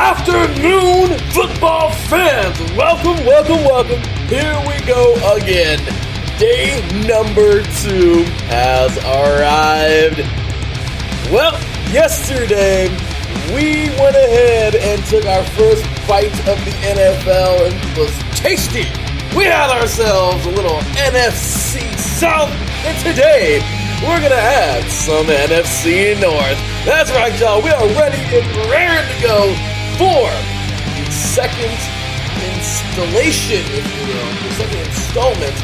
afternoon, football fans. Welcome. Here we go again. Day number 2 has arrived. Well, yesterday we went ahead and took our first bite of the NFL and it was tasty. We had ourselves a little NFC South, and today we're going to add some NFC North. That's right, y'all. We are ready and raring to go for the second installation, if you will, the second installment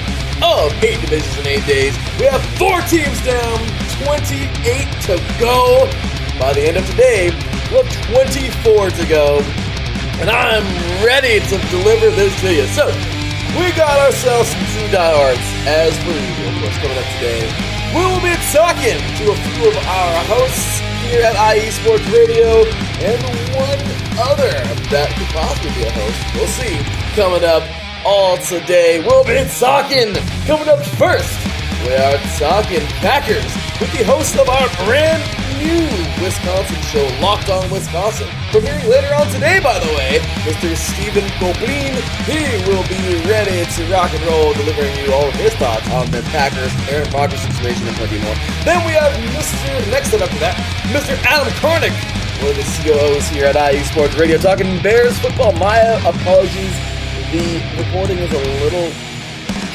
of 8 divisions in 8 days. We have 4 teams down, 28 to go. By the end of today, we'll have 24 to go. And I'm ready to deliver this to you. So, we got ourselves some true diehards, as per usual, of course, coming up today. We will be talking to a few of our hosts here at IE Sports Radio and one other that could possibly be a host. We'll see. Coming up all today, we'll be talking. Coming up first, we are talking Packers with the host of our brand new Wisconsin show, Locked On Wisconsin. Premiering later on today, by the way, Mr. Stephen Goblin. He will be ready to rock and roll, delivering you all of his thoughts on the Packers, Aaron Rodgers situation, and plenty more. Then we have next up to that, Mr. Adam Kornick, one of the COOs here at IE Sports Radio, talking Bears football. My apologies, the recording is a little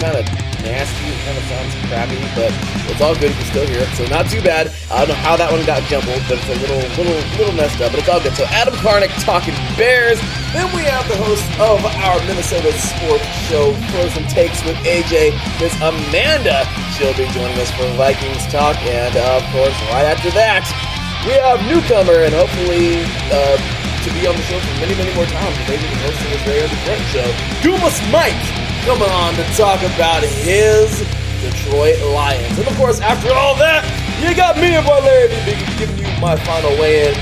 kind of nasty, it kind of sounds crappy, but it's all good, you can still hear it, so not too bad. I don't know how that one got jumbled, but it's a little messed up, but it's all good. So Adam Kornick talking Bears. Then we have the host of our Minnesota sports show, Frozen Takes with AJ, Miss Amanda. She'll be joining us for Vikings talk, and of course, right after that, we have newcomer, and hopefully to be on the show for many, many more times, maybe the hosting this very different show, Dumas Mike, coming on to talk about his Detroit Lions. And of course, after all that, you got me and Boy Larry giving you my final weigh-in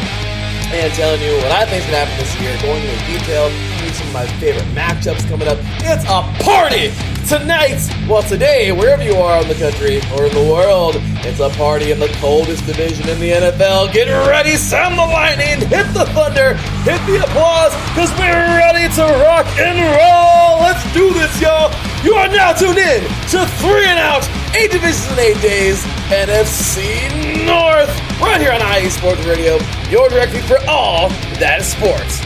and telling you what I think is going to happen this year, going into detail, giving you some of my favorite matchups coming up. It's a party tonight. Well, today, wherever you are in the country or in the world, it's a party in the coldest division in the NFL. Get ready, sound the lightning, hit the thunder, hit the applause, because we're ready to rock and roll. Let's do this, y'all. You are now tuned in to 3 and Out, 8 divisions in 8 days, NFC North, right here on IE Sports Radio, your direct feed for all that is sports.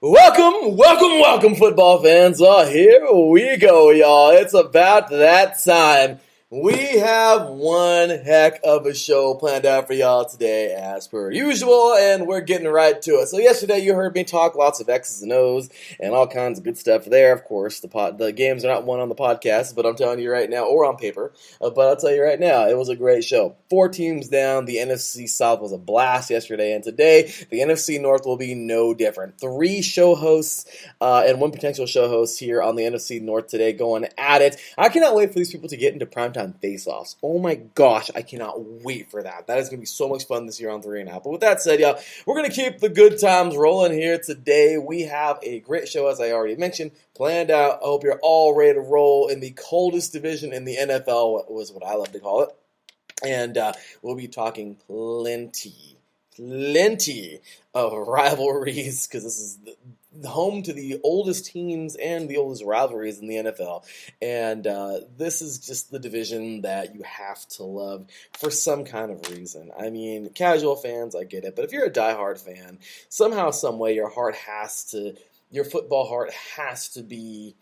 Welcome, football fans. Oh, here we go, y'all. It's about that time. We have one heck of a show planned out for y'all today, as per usual, and we're getting right to it. So yesterday you heard me talk lots of X's and O's and all kinds of good stuff there. Of course, the games are not won on the podcast, but I'm telling you right now, or on paper, but I'll tell you right now, it was a great show. 4 teams down. The NFC South was a blast yesterday, and today the NFC North will be no different. 3 show hosts and 1 potential show host here on the NFC North today going at it. I cannot wait for these people to get into primetime face-offs. Oh my gosh, I cannot wait for that. That is going to be so much fun this year on 3 and Out. But with that said, y'all, we're going to keep the good times rolling here today. We have a great show, as I already mentioned, planned out. I hope you're all ready to roll in the coldest division in the NFL, was what I love to call it. And we'll be talking plenty of rivalries, because this is the home to the oldest teams and the oldest rivalries in the NFL. And this is just the division that you have to love for some kind of reason. I mean, casual fans, I get it. But if you're a diehard fan, somehow, some way, your football heart has to be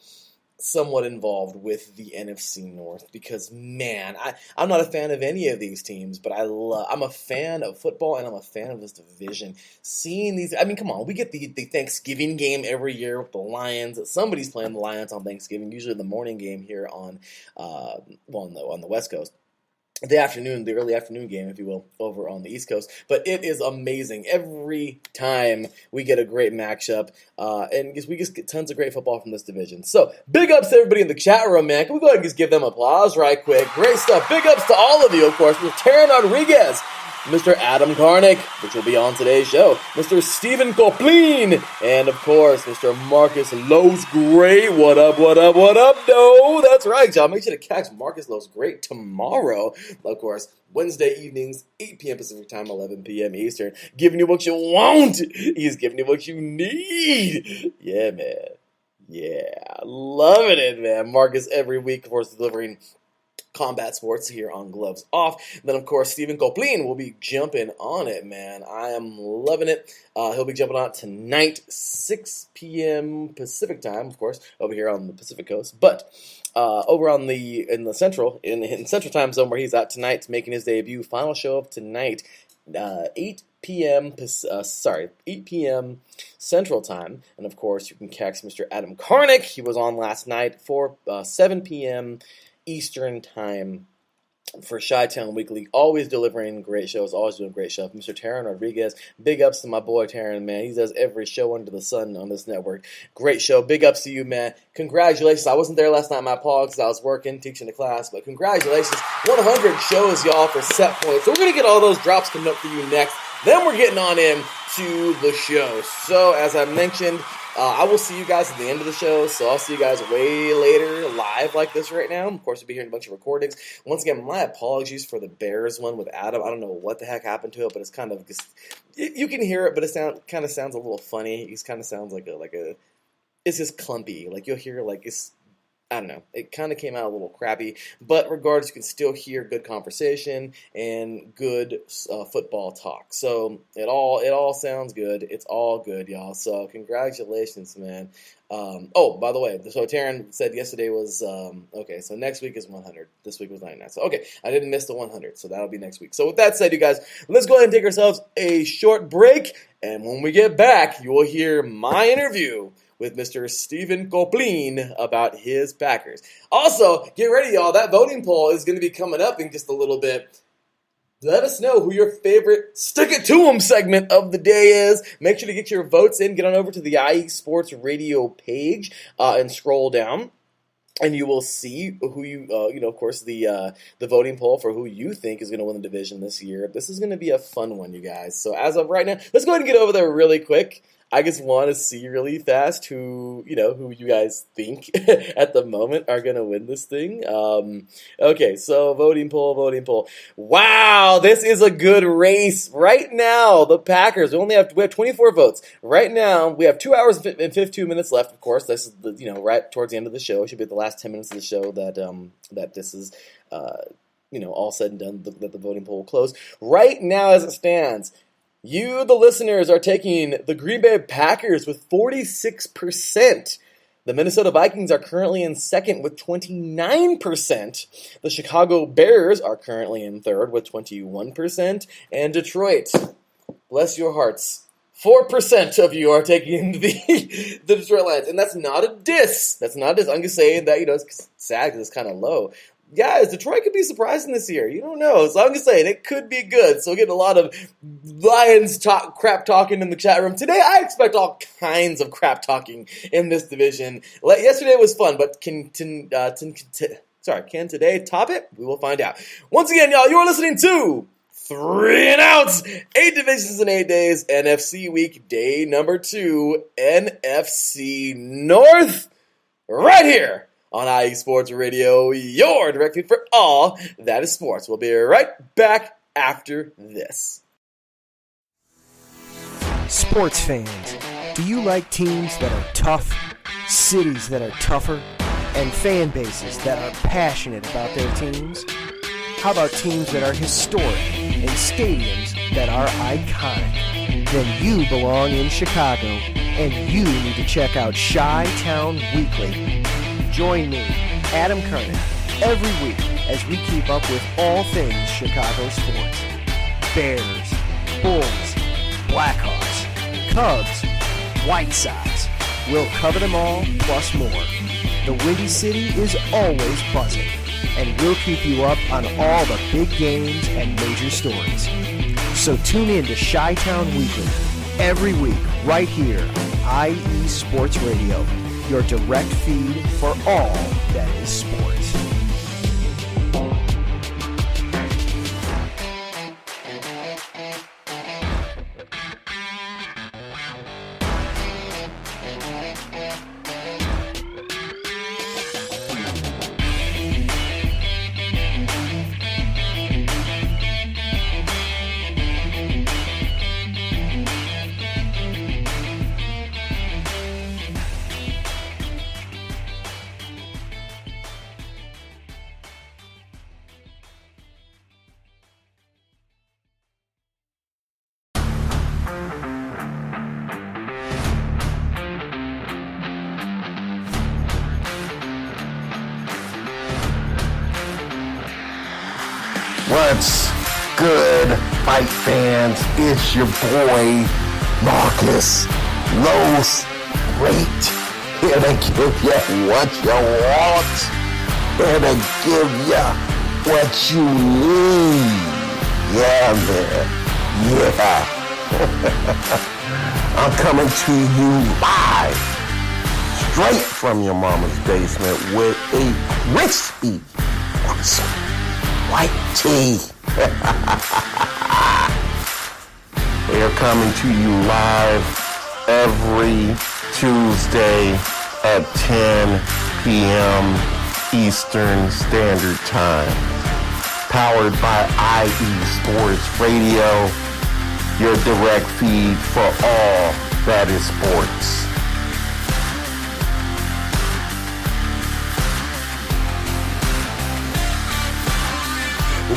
somewhat involved with the NFC North, because man, I'm not a fan of any of these teams, but I'm a fan of football and I'm a fan of this division. Seeing these, I mean, come on, we get the Thanksgiving game every year with the Lions. Somebody's playing the Lions on Thanksgiving, usually the morning game here on the West Coast. The early afternoon game, if you will, over on the East Coast. But it is amazing. Every time we get a great matchup, and we just get tons of great football from this division. So, big ups to everybody in the chat room, man. Can we go ahead and just give them applause right quick? Great stuff. Big ups to all of you, of course. With Taryn Rodriguez, Mr. Adam Karnick, which will be on today's show, Mr. Stephen Coplin, and of course, Mr. Marcus Lowe's Great. What up, no? That's right, y'all. Make sure to catch Marcus Lowe's Great tomorrow. Of course, Wednesday evenings, 8 p.m. Pacific time, 11 p.m. Eastern. Giving you what you want. He's giving you what you need. Yeah, man. Yeah, loving it, man. Marcus every week, of course, delivering combat sports here on Gloves Off. Then, of course, Stephen Coplin will be jumping on it, man. I am loving it. He'll be jumping on it tonight, 6 p.m. Pacific time, of course, over here on the Pacific Coast. But over on in Central time zone where he's at tonight, making his debut. Final show of tonight, 8 p.m. Central Time. And, of course, you can catch Mr. Adam Karnick. He was on last night for 7 p.m. Eastern Time for Chi-Town Weekly. Always delivering great shows, always doing great stuff. Mr. Taryn Rodriguez, big ups to my boy Taryn, man. He does every show under the sun on this network. Great show. Big ups to you, man. Congratulations. I wasn't there last night, my apologies. I was working, teaching the class, but congratulations. 100 shows, y'all, for Set Point. So we're going to get all those drops coming up for you next. Then we're getting on in to the show. So, as I mentioned, I will see you guys at the end of the show, so I'll see you guys way later live like this right now. Of course, we'll be hearing a bunch of recordings. Once again, my apologies for the Bears one with Adam. I don't know what the heck happened to it, but it's kind of just, you can hear it, but it kind of sounds a little funny. It kind of sounds like a it's just clumpy. Like you'll hear I don't know. It kind of came out a little crappy, but regardless, you can still hear good conversation and good football talk. So it all sounds good. It's all good, y'all. So congratulations, man. By the way, so Taryn said yesterday was okay. So next week is 100. This week was 99. So okay, I didn't miss the 100. So that'll be next week. So with that said, you guys, let's go ahead and take ourselves a short break. And when we get back, you will hear my interview with Mr. Stephen Coplin about his Packers. Also, get ready, y'all. That voting poll is going to be coming up in just a little bit. Let us know who your favorite Stick It To 'Em segment of the day is. Make sure to get your votes in. Get on over to the IE Sports Radio page and scroll down. And you will see who of course, the voting poll for who you think is going to win the division this year. This is going to be a fun one, you guys. So as of right now, let's go ahead and get over there really quick. I just want to see really fast who you guys think at the moment are going to win this thing. Okay, so voting poll. Wow, this is a good race. Right now, the Packers, we have 24 votes. Right now, we have 2 hours and 52 minutes left, of course. This is, right towards the end of the show. It should be the last 10 minutes of the show that this is, all said and done, that the voting poll will close. Right now, as it stands, you, the listeners, are taking the Green Bay Packers with 46%. The Minnesota Vikings are currently in second with 29%. The Chicago Bears are currently in third with 21%. And Detroit, bless your hearts, 4% of you are taking the Detroit Lions. And that's not a diss. I'm just saying that, it's sad because it's kind of low. Guys, Detroit could be surprising this year. You don't know. So I'm just saying, it could be good. So getting a lot of Lions crap talking in the chat room. Today, I expect all kinds of crap talking in this division. Yesterday was fun, but can today top it? We will find out. Once again, y'all, you are listening to 3 and Outs, 8 divisions in 8 days, NFC week, day number 2, NFC North, right here on IE Sports Radio, your direct feed for all that is sports. We'll be right back after this. Sports fans, do you like teams that are tough, cities that are tougher, and fan bases that are passionate about their teams? How about teams that are historic and stadiums that are iconic? Then you belong in Chicago, and you need to check out Chi-Town Weekly. Join me, Adam Kernan, every week as we keep up with all things Chicago sports. Bears, Bulls, Blackhawks, Cubs, White Sox. We'll cover them all, plus more. The Windy City is always buzzing, and we'll keep you up on all the big games and major stories. So tune in to Chi-Town Weekly every week right here on IE Sports Radio, your direct feed for all that is sports. What's good, fight fans? It's your boy, Marcus Los Great, here to give you what you want, here to give you what you need. Yeah, man. Yeah. I'm coming to you live, straight from your mama's basement with a crispy white tea. We are coming to you live every Tuesday at 10 p.m. Eastern Standard Time. Powered by IE Sports Radio, your direct feed for all that is sports.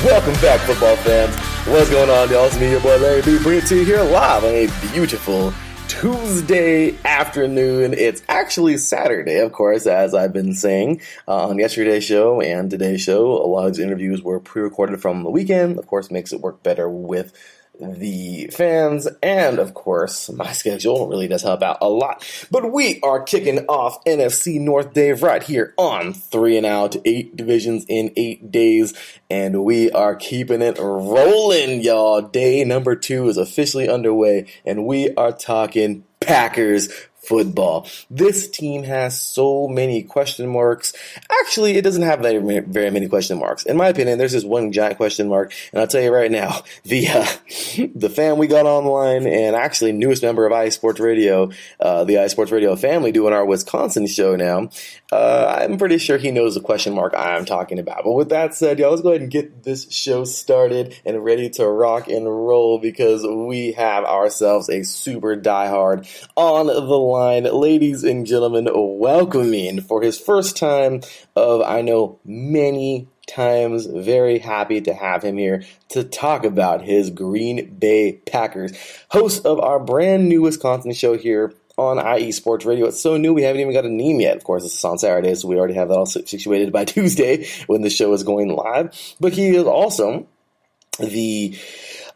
Welcome back, football fans. What's going on, y'all? It's me, your boy Larry B, bringing it to you here live on a beautiful Tuesday afternoon. It's actually Saturday, of course, as I've been saying on yesterday's show and today's show. A lot of these interviews were pre-recorded from the weekend. Of course, makes it work better with the fans, and of course my schedule really does help out a lot. But we are kicking off NFC North Day right here on 3 and Out, 8 divisions in 8 days, and we are keeping it rolling, y'all. Day number 2 is officially underway, and we are talking Packers football. This team has so many question marks. Actually, it doesn't have very many question marks. In my opinion, there's just one giant question mark, and I'll tell you right now, the fan we got online, and actually newest member of iSports Radio, the iSports Radio family, doing our Wisconsin show now, I'm pretty sure he knows the question mark I'm talking about. But with that said, y'all, let's go ahead and get this show started and ready to rock and roll, because we have ourselves a super diehard on the line. Ladies and gentlemen, welcoming for his first time of, I know, many times, very happy to have him here to talk about his Green Bay Packers, host of our brand new Wisconsin show here on IE Sports Radio. It's so new, we haven't even got a name yet. Of course, this is on Saturday, so we already have that all situated by Tuesday when the show is going live. But he is also the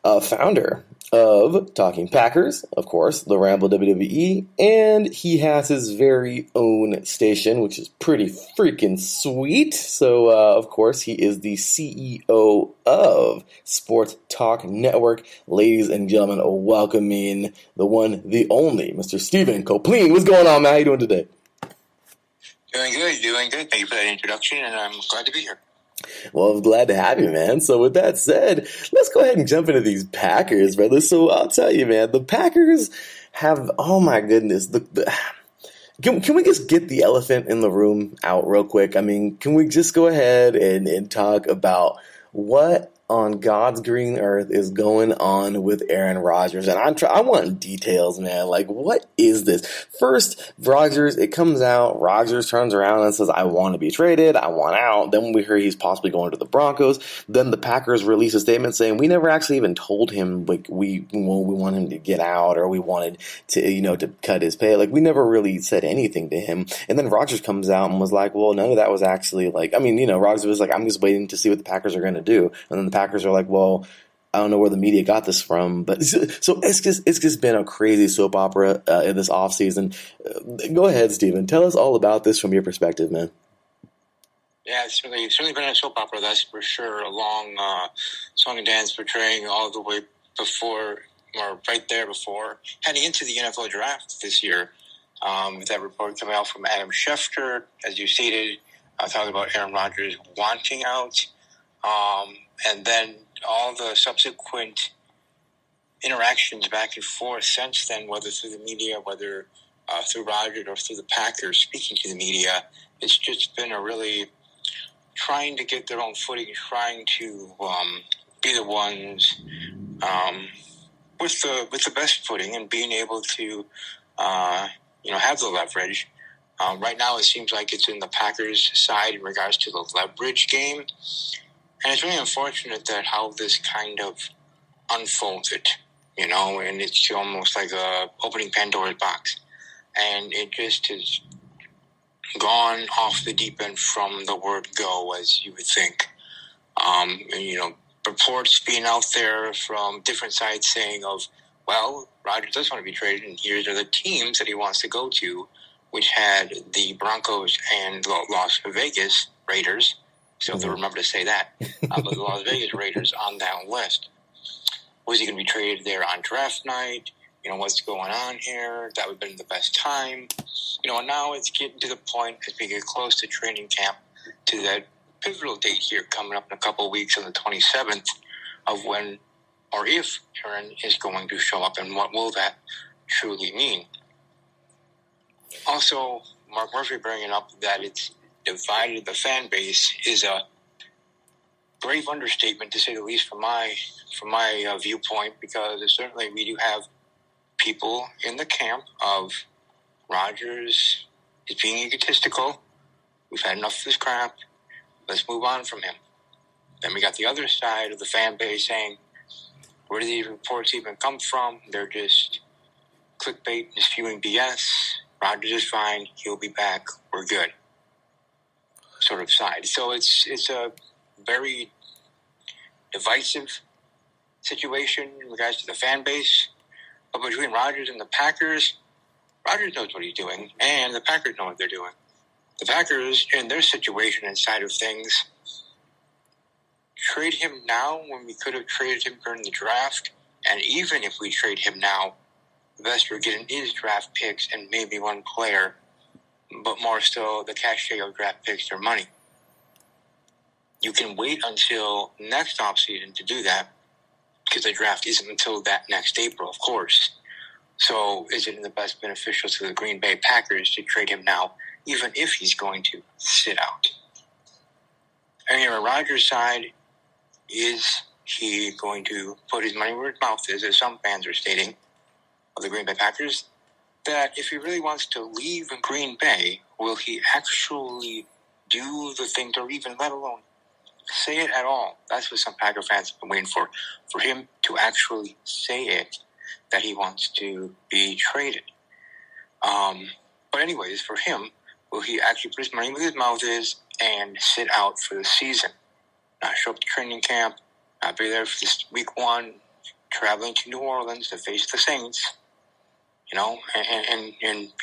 founder of Talking Packers, of course, the Ramble WWE, and he has his very own station, which is pretty freaking sweet. So, of course, he is the CEO of Sports Talk Network. Ladies and gentlemen, welcoming the one, the only, Mr. Steven Copleen. What's going on, man? How you doing today? Doing good. Thank you for that introduction, and I'm glad to be here. Well, I'm glad to have you, man. So with that said, let's go ahead and jump into these Packers, brother. So I'll tell you, man, the Packers have, oh my goodness, can we just get the elephant in the room out real quick? I mean, can we just go ahead and talk about what on God's green earth is going on with Aaron Rodgers? And I want details, man. Like, what is this? First, Rodgers, it comes out, Rodgers turns around and says, I want to be traded, I want out. Then we hear he's possibly going to the Broncos. Then the Packers release a statement saying, we never actually even told him, like, we want him to get out, or we wanted to, to cut his pay. Like, we never really said anything to him. And then Rodgers comes out and was like, well, no, that was actually like, Rodgers was like, I'm just waiting to see what the Packers are going to do. And then the Packers are like, well, I don't know where the media got this from, but so it's just been a crazy soap opera in this offseason. Go ahead, Steven. Tell us all about this from your perspective, man. Yeah, it's certainly been a soap opera, that's for sure. A long song and dance portraying all the way before, or right there before, heading into the NFL draft this year. With that report coming out from Adam Schefter, as you stated, talking about Aaron Rodgers wanting out. And then all the subsequent interactions back and forth since then, whether through the media, whether through Rodgers or through the Packers speaking to the media, it's just been a really trying to get their own footing, trying to be the ones with the best footing and being able to have the leverage. Right now, it seems like it's in the Packers' side in regards to the leverage game. And it's really unfortunate that how this kind of unfolded, and it's almost like opening Pandora's box. And it just has gone off the deep end from the word go, as you would think. reports being out there from different sides saying Rodgers does want to be traded, and here are the teams that he wants to go to, which had the Broncos and Las Vegas Raiders. So they'll remember to say that. But the Las Vegas Raiders on that list. Was he going to be traded there on draft night? What's going on here? That would have been the best time. And now it's getting to the point as we get close to training camp, to that pivotal date here coming up in a couple of weeks on the 27th of when or if Aaron is going to show up, and what will that truly mean. Also, Mark Murphy bringing up that it's divided the fan base is a brave understatement, to say the least, from my viewpoint, because certainly we do have people in the camp of Rodgers is being egotistical. We've had enough of this crap. Let's move on from him. Then we got the other side of the fan base saying, where do these reports even come from? They're just clickbait and spewing BS. Rodgers is fine. He'll be back. We're good. Sort of side. So it's a very divisive situation in regards to the fan base. But between Rodgers and the Packers, Rodgers knows what he's doing, and the Packers know what they're doing. The Packers, in their situation inside of things, trade him now when we could have traded him during the draft. And even if we trade him now, the best we're getting is draft picks and maybe one player, but more still the cachet of draft picks or money. You can wait until next offseason to do that, because the draft isn't until that next April, of course. So is it in the best beneficial to the Green Bay Packers to trade him now, even if he's going to sit out? And on Rodgers' side, is he going to put his money where his mouth is, as some fans are stating, of the Green Bay Packers, that if he really wants to leave Green Bay, will he actually do the things, or even let alone say it at all? That's what some Packer fans have been waiting for him to actually say it, that he wants to be traded. But anyways, for him, will he actually put his money where his mouth is and sit out for the season? Not show up to training camp, not be there for this week one, traveling to New Orleans to face the Saints, and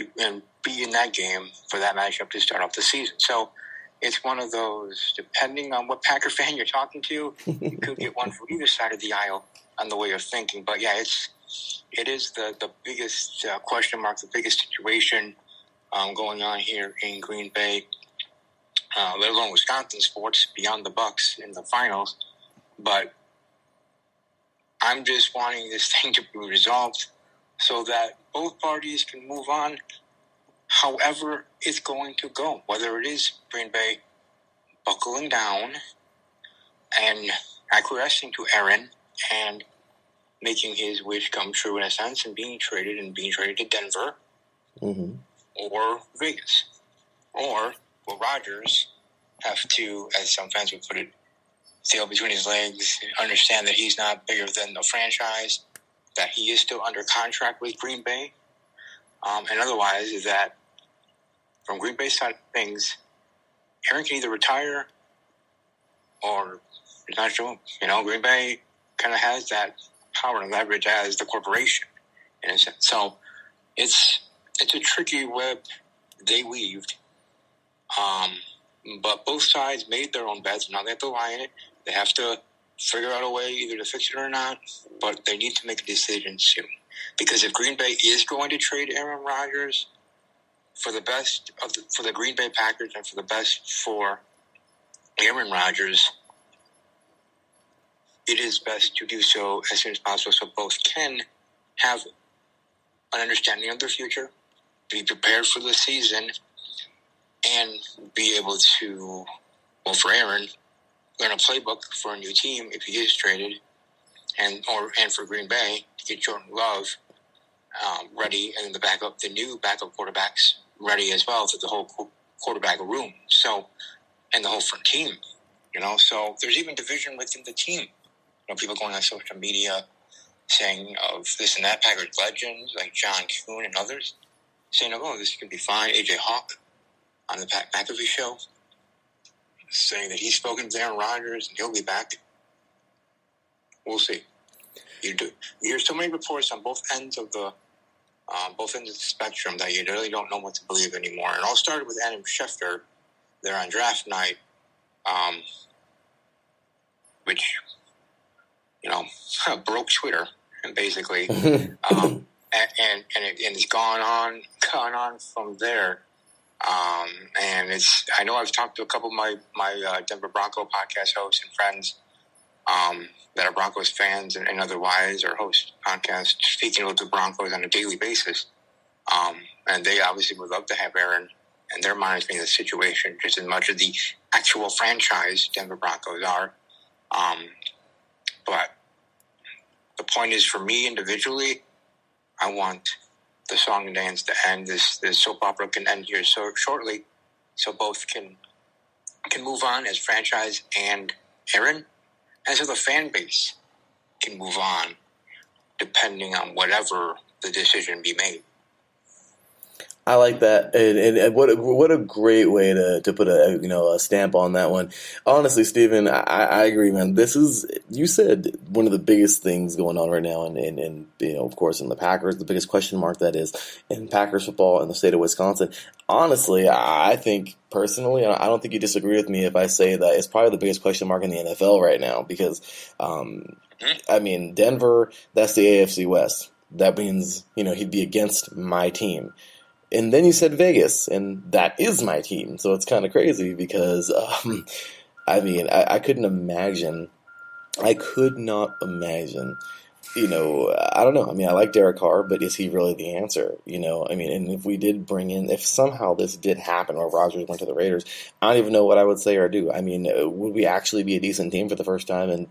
be in that game for that matchup to start off the season. So it's one of those, depending on what Packer fan you're talking to, you could get one from either side of the aisle on the way of thinking. But yeah, it is the biggest question mark, the biggest situation going on here in Green Bay, let alone Wisconsin sports, beyond the Bucks in the finals. But I'm just wanting this thing to be resolved so that both parties can move on however it's going to go, whether it is Green Bay buckling down and acquiescing to Aaron and making his wish come true in a sense and being traded to Denver or Vegas. Or will Rodgers have to, as some fans would put it, sail between his legs, understand that he's not bigger than the franchise, that he is still under contract with Green Bay, and otherwise is that from Green Bay's side of things, Aaron can either retire or he's not sure. Green Bay kind of has that power and leverage as the corporation in a sense. So it's a tricky web they weaved. But both sides made their own bets. Now they have to lie in it. They have to figure out a way either to fix it or not, but they need to make a decision soon. Because if Green Bay is going to trade Aaron Rodgers for the best for the Green Bay Packers and for the best for Aaron Rodgers, it is best to do so as soon as possible so both can have an understanding of their future, be prepared for the season, and be able to, for Aaron, learn a playbook for a new team if he is traded, and for Green Bay to get Jordan Love ready, and the new backup quarterbacks ready as well for the whole quarterback room. So, and the whole front team, So there's even division within the team. People going on social media saying of this and that, Packers legends like John Kuhn and others saying, "Oh, this could be fine." AJ Hawk on the Pat McAfee show saying that he's spoken to Aaron Rodgers and he'll be back. We'll see. You hear so many reports on both ends of the spectrum that you really don't know what to believe anymore. And it all started with Adam Schefter there on draft night, which, broke Twitter, basically. And it's gone on from there. And I know I've talked to a couple of my Denver Bronco podcast hosts and friends that are Broncos fans and otherwise, or host podcasts speaking with the Broncos on a daily basis. And they obviously would love to have Aaron and they're monitoring the situation just as much as the actual franchise Denver Broncos are. But the point is, for me individually, I want the song and dance to end. This soap opera can end here so shortly, so both can move on as franchise and Aaron, and so the fan base can move on depending on whatever the decision be made. I like that, and what a great way to put a stamp on that one. Honestly, Steven, I agree, man. This is, you said, one of the biggest things going on right now, and of course in the Packers, the biggest question mark that is in Packers football in the state of Wisconsin. Honestly, I think personally, I don't think you disagree with me if I say that it's probably the biggest question mark in the NFL right now because, Denver, that's the AFC West. That means he'd be against my team. And then you said Vegas, and that is my team. So it's kind of crazy because, I couldn't imagine. I could not imagine. I don't know. I like Derek Carr, but is he really the answer? And if we did if somehow this did happen or Rodgers went to the Raiders, I don't even know what I would say or do. Would we actually be a decent team for the first time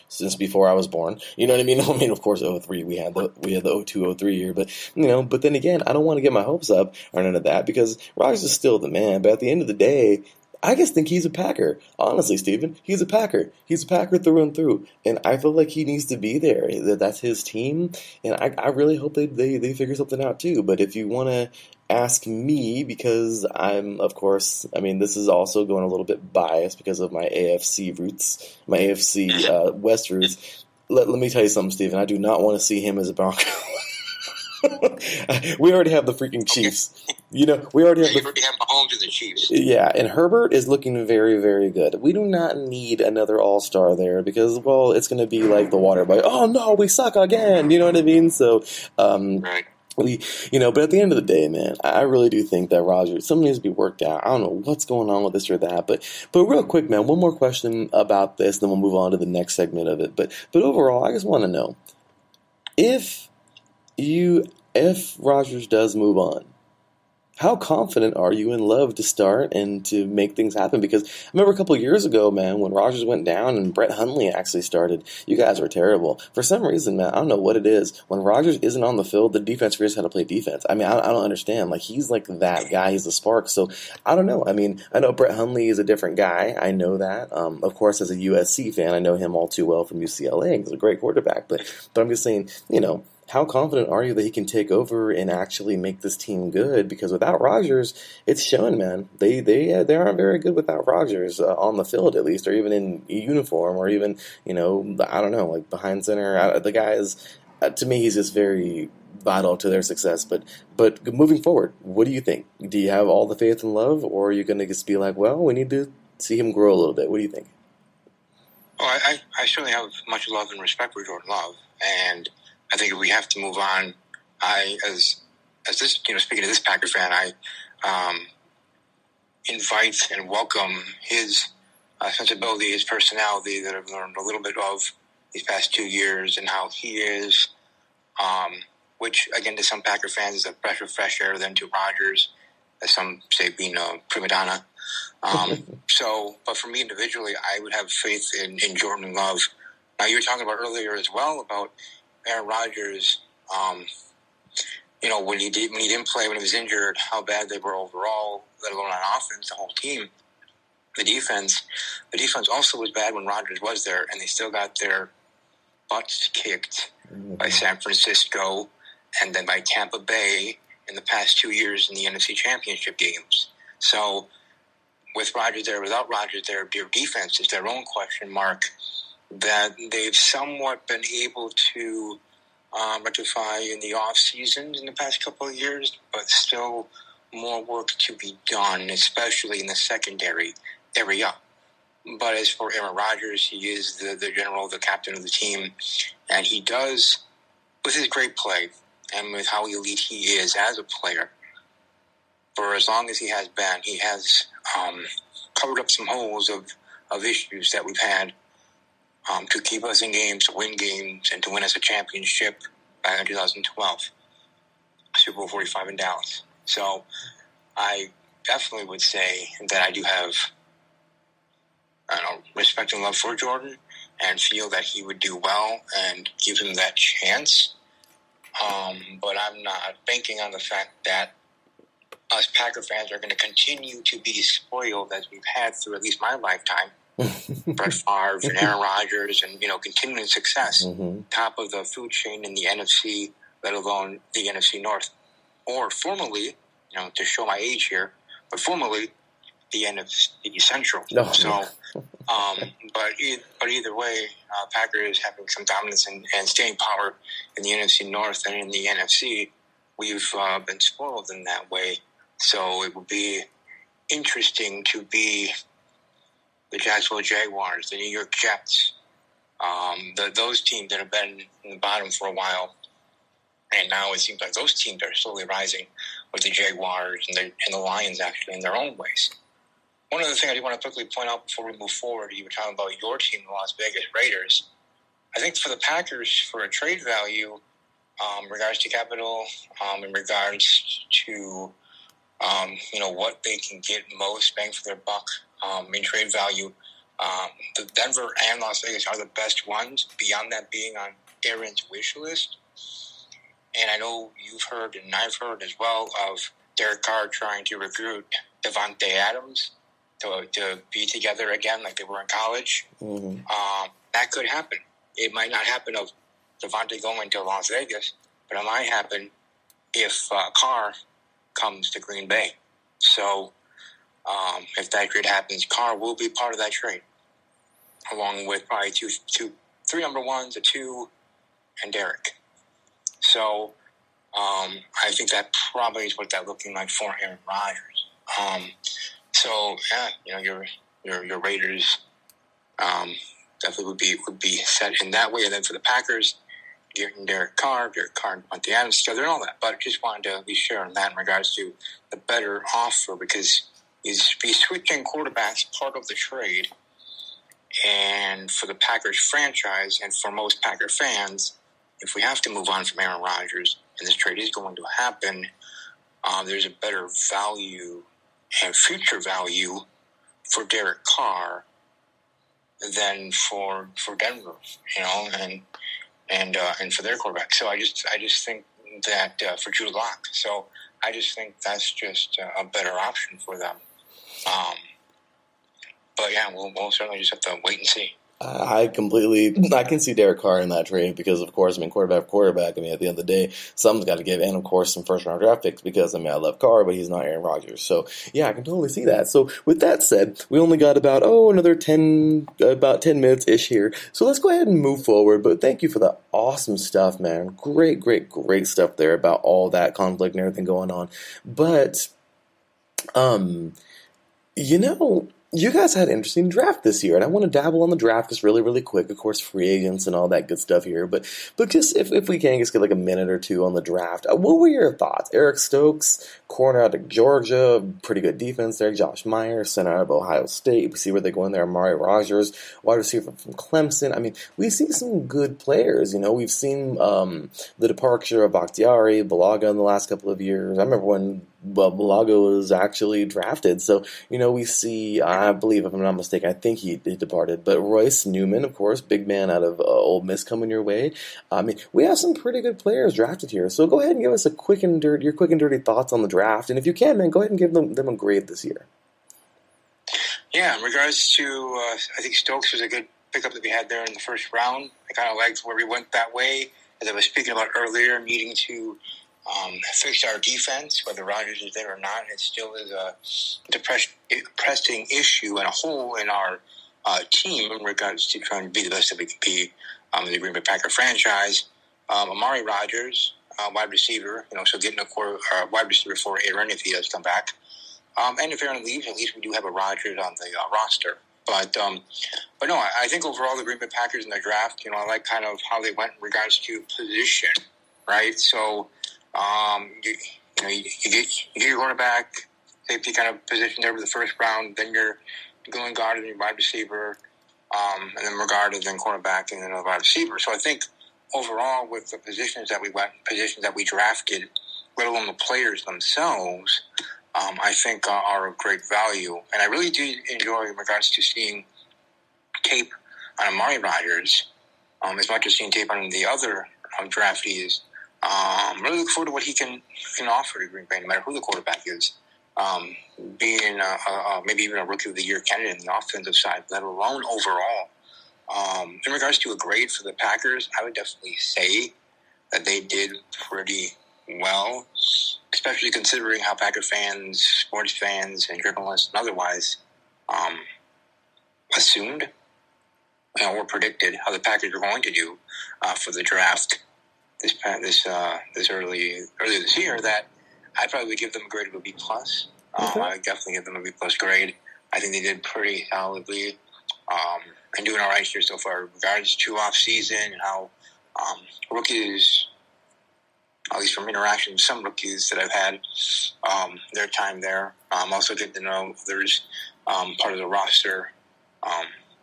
since before I was born? You know what I mean? Of course, 03, we had the 02-03 year, but then again, I don't want to get my hopes up or none of that because Rodgers is still the man, but at the end of the day, I just think he's a Packer. Honestly, Steven, he's a Packer. He's a Packer through and through. And I feel like he needs to be there. That's his team. And I really hope they figure something out too. But if you want to ask me, because I'm, of course, this is also going a little bit biased because of my AFC roots, my AFC West roots. Let me tell you something, Steven. I do not want to see him as a Bronco. We already have the freaking Chiefs. We already have Mahomes and the Chiefs. Yeah, and Herbert is looking very, very good. We do not need another all-star there because, well, it's going to be like the water boy. Oh, no, we suck again. You know what I mean? So, right. but at the end of the day, man, I really do think that Rodgers, something needs to be worked out. I don't know what's going on with this or that, but real quick, man, one more question about this, then we'll move on to the next segment of it. But overall, I just want to know, if Rodgers does move on, how confident are you in Love to start and to make things happen? Because I remember a couple of years ago, man, when Rodgers went down and Brett Hundley actually started, you guys were terrible. For some reason, man, I don't know what it is. When Rodgers isn't on the field, the defense figures how to play defense. I don't understand. He's like that guy. He's the spark. So I don't know. I know Brett Hundley is a different guy. I know that. Of course, as a USC fan, I know him all too well from UCLA. He's a great quarterback. But I'm just saying, how confident are you that he can take over and actually make this team good? Because without Rodgers, it's shown, man. They aren't very good without Rodgers on the field, at least, or even in uniform, or even I don't know, like behind center. The guy is, to me, he's just very vital to their success. But moving forward, what do you think? Do you have all the faith and love, or are you going to just be like, well, we need to see him grow a little bit? What do you think? Well, I certainly have much love and respect for Jordan Love, and I think if we have to move on, as this, speaking to this Packer fan, I invite and welcome his sensibility, his personality that I've learned a little bit of these past 2 years and how he is, which, again, to some Packer fans is a breath of fresh air than to Rodgers, as some say being a prima donna. But for me individually, I would have faith in Jordan Love. Now, you were talking about earlier as well about Aaron Rodgers, when he didn't play, when he was injured, how bad they were overall, let alone on offense, the whole team. The defense also was bad when Rodgers was there, and they still got their butts kicked by San Francisco and then by Tampa Bay in the past 2 years in the NFC Championship games. So with Rodgers there, without Rodgers there, their defense is their own question mark. that they've somewhat been able to rectify in the off seasons in the past couple of years, but still more work to be done, especially in the secondary area. But as for Aaron Rodgers, he is the general, the captain of the team, and he does, with his great play and with how elite he is as a player, for as long as he has been, he has covered up some holes of issues that we've had to keep us in games, to win games, and to win us a championship back in 2012, Super Bowl 45 in Dallas. So I definitely would say that I do have respect and love for Jordan and feel that he would do well and give him that chance. But I'm not banking on the fact that us Packer fans are going to continue to be spoiled as we've had through at least my lifetime. Brett Favre and Aaron Rodgers and, continuing success, top of the food chain in the NFC, let alone the NFC North. Or formerly, to show my age here, but formerly the NFC Central. No. So, but either way, Packers having some dominance and staying power in the NFC North and in the NFC, we've been spoiled in that way. So it would be interesting to be the Jacksonville Jaguars, the New York Jets, those teams that have been in the bottom for a while, and now it seems like those teams are slowly rising with the Jaguars and the Lions actually in their own ways. One other thing I do want to quickly point out before we move forward, you were talking about your team, the Las Vegas Raiders. I think for the Packers, for a trade value, in regards to capital, in regards to what they can get most bang for their buck in trade value, the Denver and Las Vegas are the best ones, beyond that being on Aaron's wish list. And I know you've heard, and I've heard as well, of Derek Carr trying to recruit Devontae Adams to be together again like they were in college. Mm-hmm. That could happen. It might not happen of Devontae going to Las Vegas, but it might happen if Carr comes to Green Bay. So if that trade happens, Carr will be part of that trade, along with probably three number ones, a 2, and Derek. So I think that probably is what that's looking like for Aaron Rodgers. So yeah, your Raiders definitely would be set in that way, and then for the Packers, getting Derek Carr and Devontae Adams together and all that. But just wanted to be sure on that in regards to the better offer, because he's switching quarterbacks part of the trade, and for the Packers franchise and for most Packer fans, if we have to move on from Aaron Rodgers and this trade is going to happen, there's a better value and future value for Derek Carr than for Denver, and for their quarterback. So I just think that for Drew Lock. So I just think that's just a better option for them. But yeah, we'll certainly just have to wait and see. I can see Derek Carr in that trade because, of course, quarterback. I mean, at the end of the day, something's got to give, and of course, some first-round draft picks because, I love Carr, but he's not Aaron Rodgers. So, yeah, I can totally see that. So, with that said, we only got about 10 minutes-ish here. So, let's go ahead and move forward. But thank you for the awesome stuff, man. Great stuff there about all that conflict and everything going on. But, you guys had an interesting draft this year, and I want to dabble on the draft just really, really quick. Of course, free agents and all that good stuff here, but just if we can just get like a minute or two on the draft, what were your thoughts? Eric Stokes, corner out of Georgia, pretty good defense there. Josh Myers, center out of Ohio State. We see where they go in there. Amari Rogers, wide receiver from Clemson. I mean, we see some good players. We've seen the departure of Bakhtiari, Balaga in the last couple of years. I remember when Balaga was actually drafted. So, we see, I believe, if I'm not mistaken, I think he departed. But Royce Newman, of course, big man out of Ole Miss coming your way. I mean, we have some pretty good players drafted here. So go ahead and give us your quick and dirty thoughts on the draft. And if you can, man, go ahead and give them a grade this year. Yeah, in regards to, I think Stokes was a good pickup that we had there in the first round. I kind of liked where we went that way. As I was speaking about earlier, needing to fix our defense, whether Rodgers is there or not. It still is a depressing issue and a hole in our team in regards to trying to be the best that we can be in the Green Bay Packer franchise. Amari Rodgers, wide receiver, so getting a wide receiver for Aaron if he does come back. And if Aaron leaves, at least we do have a Rodgers on the roster. But no, I think overall the Green Bay Packers in their draft, I like kind of how they went in regards to position, right? So, you get your quarterback, safety kind of position there with the first round, then you're going guard and your wide receiver, and then regard and then cornerback and then a wide receiver. So I think overall with the positions that we drafted, let alone the players themselves, I think are of great value. And I really do enjoy in regards to seeing tape on Amari Rodgers, as much as seeing tape on the other draftees. Really look forward to what he can offer to Green Bay, no matter who the quarterback is. Being maybe even a Rookie of the Year candidate in the offensive side, let alone overall. In regards to a grade for the Packers, I would definitely say that they did pretty well, especially considering how Packer fans, sports fans, and journalists and otherwise assumed or predicted how the Packers were going to do for the draft earlier this year. That I'd probably give them a grade of a B+. Okay. I would definitely give them a B+ grade. I think they did pretty solidly and doing all right here so far in regards to off-season and how rookies, at least from interaction with some rookies that I've had, their time there. Also get to know others part of the roster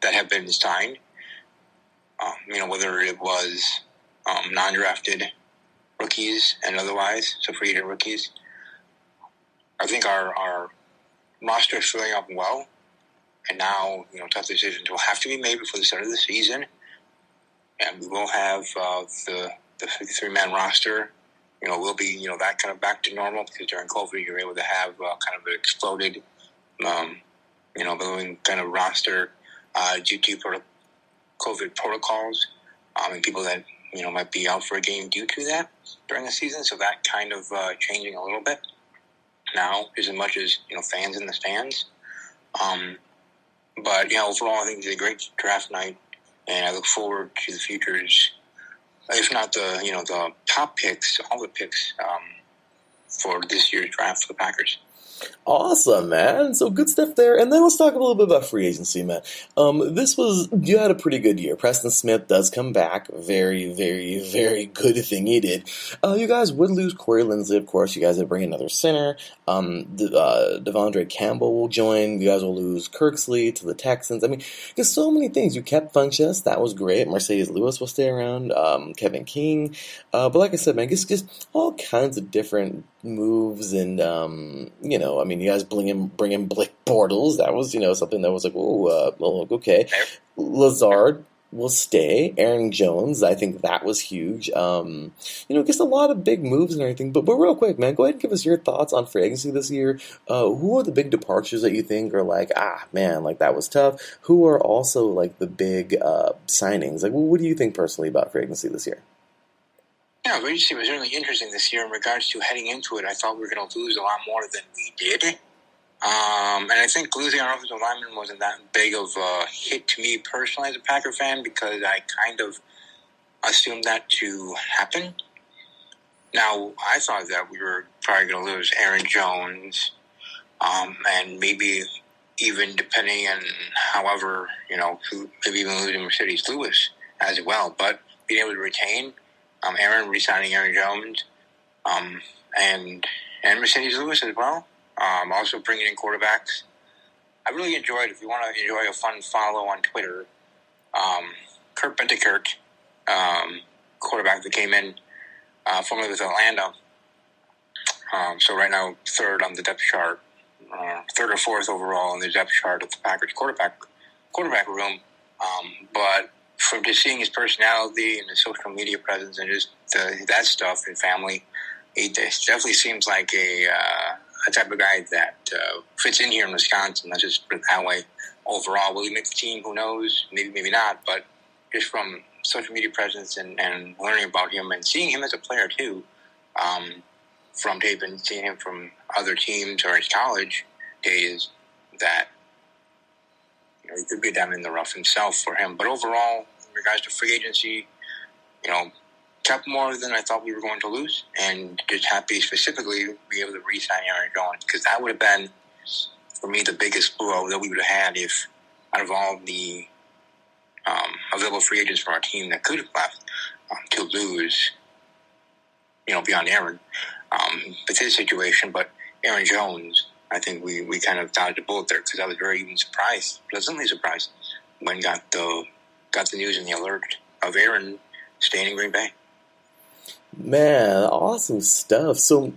that have been signed, whether it was non-drafted rookies and otherwise, so free agent rookies. I think our roster is filling up well, and now, tough decisions will have to be made before the start of the season, and we will have the 53-man roster. Will be, that kind of back to normal, because during COVID, you're able to have kind of an exploded, balloon kind of roster due to COVID protocols and people that, might be out for a game due to that during the season. So that kind of changing a little bit now, as much as, fans in the stands. But, overall, I think it's a great draft night, and I look forward to the futures. If not the top picks, all the picks for this year's draft for the Packers. Awesome, man. So good stuff there. And then let's talk a little bit about free agency, man. You had a pretty good year. Preston Smith does come back. Very, very, very good thing he did. You guys would lose Corey Linsley, of course. You guys would bring another center. Devondre Campbell will join. You guys will lose Kirksley to the Texans. I mean, there's so many things. You kept Funchess. That was great. Mercedes Lewis will stay around. Kevin King. But like I said, man, just all kinds of different moves and, you guys bring in Blake Bortles. That was, something that was like, okay. Lazard will stay. Aaron Jones, I think that was huge. Just a lot of big moves and everything. But real quick, man, go ahead and give us your thoughts on free agency this year. Who are the big departures that you think are like, that was tough? Who are also like the big signings? Like, what do you think personally about free agency this year? Yeah, free agency was really interesting this year in regards to heading into it. I thought we were going to lose a lot more than we did. And I think losing our offensive lineman wasn't that big of a hit to me personally as a Packer fan, because I kind of assumed that to happen. Now, I thought that we were probably going to lose Aaron Jones, and maybe even depending on maybe even losing Mercedes Lewis as well. But being able to retain Aaron, re-signing Aaron Jones, and Mercedes Lewis as well. Also bringing in quarterbacks. I really enjoyed, if you want to enjoy a fun follow on Twitter, Kurt Bentekirk, quarterback that came in formerly with Atlanta. So right now, third on the depth chart, third or fourth overall on the depth chart of the Packers quarterback room. But from just seeing his personality and his social media presence and just that stuff and family, it definitely seems like a type of guy that fits in here in Wisconsin. Let's just put it that way. Overall, will he make the team? Who knows? Maybe not. But just from social media presence and learning about him and seeing him as a player too, from tape and seeing him from other teams or his college days, that he could be a diamond in the rough himself for him. But overall, in regards to free agency, kept more than I thought we were going to lose, and just happy specifically to be able to re-sign Aaron Jones, because that would have been, for me, the biggest blow that we would have had if, out of all the available free agents for our team that could have left, to lose, beyond Aaron, with his situation. But Aaron Jones, I think we kind of dodged a bullet there, because I was very even surprised, pleasantly surprised, when got the news and the alert of Aaron staying in Green Bay. Man, awesome stuff. So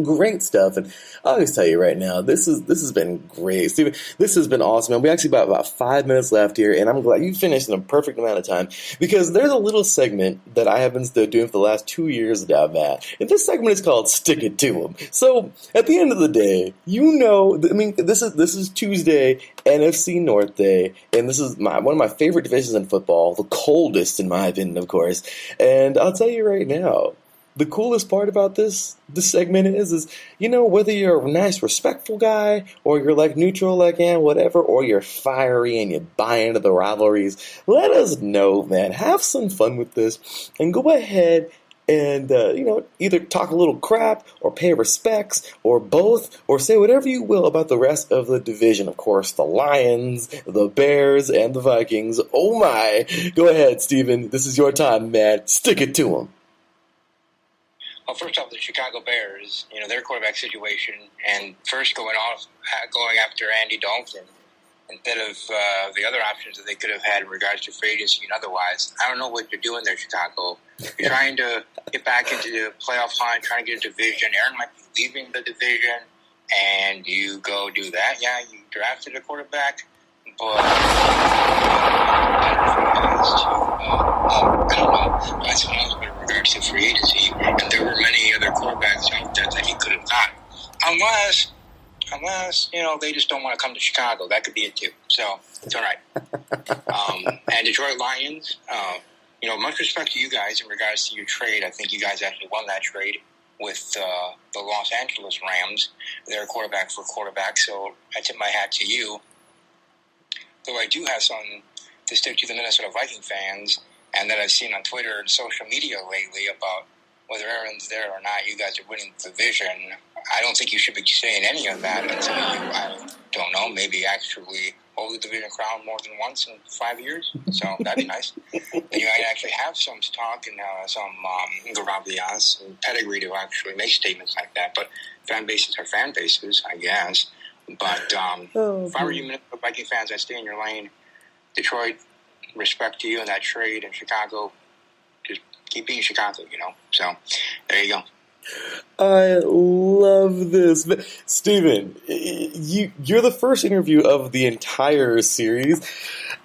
great stuff, and I'll just tell you right now, this has been great, Steven. This has been awesome, and we actually about 5 minutes left here, and I'm glad you finished in a perfect amount of time, because there's a little segment that I have been doing for the last 2 years now, Matt, and this segment is called "Stick It to 'Em." So at the end of the day, this is Tuesday, NFC North Day, and this is one of my favorite divisions in football, the coldest in my opinion, of course. And I'll tell you right now, the coolest part about this segment is whether you're a nice, respectful guy, or you're like neutral, like, whatever, or you're fiery and you buy into the rivalries, let us know, man. Have some fun with this, and go ahead and, either talk a little crap, or pay respects, or both, or say whatever you will about the rest of the division. Of course, the Lions, the Bears, and the Vikings. Oh my! Go ahead, Steven. This is your time, man. Stick it to them. Well, first off, the Chicago Bears, their quarterback situation, and first going after Andy Dalton instead of the other options that they could have had in regards to free agency and otherwise. I don't know what you're doing there, Chicago. You're trying to get back into the playoff line, trying to get a division. Aaron might be leaving the division, and you go do that. Yeah, you drafted a quarterback, but I don't know. That's what else in regards to free agency, and there were many other quarterbacks out there that he could have gotten. Unless they just don't want to come to Chicago. That could be it too. So it's all right. And Detroit Lions, much respect to you guys in regards to your trade. I think you guys actually won that trade with the Los Angeles Rams. They're quarterback for quarterback, so I tip my hat to you. Though I do have some to stick to the Minnesota Viking fans, and that I've seen on Twitter and social media lately about whether Aaron's there or not, you guys are winning the division. I don't think you should be saying any of that until I don't know, maybe actually hold the division crown more than once in 5 years. So that'd be nice. Then you might actually have some talk and some gravitas and pedigree to actually make statements like that. But fan bases are fan bases, I guess. But if I were you Minnesota Viking fans, I'd stay in your lane. Detroit, respect to you in that trade, and Chicago, just keep being Chicago, So there you go. I love this. Steven, you're the first interview of the entire series.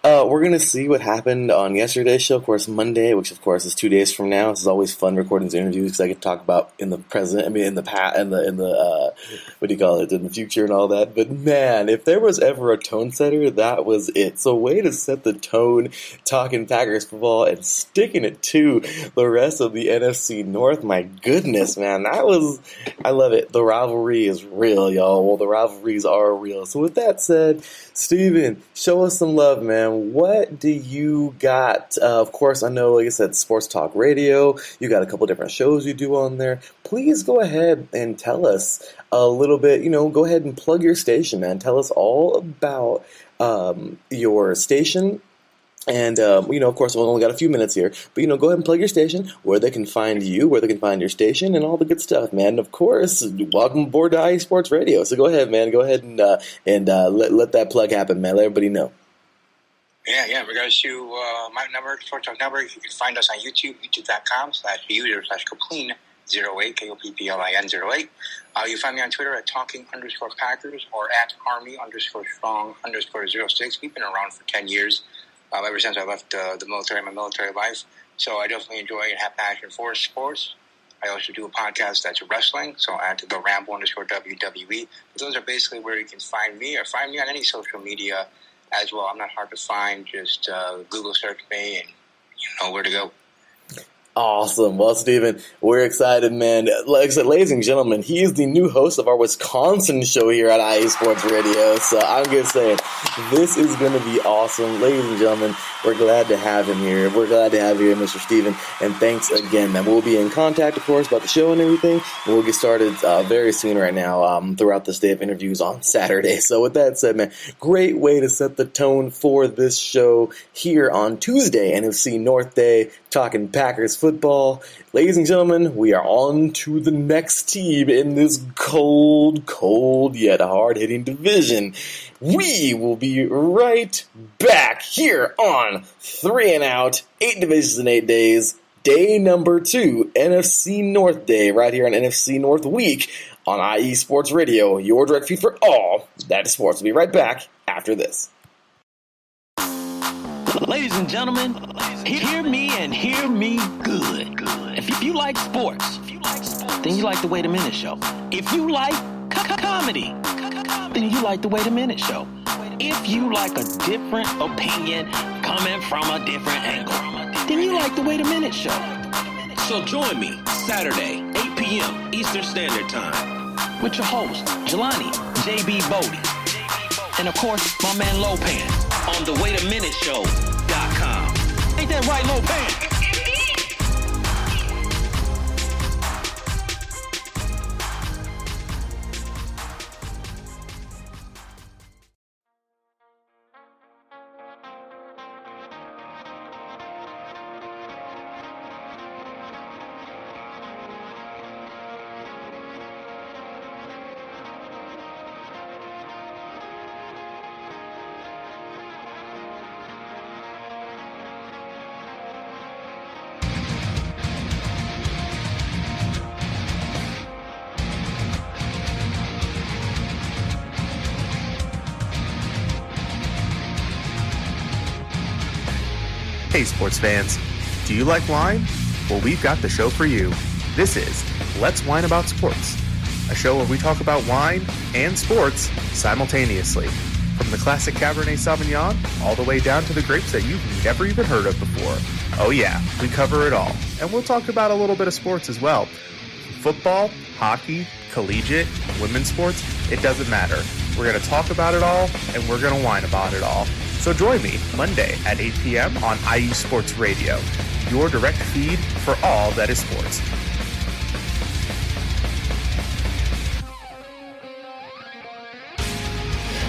We're going to see what happened on yesterday's show, of course, Monday, which, of course, is 2 days from now. This is always fun recording these interviews because I get to talk about in the present, in the past, in the in the future and all that. But, man, if there was ever a tone setter, that was it. So, way to set the tone, talking Packers football and sticking it to the rest of the NFC North. My goodness, man, I love it. The rivalry is real, y'all. Well, the rivalries are real. So, with that said, Steven, show us some love, man. What do you got? Of course, I know, like I said, Sports Talk Radio. You got a couple different shows you do on there. Please go ahead and tell us a little bit. Go ahead and plug your station, man. Tell us all about your station. And, of course, we've only got a few minutes here. But, go ahead and plug your station, where they can find you, where they can find your station, and all the good stuff, man. And, of course, welcome aboard to IE Sports Radio. So go ahead, man. Go ahead and let that plug happen, man. Let everybody know. Yeah. In regards to my network, Sports Talk Network, you can find us on YouTube, youtube.com/user/Kopplin08, KOPPLIN08. You find me on Twitter at talking_Packers or at Army_strong_06. We've been around for 10 years. Ever since I left the military, my military life. So I definitely enjoy and have passion for sports. I also do a podcast that's wrestling, so at the Rambo_WWE. Those are basically where you can find me, or find me on any social media as well. I'm not hard to find. Just Google search me and you know where to go. Awesome. Well, Steven, we're excited, man. Like I said, ladies and gentlemen, he is the new host of our Wisconsin show here at IE Sports Radio. So I'm going to say this is going to be awesome. Ladies and gentlemen, we're glad to have him here. We're glad to have you here, Mr. Steven. And thanks again, man. We'll be in contact, of course, about the show and everything. And we'll get started very soon right now throughout this day of interviews on Saturday. So with that said, man, great way to set the tone for this show here on Tuesday, NFC North Day, talking Packers football. Ladies and gentlemen, we are on to the next team in this cold yet hard-hitting division. We will be right back here on 3 and Out, 8 divisions in 8 days, day number 2, NFC North Day, right here on NFC North Week on IE Sports Radio, your direct feed for all that is sports. We'll be right back after this. Ladies and gentlemen, hear me and hear me good. If you like sports, then you like the Wait a Minute Show. If you like comedy, then you like the Wait a Minute Show. If you like a different opinion coming from a different angle, then you like the Wait a Minute Show. So join me Saturday, 8 p.m. Eastern Standard Time with your host, Jelani J.B. Bodie. And of course, my man Lopan on the waitaminuteshow.com. Ain't that right, Lopan? Hey sports fans, do you like wine? Well, we've got the show for you. This is Let's Wine About Sports, a show where we talk about wine and sports simultaneously. From the classic Cabernet Sauvignon all the way down to the grapes that you've never even heard of before. Oh yeah, we cover it all. And we'll talk about a little bit of sports as well. Football, hockey, collegiate, women's sports, it doesn't matter. We're going to talk about it all, and we're going to whine about it all. So join me Monday at 8 p.m. on IU Sports Radio, your direct feed for all that is sports.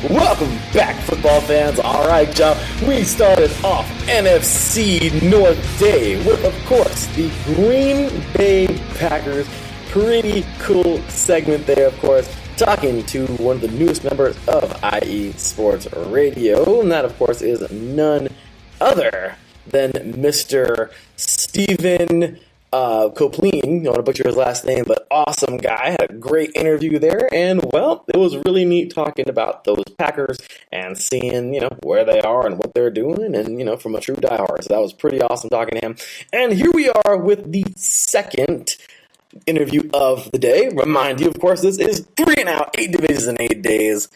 Welcome back, football fans. All right, y'all. We started off NFC North Day with, of course, the Green Bay Packers. Pretty cool segment there, of course, talking to one of the newest members of IE Sports Radio, and that, of course, is none other than Mr. Stephen Copleen. I want to butcher his last name, but awesome guy. Had a great interview there, and, well, it was really neat talking about those Packers and seeing, where they are and what they're doing, and, from a true diehard. So that was pretty awesome talking to him. And here we are with the second interview of the day. Remind you, of course, this is 3 and Out, 8 divisions in 8 days.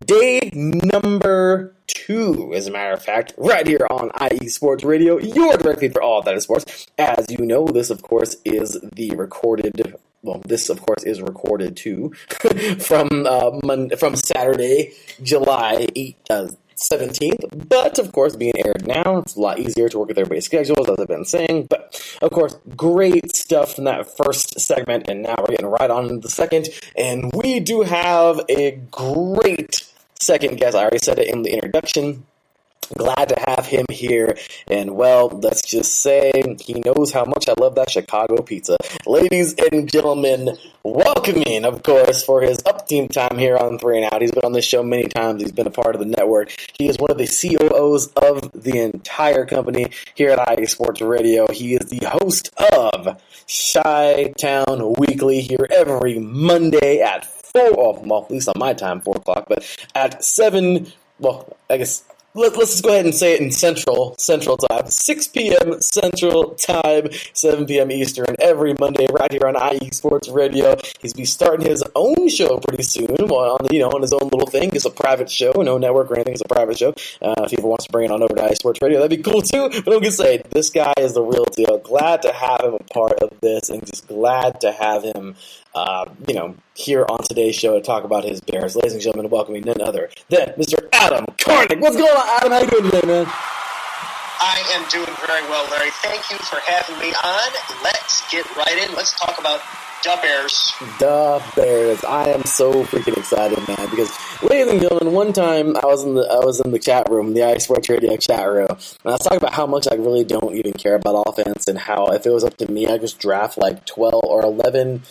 Day number 2, as a matter of fact, right here on IE Sports Radio, your direct feed for all that is sports. As you know, this, of course, is recorded too from Saturday, July 17th, but of course being aired now, it's a lot easier to work with everybody's schedules, as I've been saying. But of course, great stuff from that first segment, and now we're getting right on to the second, and we do have a great second guest. I already said it in the introduction. Glad to have him here, and well, let's just say he knows how much I love that Chicago pizza. Ladies and gentlemen, welcoming, of course, for his up-team time here on 3 and Out. He's been on this show many times. He's been a part of the network. He is one of the COOs of the entire company here at IE Sports Radio. He is the host of Chi-Town Weekly here every Monday at 4, well, at least on my time, 4 o'clock, but at 7, well, I guess let's just go ahead and say it in Central Time. 6 p.m. Central Time, 7 p.m. Eastern, every Monday, right here on IE Sports Radio. He's be starting his own show pretty soon, on his own little thing. It's a private show, no network or anything. It's a private show. If he ever wants to bring it on over to IE Sports Radio, that'd be cool too. But I'm gonna say, this guy is the real deal. Glad to have him a part of this, and just glad to have him, here on today's show to talk about his Bears. Ladies and gentlemen, welcoming none other than Mr. Adam Karnick. What's going on, Adam? How you doing today, man? I am doing very well, Larry. Thank you for having me on. Let's get right in. Let's talk about the Bears. The Bears. I am so freaking excited, man, because, ladies and gentlemen, one time I was in the chat room, the IE Sports Radio chat room, and I was talking about how much I really don't even care about offense, and how if it was up to me, I just draft like 12 or 11.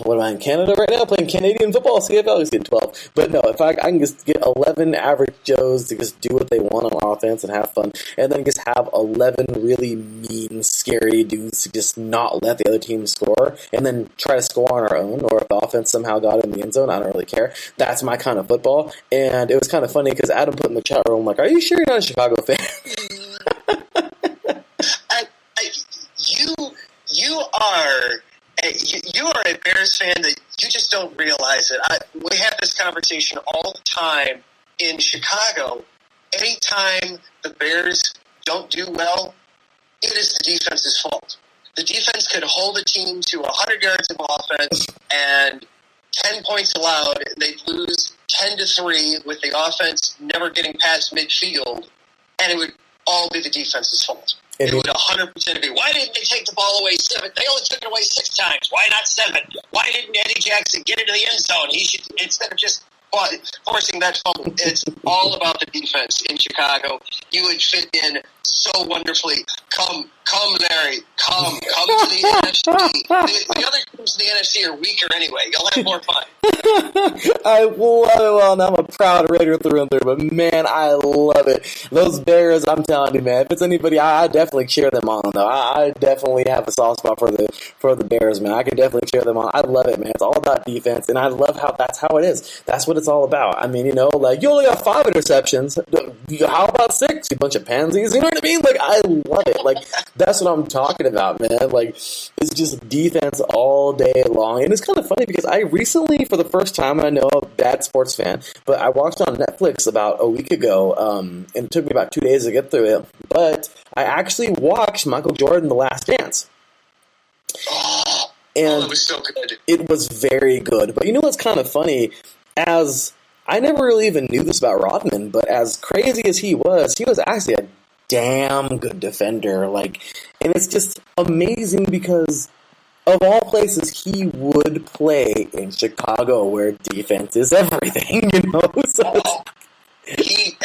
What am I in Canada right now? Playing Canadian football, CFL, he's getting 12. But no, if I can just get 11 average Joes to just do what they want on offense and have fun, and then just have 11 really mean, scary dudes to just not let the other team score, and then try to score on our own, or if the offense somehow got in the end zone, I don't really care. That's my kind of football. And it was kind of funny because Adam put in the chat room, like, are you sure you're not a Chicago fan? You are a Bears fan that you just don't realize it. We have this conversation all the time in Chicago. Anytime the Bears don't do well, it is the defense's fault. The defense could hold a team to 100 yards of offense and 10 points allowed. They'd lose 10-3 with the offense never getting past midfield, and it would all be the defense's fault. It would 100% be, why didn't they take the ball away 7? They only took it away 6 times. Why not 7? Why didn't Eddie Jackson get into the end zone? He should, instead of just forcing that fumble. It's all about the defense in Chicago. You would fit in so wonderfully. Come, Larry. Come to the NFC. The other teams in the NFC are weaker anyway. You'll have more fun. I love it. Well, and I'm a proud Raider through and through, but man, I love it. Those Bears, I'm telling you, man, if it's anybody, I definitely cheer them on, though. I definitely have a soft spot for the Bears, man. I could definitely cheer them on. I love it, man. It's all about defense, and I love how that's how it is. That's what it's all about. I mean, like, you only got 5 interceptions. How about 6? You bunch of pansies. You know what I mean? Like, I love it. Like, that's what I'm talking about, man. Like, it's just defense all day long. And it's kind of funny because I recently, for the first time, I know I'm a bad sports fan, but I watched on Netflix about a week ago, and it took me about 2 days to get through it, but I actually watched Michael Jordan, The Last Dance. And it was so good. It was very good. But you know what's kind of funny? As I never really even knew this about Rodman, but as crazy as he was actually a damn good defender. Like, and it's just amazing because of all places, he would play in Chicago, where defense is everything. So he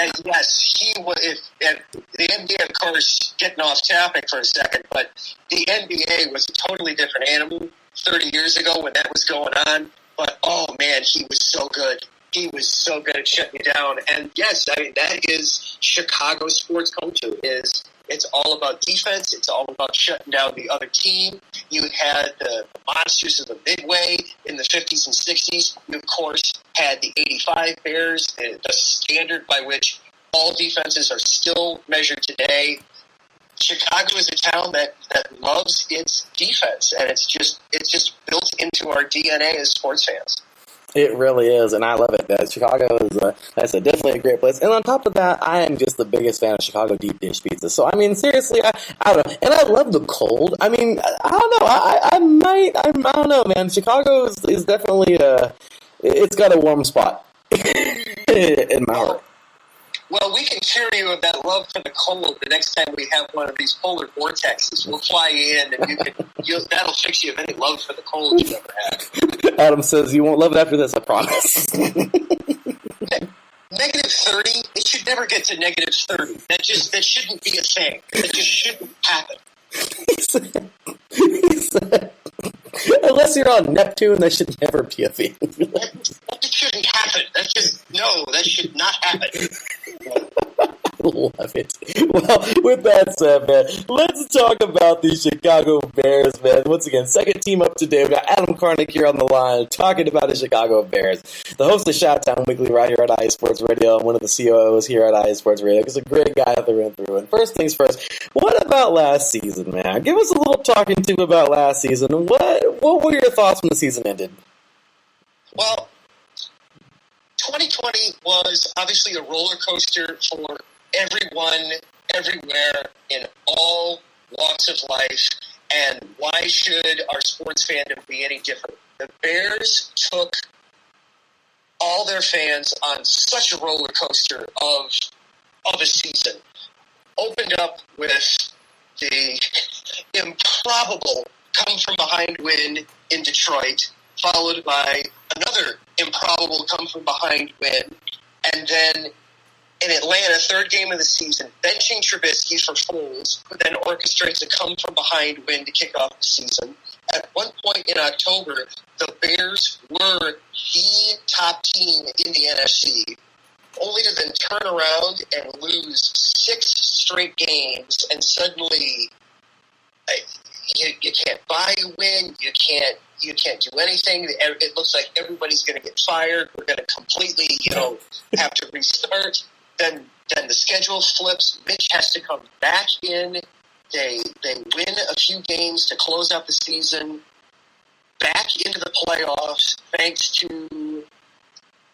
was. If the NBA, of course, getting off topic for a second, but the NBA was a totally different animal 30 years ago when that was going on. But oh man, he was so good. He was so good at shutting you down. And yes, I mean, that is Chicago sports culture. It's all about defense. It's all about shutting down the other team. You had the monsters of the Midway in the 50s and 60s. You, of course, had the 85 Bears, the standard by which all defenses are still measured today. Chicago is a town that loves its defense, and it's just built into our DNA as sports fans. It really is, and I love it. Chicago is, that's definitely a great place. And on top of that, I am just the biggest fan of Chicago deep dish pizza. So, I mean, seriously, I don't know. And I love the cold. I mean, I don't know. I don't know, man. Chicago is definitely it's got a warm spot in my heart. Well, we can cheer you of that love for the cold the next time we have one of these polar vortexes. We'll fly you in, and that'll fix you of any love for the cold you ever had. Adam says you won't love it after this, I promise. Negative 30, it should never get to negative 30. That shouldn't be a thing. That just shouldn't happen. He said, unless you're on Neptune, that should never be a thing. That shouldn't happen. That should not happen. love it. Well, with that said, man, let's talk about the Chicago Bears, man. Once again, second team up today. We got Adam Karnick here on the line talking about the Chicago Bears. The host of Shot-Town Weekly right here at iSports Radio and one of the COOs here at iSports Radio. He's a great guy through and through. And first things first, what about last season, man? Give us a little talking to about last season. What were your thoughts when the season ended? Well, 2020 was obviously a roller coaster for everyone, everywhere, in all walks of life. And why should our sports fandom be any different? The Bears took all their fans on such a roller coaster of a season. Opened up with the improbable come-from-behind win in Detroit, followed by another improbable come-from-behind win, and then in Atlanta, third game of the season, benching Trubisky for Foles, who then orchestrates a come-from-behind win to kick off the season. At one point in October, the Bears were the top team in the NFC, only to then turn around and lose 6 straight games, and suddenly you can't buy a win, you can't do anything. It looks like everybody's going to get fired. We're going to completely, have to restart. Then the schedule flips. Mitch has to come back in. They win a few games to close out the season. Back into the playoffs, thanks to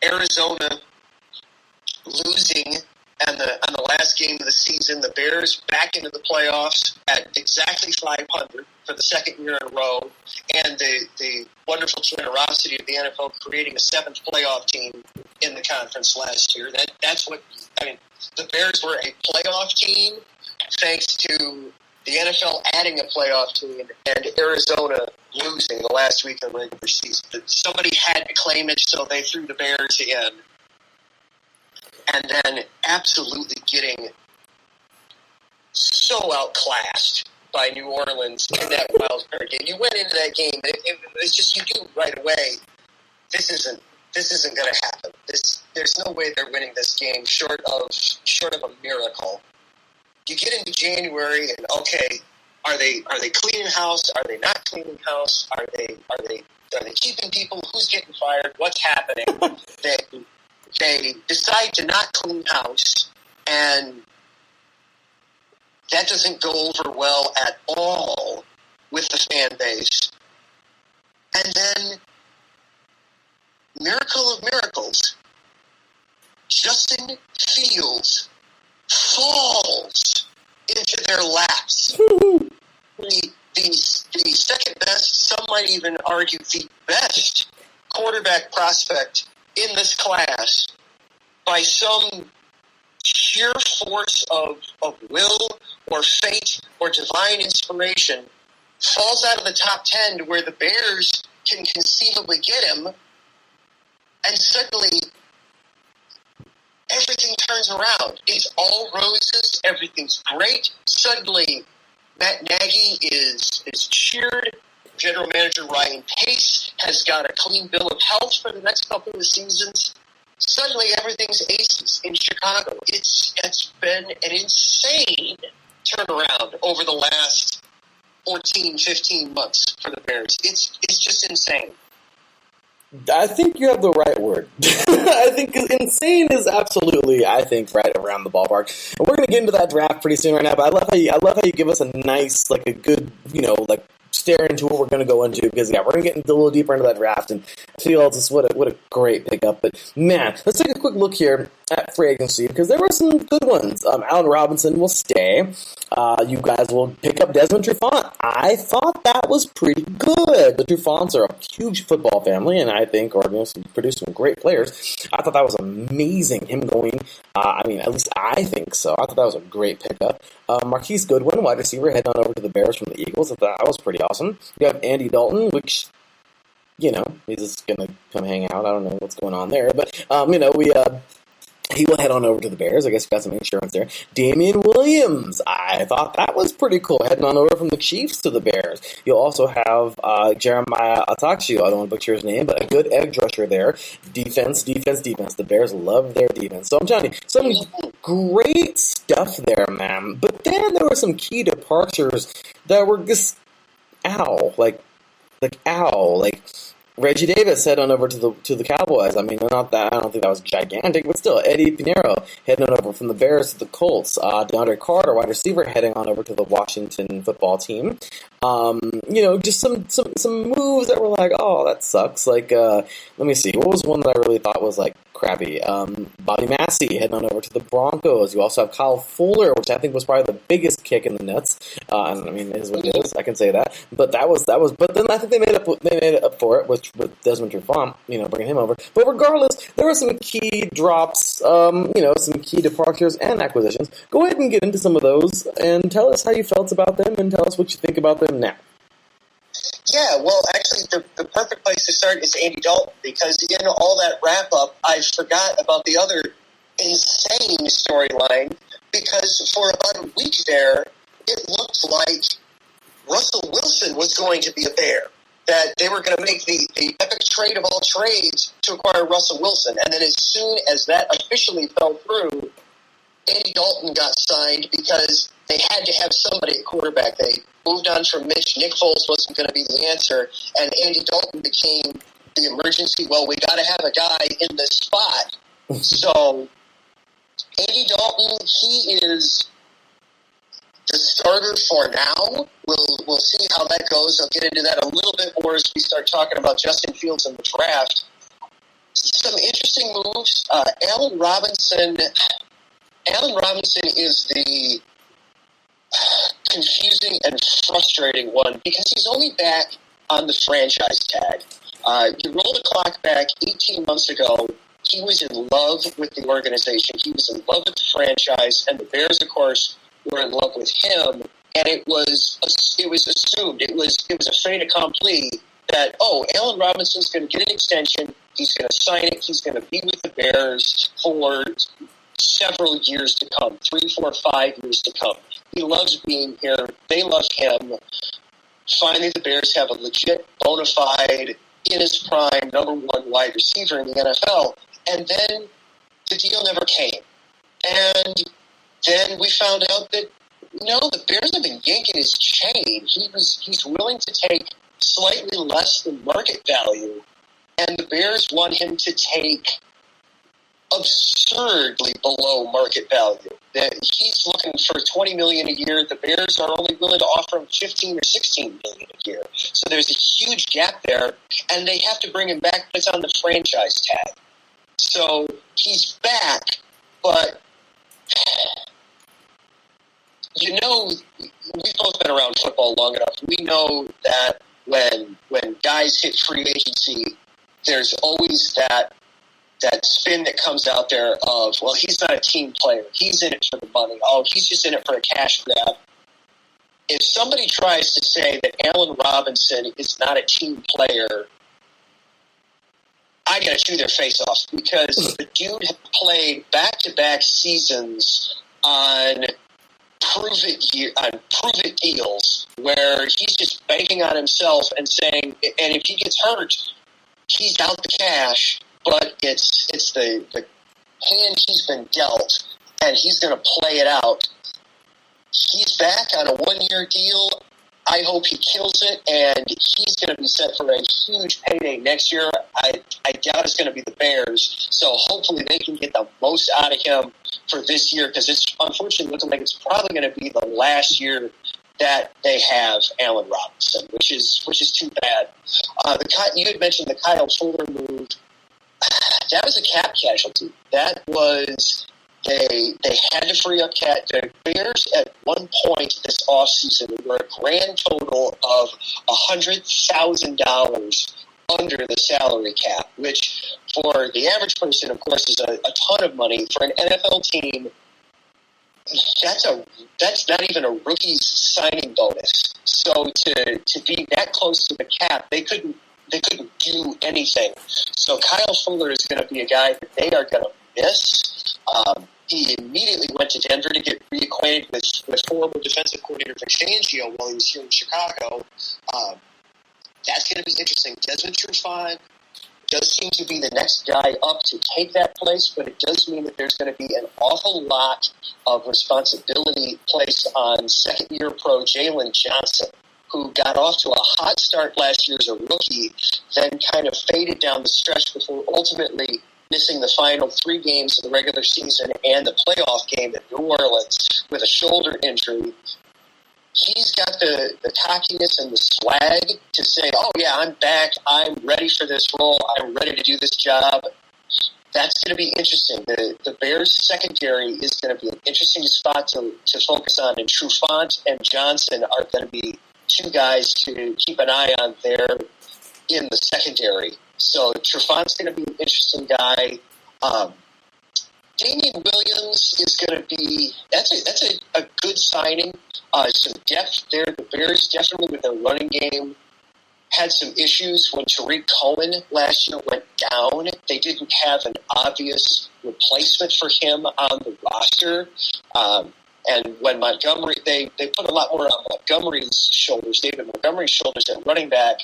Arizona losing on the last game of the season. The Bears back into the playoffs at exactly 500 for the second year in a row, and the wonderful generosity of the NFL creating a 7th playoff team in the conference last year. That's what the Bears were a playoff team thanks to the NFL adding a playoff team and Arizona losing the last week of the regular season. Somebody had to claim it, so they threw the Bears in. And then absolutely getting so outclassed by New Orleans in that wild card game. You went into that game, and it was just, you knew right away, this isn't going to happen. There's no way they're winning this game short of a miracle. You get into January, and okay, are they cleaning house? Are they not cleaning house? Are they keeping people? Who's getting fired? What's happening? They decide to not clean house, and that doesn't go over well at all with the fan base. And then, miracle of miracles, Justin Fields falls into their laps. The second best, some might even argue the best quarterback prospect in this class, by some sheer force of will or fate or divine inspiration, falls out of the top 10 to where the Bears can conceivably get him, and suddenly everything turns around. It's all roses. Everything's great. Suddenly, Matt Nagy is cheered. General Manager Ryan Pace has got a clean bill of health for the next couple of seasons. Suddenly, everything's aces in Chicago. It's been an insane turnaround over the last 14, 15 months for the Bears. It's just insane. I think you have the right word. I think insane is absolutely, I think, right around the ballpark. And we're going to get into that draft pretty soon right now, but I love how you give us a nice, a good, stare into what we're going to go into, because we're going to get a little deeper into that draft, and I feel just what a great pickup. But man, let's take a quick look here at free agency, because there were some good ones. Allen Robinson will stay. You guys will pick up Desmond Trufant. I thought that was pretty good. The Trufants are a huge football family, and I think are going to produce some great players. I thought that was amazing. Him going, at least I think so. I thought that was a great pickup. Marquise Goodwin, wide receiver, heading on over to the Bears from the Eagles. I thought that was pretty awesome. You have Andy Dalton, which, he's just going to come hang out. I don't know what's going on there. But, we he will head on over to the Bears. I guess he got some insurance there. Damian Williams, I thought that was pretty cool, heading on over from the Chiefs to the Bears. You'll also have Jeremiah Atakshu. I don't want to butcher his name, but a good edge rusher there. Defense. The Bears love their defense. So I'm telling you, some great stuff there, man. But then there were some key departures that were just like Reggie Davis head on over to the Cowboys. I mean, I don't think that was gigantic, but still, Eddie Pinheiro heading on over from the Bears to the Colts. DeAndre Carter, wide receiver, heading on over to the Washington football team. Just some moves that were like, oh, that sucks. Like, let me see, what was one that I really thought was like crappy? Bobby Massey heading on over to the Broncos. You also have Kyle Fuller, which I think was probably the biggest kick in the nuts. I mean, it is what it is. I can say that. But that was. But then I think they made it up for it with Desmond Trufant, bringing him over. But regardless, there were some key drops, some key departures and acquisitions. Go ahead and get into some of those and tell us how you felt about them and tell us what you think about them now. Yeah, well, actually, the perfect place to start is Andy Dalton, because in all that wrap-up, I forgot about the other insane storyline, because for about a week there, it looked like Russell Wilson was going to be a Bear, that they were going to make the epic trade of all trades to acquire Russell Wilson, and then as soon as that officially fell through, Andy Dalton got signed because they had to have somebody at quarterback. They moved on from Mitch. Nick Foles wasn't going to be the answer, and Andy Dalton became the emergency. Well, we got to have a guy in this spot. So Andy Dalton, he is the starter for now. We'll see how that goes. I'll get into that a little bit more as we start talking about Justin Fields and the draft. Some interesting moves. Allen Robinson is the confusing and frustrating one because he's only back on the franchise tag. You roll the clock back 18 months ago, he was in love with the organization. He was in love with the franchise, and the Bears, of course, were in love with him. And it was assumed, it was a fait accompli that, Allen Robinson's going to get an extension. He's going to sign it. He's going to be with the Bears for several years to come, 3, 4, 5 years to come. He loves being here. They love him. Finally, the Bears have a legit, bona fide, in his prime, number one wide receiver in the NFL. And then the deal never came. And then we found out that, no, the Bears have been yanking his chain. He's willing to take slightly less than market value. And the Bears want him to take absurdly below market value. That he's looking for $20 million a year. The Bears are only willing to offer him $15 or $16 million a year. So there's a huge gap there, and they have to bring him back. It's on the franchise tag. So he's back, but we've both been around football long enough. We know that when guys hit free agency, there's always that spin that comes out there of, well, he's not a team player. He's in it for the money. Oh, he's just in it for a cash grab. If somebody tries to say that Allen Robinson is not a team player, I got to chew their face off, because the dude had played back-to-back seasons on prove-it deals where he's just banking on himself and saying, and if he gets hurt, he's out the cash. But it's the hand he's been dealt, and he's going to play it out. He's back on a one-year deal. I hope he kills it, and he's going to be set for a huge payday next year. I doubt it's going to be the Bears, so hopefully they can get the most out of him for this year, because it's unfortunately looking like it's probably going to be the last year that they have Allen Robinson, which is too bad. You had mentioned the Kyle Fuller move. That was a cap casualty. That was they had to free up cap. The Bears at one point this offseason were a grand total of $100,000 under the salary cap, which for the average person, of course, is a ton of money. For an NFL team, that's not even a rookie's signing bonus. So to be that close to the cap, they couldn't do anything. So Kyle Fuller is going to be a guy that they are going to miss. He immediately went to Denver to get reacquainted with former defensive coordinator Vic Fangio while he was here in Chicago. That's going to be interesting. Desmond Trufant does seem to be the next guy up to take that place, but it does mean that there's going to be an awful lot of responsibility placed on second-year pro Jalen Johnson, who got off to a hot start last year as a rookie, then kind of faded down the stretch before ultimately missing the final 3 games of the regular season and the playoff game in New Orleans with a shoulder injury. He's got the cockiness and the swag to say, oh, yeah, I'm back. I'm ready for this role. I'm ready to do this job. That's going to be interesting. The Bears' secondary is going to be an interesting spot to focus on, and Trufant and Johnson are going to be 2 guys to keep an eye on there in the secondary. So Trufant's going to be an interesting guy. Damian Williams is going to be that's a good signing. Some depth there. The Bears definitely with their running game had some issues when Tariq Cohen last year went down. They didn't have an obvious replacement for him on the roster. And when Montgomery, they put a lot more on Montgomery's shoulders, David Montgomery's shoulders at running back,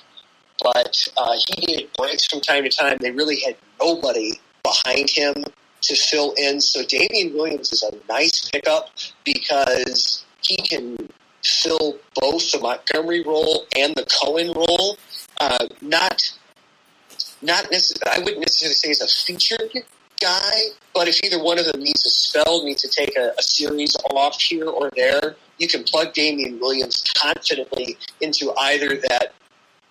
but he needed breaks from time to time. They really had nobody behind him to fill in. So Damian Williams is a nice pickup because he can fill both the Montgomery role and the Cohen role. Not necessarily, I wouldn't necessarily say he's a featured guy, but if either one of them needs a spell, needs to take a series off here or there, you can plug Damian Williams confidently into either that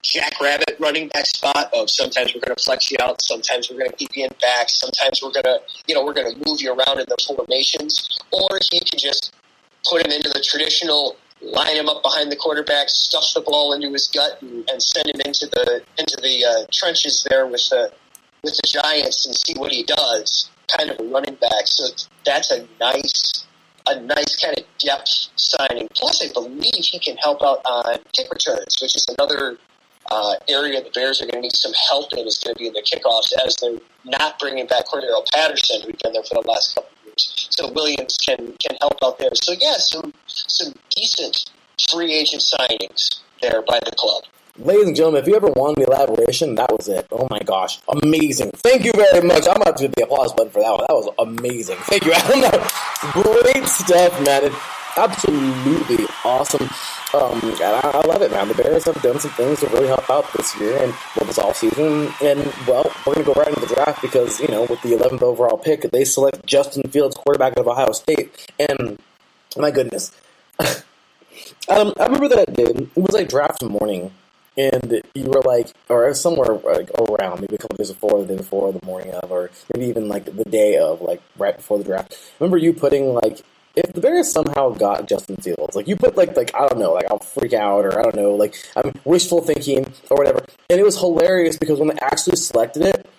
jackrabbit running back spot of sometimes we're going to flex you out, sometimes we're going to keep you in back, sometimes we're going to move you around in the formations, or he can just put him into the traditional line him up behind the quarterback, stuff the ball into his gut, and send him into the trenches there with the Giants and see what he does. Kind of a running back. So that's a nice kind of depth signing. Plus, I believe he can help out on kick returns, which is another area the Bears are going to need some help in. Is going to be in the kickoffs as they're not bringing back Cordero Patterson, who's been there for the last couple of years. So Williams can help out there. So yeah, some decent free agent signings there by the club. Ladies and gentlemen, if you ever wanted an elaboration, that was it. Oh my gosh. Amazing. Thank you very much. I'm about to hit the applause button for that one. That was amazing. Thank you, Adam. Great stuff, man. Absolutely awesome. And I love it, man. The Bears have done some things to really help out this year and this offseason. And, well, we're going to go right into the draft because, with the 11th overall pick, they select Justin Fields, quarterback of Ohio State. And, my goodness. I remember that day. It was like draft morning. And you were like, or somewhere around, maybe a couple days before, the day before, the morning of, or maybe even like the day of, like right before the draft. I remember you putting like, if the Bears somehow got Justin Fields, like you put like I don't know, like I'll freak out, or I don't know, like I'm wishful thinking or whatever. And it was hilarious because when they actually selected it,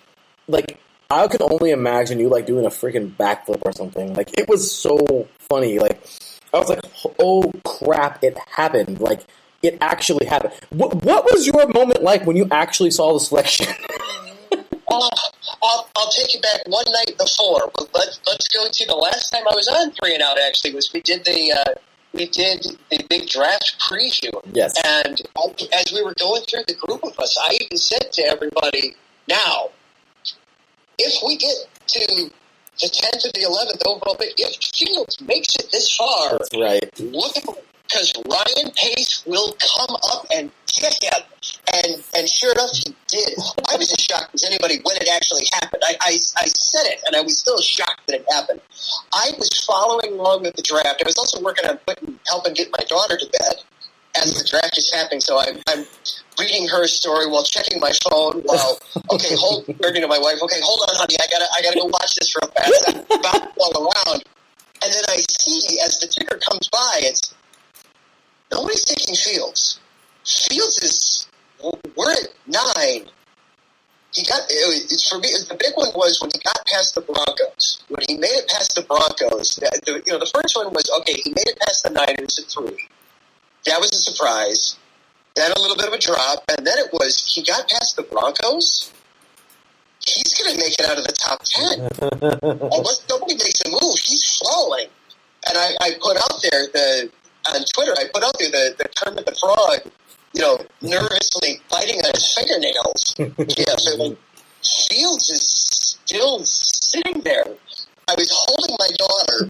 like I could only imagine you like doing a freaking backflip or something. Like it was so funny. Like I was like, oh crap, it happened. Like it actually happened. What was your moment like when you actually saw the selection? I'll take you back one night before, but let's go to the last time I was on 3 and Out. Actually, was we did the big draft preview. Yes. And as we were going through the group of us, I even said to everybody, now, if we get to the 10th or the 11th overall pick, if Fields makes it this far, that's right. Look at because Ryan Pace will come up and get him. And sure enough, he did. I was as shocked as anybody when it actually happened. I said it, and I was still shocked that it happened. I was following along with the draft. I was also working on helping get my daughter to bed as the draft is happening. So I'm reading her story while checking my phone. While turning to my wife. Okay, hold on, honey. I gotta go watch this real fast. I'm about to fall around, and then I see as the ticker comes by, it's nobody's taking Fields. Fields is. We're at 9. He got for me. The big one was when he got past the Broncos. When he made it past the Broncos, the first one was okay. He made it past the Niners at 3. That was a surprise. Then a little bit of a drop, and then it was he got past the Broncos. he's going to make it out of the top 10. Unless somebody makes a move, he's falling. And I put out there on Twitter, the Kermit the Frog, nervously biting on his fingernails. Yeah, so Fields is still sitting there. I was holding my daughter,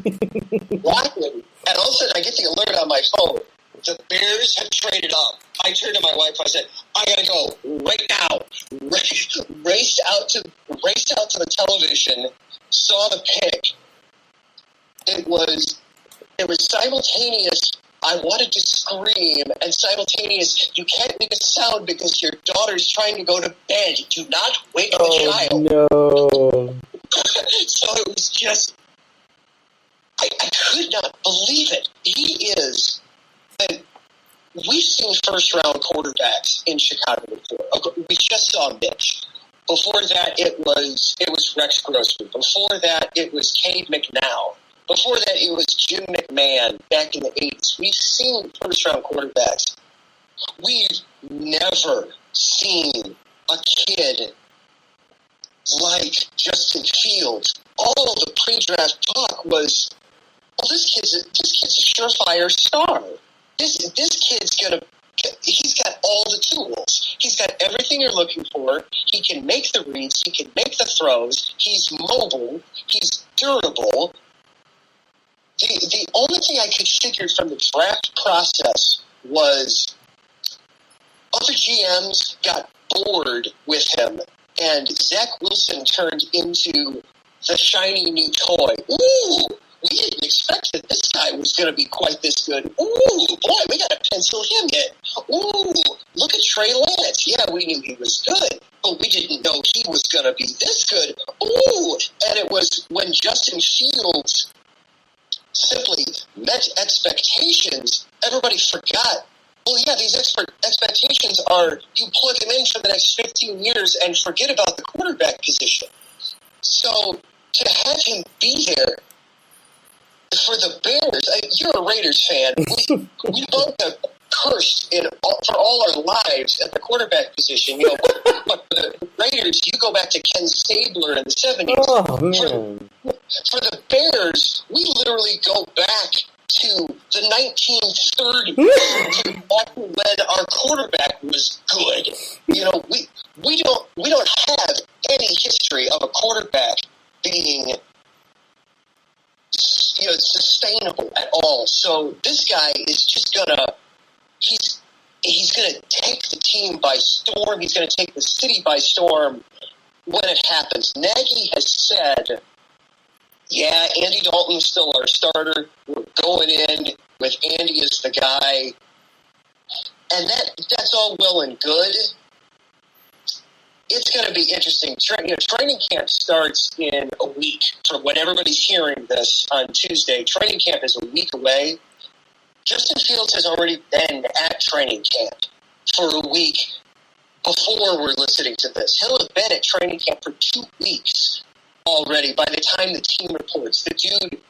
watching, and all of a sudden I get the alert on my phone. The Bears have traded up. I turned to my wife. I said, "I gotta go right now." Raced out to the television. Saw the pick. It was simultaneous. I wanted to scream, and simultaneous. You can't make a sound because your daughter's trying to go to bed. Do not wake the child. No. So it was just. I could not believe it. He is. And we've seen first-round quarterbacks in Chicago before. We just saw Mitch. Before that, it was Rex Grossman. Before that, it was Cade McNown. Before that, it was Jim McMahon back in the 80s. We've seen first-round quarterbacks. We've never seen a kid like Justin Fields. All of the pre-draft talk was, well, this kid's a surefire star. This kid's he's got all the tools. He's got everything you're looking for. He can make the reads. He can make the throws. He's mobile. He's durable. The only thing I could figure from the draft process was other GMs got bored with him, and Zach Wilson turned into the shiny new toy. Ooh! We didn't expect that this guy was going to be quite this good. Ooh, boy, we got to pencil him in. Ooh, look at Trey Lance. Yeah, we knew he was good, but we didn't know he was going to be this good. Ooh, and it was when Justin Fields simply met expectations, everybody forgot. Well, yeah, these expectations are you plug him in for the next 15 years and forget about the quarterback position. So to have him be there, for the Bears, you're a Raiders fan. We both have cursed for all our lives at the quarterback position. But for the Raiders, you go back to Ken Stabler in the 70s. Oh, man. For the Bears, we literally go back to the 1930s to back when our quarterback was good. We don't have any history of a quarterback being sustainable at all. So this guy is just he's gonna take the team by storm. He's gonna take the city by storm when it happens. Nagy has said, yeah, Andy Dalton's still our starter. We're going in with Andy as the guy. And that's all well and good. It's going to be interesting. Training camp starts in a week. For when everybody's hearing this on Tuesday, training camp is a week away. Justin Fields has already been at training camp for a week before we're listening to this. He'll have been at training camp for 2 weeks already by the time the team reports. The dude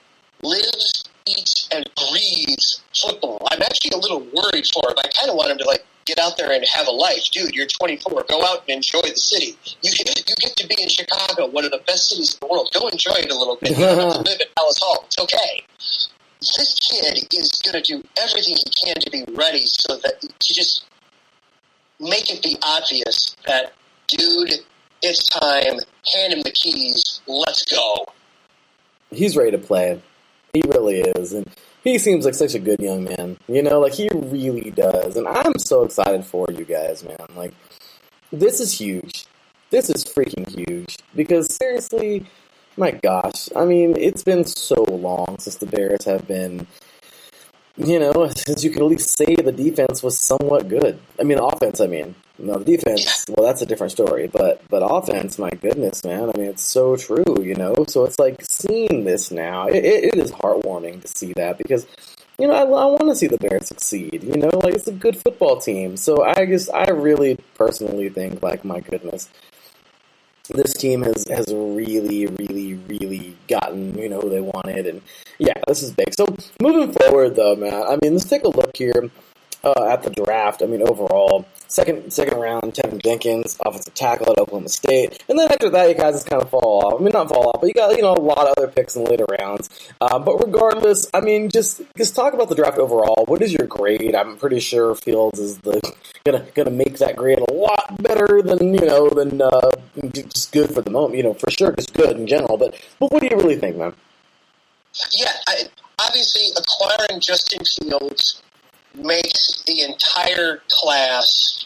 lives, eats, and breathes football. I'm actually a little worried for him. I kind of want him to, get out there and have a life. Dude, you're 24. Go out and enjoy the city. You get to be in Chicago, one of the best cities in the world. Go enjoy it a little bit. You don't have to live at Palace Hall. It's okay. This kid is going to do everything he can to be ready so that to just make it be obvious that, dude, it's time. Hand him the keys. Let's go. He's ready to play. He really is. And he seems like such a good young man. He really does. And I'm so excited for you guys, man. This is huge. This is freaking huge. Because seriously, my gosh. I mean, it's been so long since the Bears have been, since you could at least say the defense was somewhat good. Offense, No, the defense, well, that's a different story. But offense, my goodness, man. It's so true, So it's like seeing this now. It is heartwarming to see that because, I want to see the Bears succeed. It's a good football team. So I really personally think, my goodness, this team has really, really, really gotten, they wanted. And yeah, this is big. So moving forward, though, man, let's take a look here at the draft. Overall, second round, Tevin Jenkins, offensive tackle at Oklahoma State. And then after that, you guys just kind of fall off. I mean, not fall off, but you got, a lot of other picks in the later rounds. But regardless, I mean, just talk about the draft overall. What is your grade? I'm pretty sure Fields is gonna make that grade a lot better than just good for the moment. For sure, just good in general. But what do you really think, man? Yeah, obviously acquiring Justin Fields makes the entire class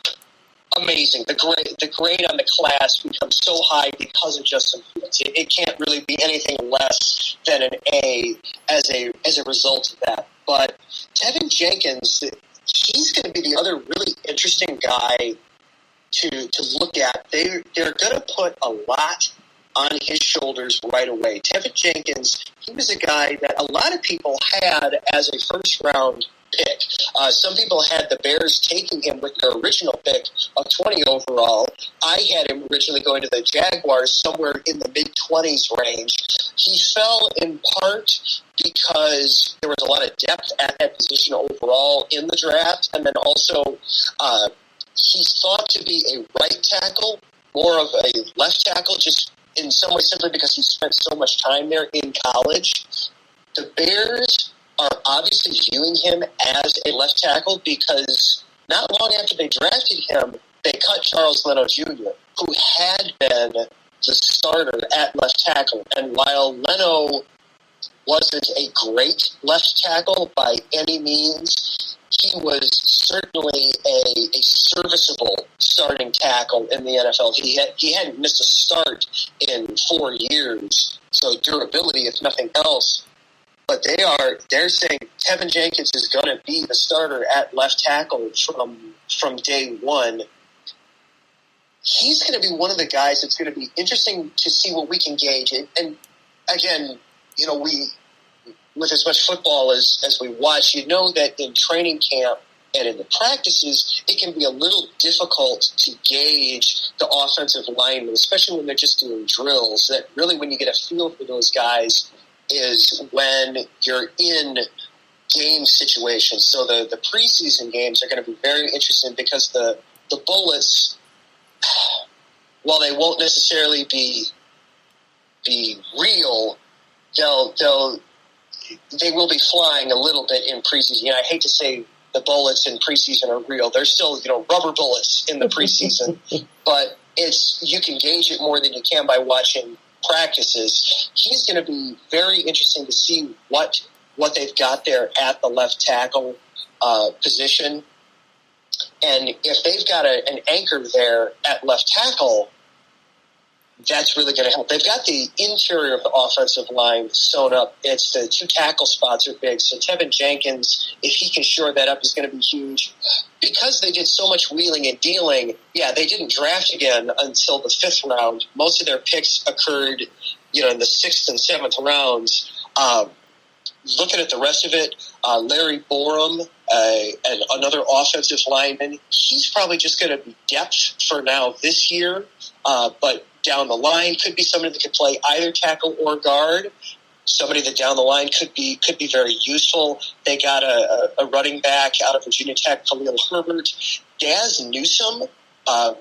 amazing. The grade on the class becomes so high because of Justin Fields. It can't really be anything less than an A as a result of that. But Tevin Jenkins, he's going to be the other really interesting guy to look at. They're going to put a lot on his shoulders right away. Tevin Jenkins, he was a guy that a lot of people had as a first-round pick. Some people had the Bears taking him with their original pick of 20 overall. I had him originally going to the Jaguars somewhere in the mid-20s range. He fell in part because there was a lot of depth at that position overall in the draft, and then also he's thought to be a right tackle, more of a left tackle, just in some way simply because he spent so much time there in college. The Bears are obviously viewing him as a left tackle because not long after they drafted him, they cut Charles Leno Jr., who had been the starter at left tackle. And while Leno wasn't a great left tackle by any means, he was certainly a serviceable starting tackle in the NFL. He hadn't missed a start in 4 years, so durability, if nothing else. But they're saying Tevin Jenkins is going to be the starter at left tackle from day one. He's going to be one of the guys that's going to be interesting to see what we can gauge. And again, we, with as much football as we watch, that in training camp and in the practices, it can be a little difficult to gauge the offensive linemen, especially when they're just doing drills. That really, when you get a feel for those guys, is when you're in game situations. So the preseason games are going to be very interesting because the Bullets, while they won't necessarily be real, they will be flying a little bit in preseason. I hate to say the Bullets in preseason are real. They're still rubber bullets in the preseason, but you can gauge it more than you can by watching practices. He's going to be very interesting to see what they've got there at the left tackle position. And if they've got an anchor there at left tackle, that's really going to help. They've got the interior of the offensive line sewn up. It's the two tackle spots are big. So Tevin Jenkins, if he can shore that up, is going to be huge. Because they did so much wheeling and dealing, they didn't draft again until the 5th round. Most of their picks occurred, in the 6th and 7th rounds. Looking at the rest of it, Larry Borum, and another offensive lineman, he's probably just going to be depth for now this year, but down the line could be somebody that could play either tackle or guard. Somebody that down the line could be very useful. They got a running back out of Virginia Tech, Khalil Herbert. Daz Newsome,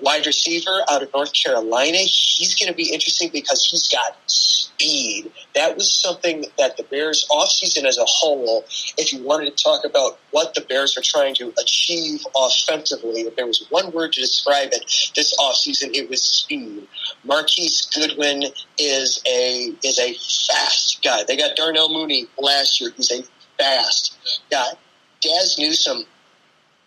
wide receiver out of North Carolina, he's going to be interesting because he's got speed. That was something that the Bears offseason as a whole, if you wanted to talk about what the Bears are trying to achieve offensively, if there was one word to describe it this offseason, it was speed. Marquise Goodwin is a fast guy. They got Darnell Mooney last year. He's a fast guy. Daz Newsome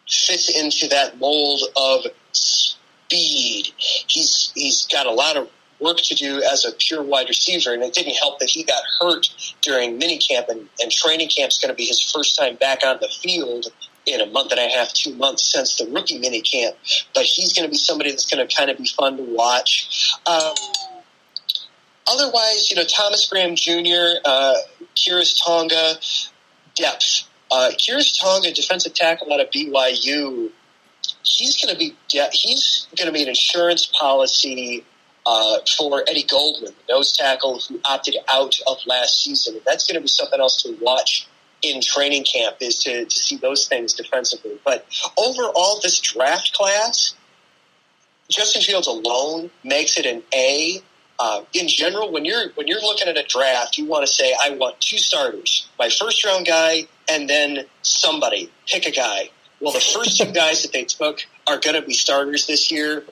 fits into that mold of speed. He's got a lot of work to do as a pure wide receiver, and it didn't help that he got hurt during minicamp, and training camp's going to be his first time back on the field in a month and a half, 2 months since the rookie minicamp. But he's going to be somebody that's going to kind of be fun to watch. Otherwise, Thomas Graham Jr., Kyrus Tonga, depth. Kyrus Tonga, defensive tackle out of BYU, he's going to be an insurance policy for Eddie Goldman, the nose tackle who opted out of last season. And that's going to be something else to watch in training camp is to see those things defensively. But overall, this draft class, Justin Fields alone makes it an A. In general, when you're looking at a draft, you want to say, I want 2 starters, my first round guy, and then somebody. Pick a guy. Well, the first 2 guys that they took are going to be starters this year.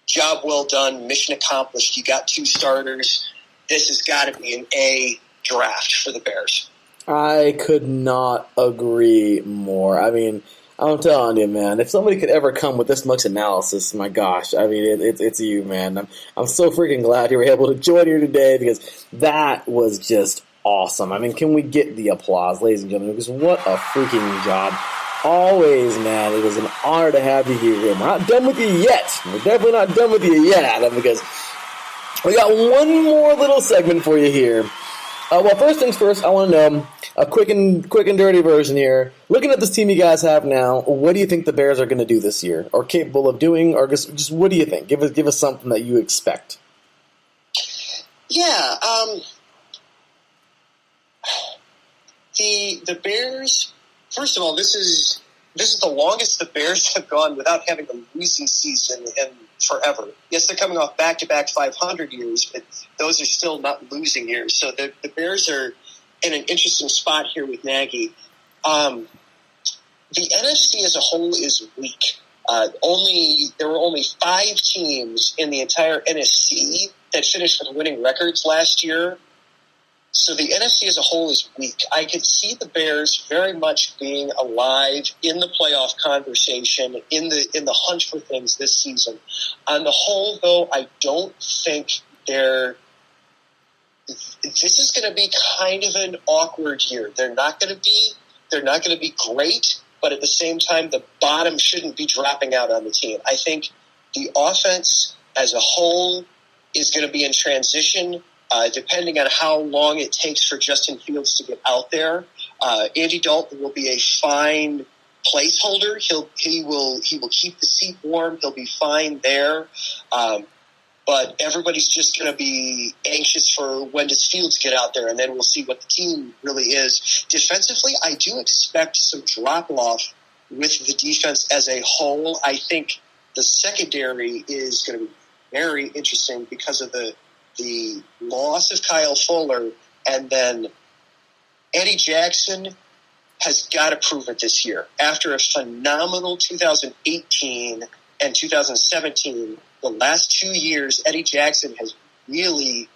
Job well done, mission accomplished. You got 2 starters. This has got to be an A draft for the Bears. I could not agree more. I mean, I'm telling you, man, if somebody could ever come with this much analysis, my gosh, I mean, it's you, man. I'm so freaking glad you were able to join here today because that was just awesome. I mean, can we get the applause, ladies and gentlemen, because what a freaking job. Always, man, it was an honor to have you here. We're not done with you yet. We're definitely not done with you yet, Adam, because we got one more little segment for you here. Well, first things first, I want to know a quick and dirty version here. Looking at this team you guys have now, what do you think the Bears are going to do this year, or capable of doing, or just what do you think? Give us something that you expect. Yeah, the Bears. First of all, this is the longest the Bears have gone without having a losing season in forever. Yes, they're coming off back-to-back 500 years, but those are still not losing years. So the Bears are in an interesting spot here with Nagy. The NFC as a whole is weak. There were only 5 teams in the entire NFC that finished with winning records last year. So the NFC as a whole is weak. I could see the Bears very much being alive in the playoff conversation, in the hunt for things this season. On the whole, though, I don't think this is going to be kind of an awkward year. They're not going to be great, but at the same time, the bottom shouldn't be dropping out on the team. I think the offense as a whole is going to be in transition. Depending on how long it takes for Justin Fields to get out there, Andy Dalton will be a fine placeholder. He will keep the seat warm. He'll be fine there. But everybody's just going to be anxious for when does Fields get out there, and then we'll see what the team really is. Defensively, I do expect some drop-off with the defense as a whole. I think the secondary is going to be very interesting because of the loss of Kyle Fuller, and then Eddie Jackson has got to prove it this year. After a phenomenal 2018 and 2017, the last 2 years, Eddie Jackson has really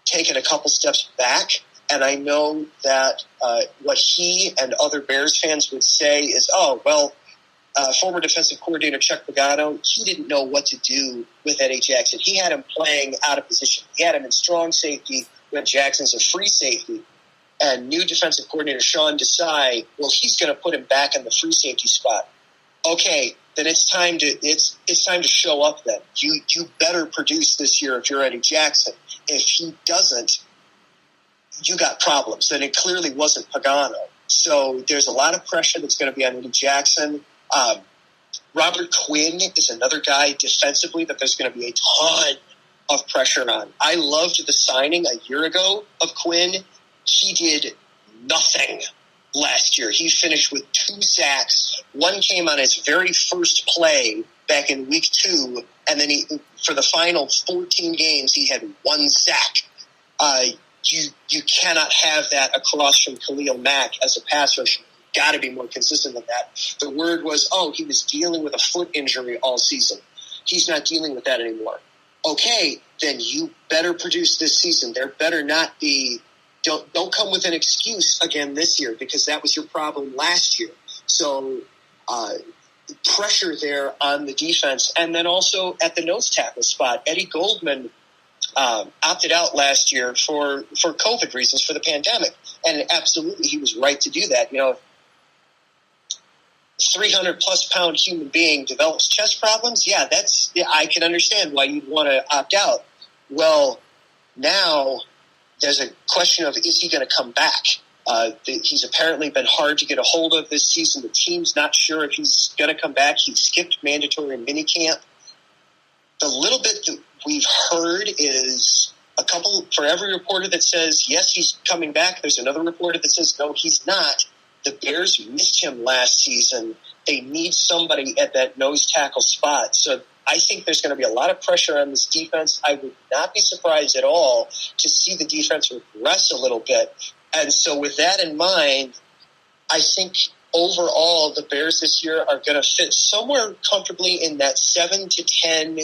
taken a couple steps back, and I know that what he and other Bears fans would say is, former defensive coordinator Chuck Pagano, he didn't know what to do with Eddie Jackson. He had him playing out of position. He had him in strong safety when Jackson's a free safety. And new defensive coordinator Sean Desai, he's going to put him back in the free safety spot. Okay, then it's time to show up then. You better produce this year if you're Eddie Jackson. If he doesn't, you got problems. And it clearly wasn't Pagano. So there's a lot of pressure that's going to be on Eddie Jackson. Robert Quinn is another guy defensively that there's going to be a ton of pressure on. I loved the signing a year ago of Quinn. He did nothing last year. He finished with 2 sacks. One came on his very first play back in week 2, and then for the final 14 games, he had 1 sack. You cannot have that across from Khalil Mack as a pass rusher. Got to be more consistent than that. The word was, he was dealing with a foot injury all season. He's not dealing with that anymore. Okay, then you better produce this season. There better not be. Don't come with an excuse again this year because that was your problem last year. So pressure there on the defense, and then also at the nose tackle spot, Eddie Goldman opted out last year for COVID reasons, for the pandemic, and absolutely he was right to do that. 300-plus pound human being develops chest problems, I can understand why you'd want to opt out. Well, now there's a question of, is he going to come back? He's apparently been hard to get a hold of this season. The team's not sure if he's going to come back. He skipped mandatory minicamp. The little bit that we've heard is for every reporter that says, yes, he's coming back, there's another reporter that says, no, he's not. The Bears missed him last season. They need somebody at that nose tackle spot. So I think there's going to be a lot of pressure on this defense. I would not be surprised at all to see the defense regress a little bit. And so with that in mind, I think overall the Bears this year are going to fit somewhere comfortably in that 7 to 10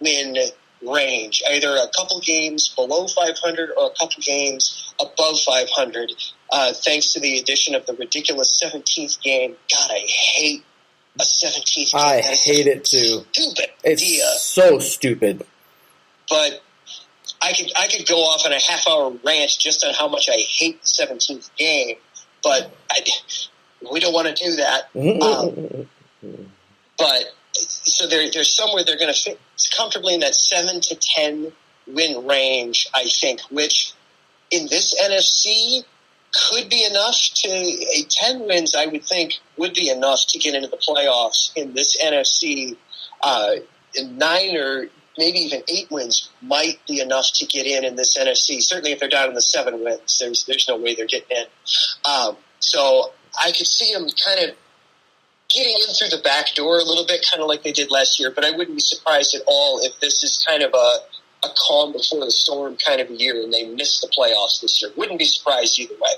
win range, either a couple games below 500 or a couple games above 500, thanks to the addition of the ridiculous 17th game. God, I hate a 17th game. I hate it too. Stupid it's idea. So stupid. But I could go off on a half-hour rant just on how much I hate the 17th game, but we don't want to do that. But so they're somewhere they're going to fit comfortably in that 7 to 10 win range, I think, which in this NFC could be enough to 10 wins, I would think, would be enough to get into the playoffs in this NFC. 9 or maybe even 8 wins might be enough to get in this NFC. Certainly if they're down in the 7 wins, there's no way they're getting in. So I could see them kind of getting in through the back door a little bit, kind of like they did last year, but I wouldn't be surprised at all if this is kind of a calm before the storm kind of a year and they miss the playoffs this year. Wouldn't be surprised either way.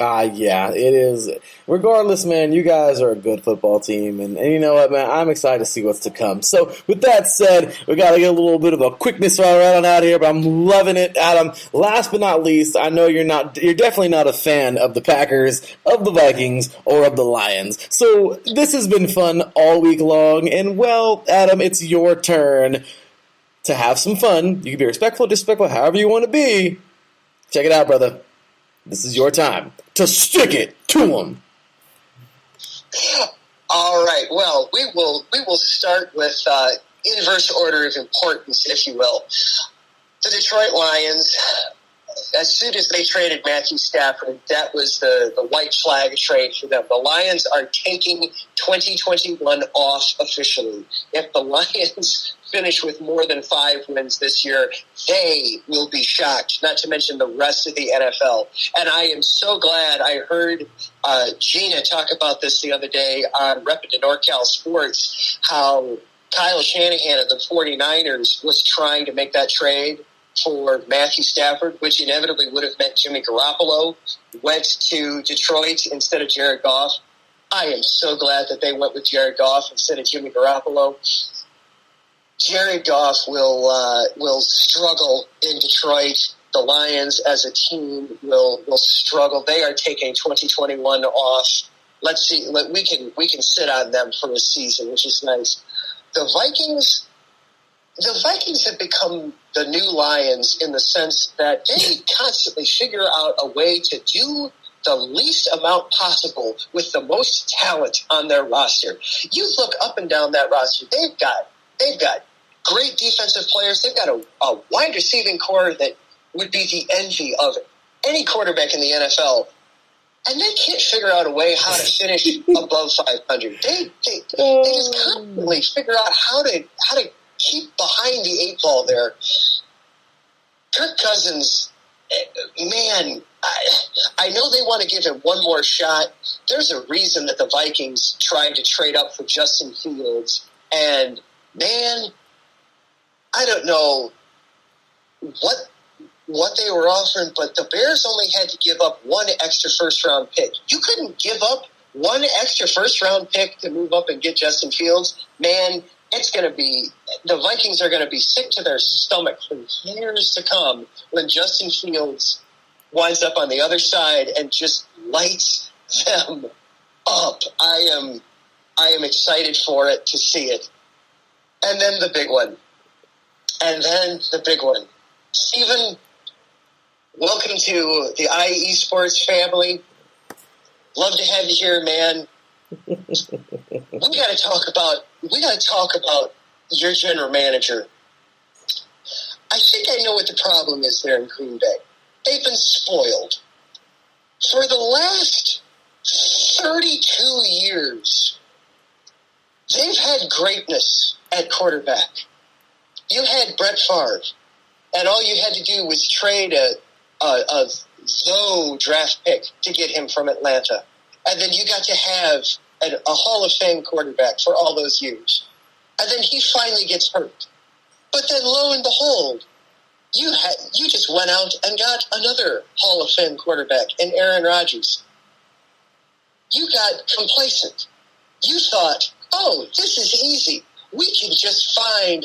Yeah, it is. Regardless, man, you guys are a good football team, and you know what, man, I'm excited to see what's to come. So, with that said, we got to get a little bit of a quickness right on out here, but I'm loving it, Adam. Last but not least, I know you're definitely not a fan of the Packers, of the Vikings, or of the Lions. So, this has been fun all week long, and well, Adam, it's your turn to have some fun. You can be respectful, disrespectful, however you want to be. Check it out, brother. This is your time to stick it to them. All right. Well, we will start with inverse order of importance, if you will. The Detroit Lions, as soon as they traded Matthew Stafford, that was the white flag trade for them. The Lions are taking 2021 off officially. If the Lions finish with more than 5 wins this year, they will be shocked, not to mention the rest of the NFL. And I am so glad I heard Gina talk about this the other day on Rep to NorCal Sports, how Kyle Shanahan of the 49ers was trying to make that trade for Matthew Stafford, which inevitably would have meant Jimmy Garoppolo went to Detroit instead of Jared Goff. I am so glad that they went with Jared Goff instead of Jimmy Garoppolo. Jared Goff will struggle in Detroit. The Lions as a team will struggle. They are taking 2021 off. Let's see. We can sit on them for a season, which is nice. The Vikings have become the new Lions in the sense that they constantly figure out a way to do the least amount possible with the most talent on their roster. You look up and down that roster. They've got great defensive players. They've got a wide receiving core that would be the envy of any quarterback in the NFL. And they can't figure out a way how to finish above 500. They just constantly figure out how to keep behind the 8 ball there. Kirk Cousins, man, I know they want to give him one more shot. There's a reason that the Vikings tried to trade up for Justin Fields. And, man, I don't know what they were offering, but the Bears only had to give up one extra first-round pick. You couldn't give up one extra first-round pick to move up and get Justin Fields. Man, it's going to be – the Vikings are going to be sick to their stomach for years to come when Justin Fields winds up on the other side and just lights them up. I am excited for it, to see it. And then the big one. Steven, welcome to the IE Sports family. Love to have you here, man. We got to talk about your general manager. I think I know what the problem is there in Green Bay. They've been spoiled. For the last 32 years, they've had greatness at quarterback. You had Brett Favre. and all you had to do was trade a low draft pick to get him from Atlanta. And then you got to have a Hall of Fame quarterback for all those years. And then he finally gets hurt. But then lo and behold, you just went out and got another Hall of Fame quarterback in Aaron Rodgers. You got complacent. You thought, oh, this is easy. We can just find,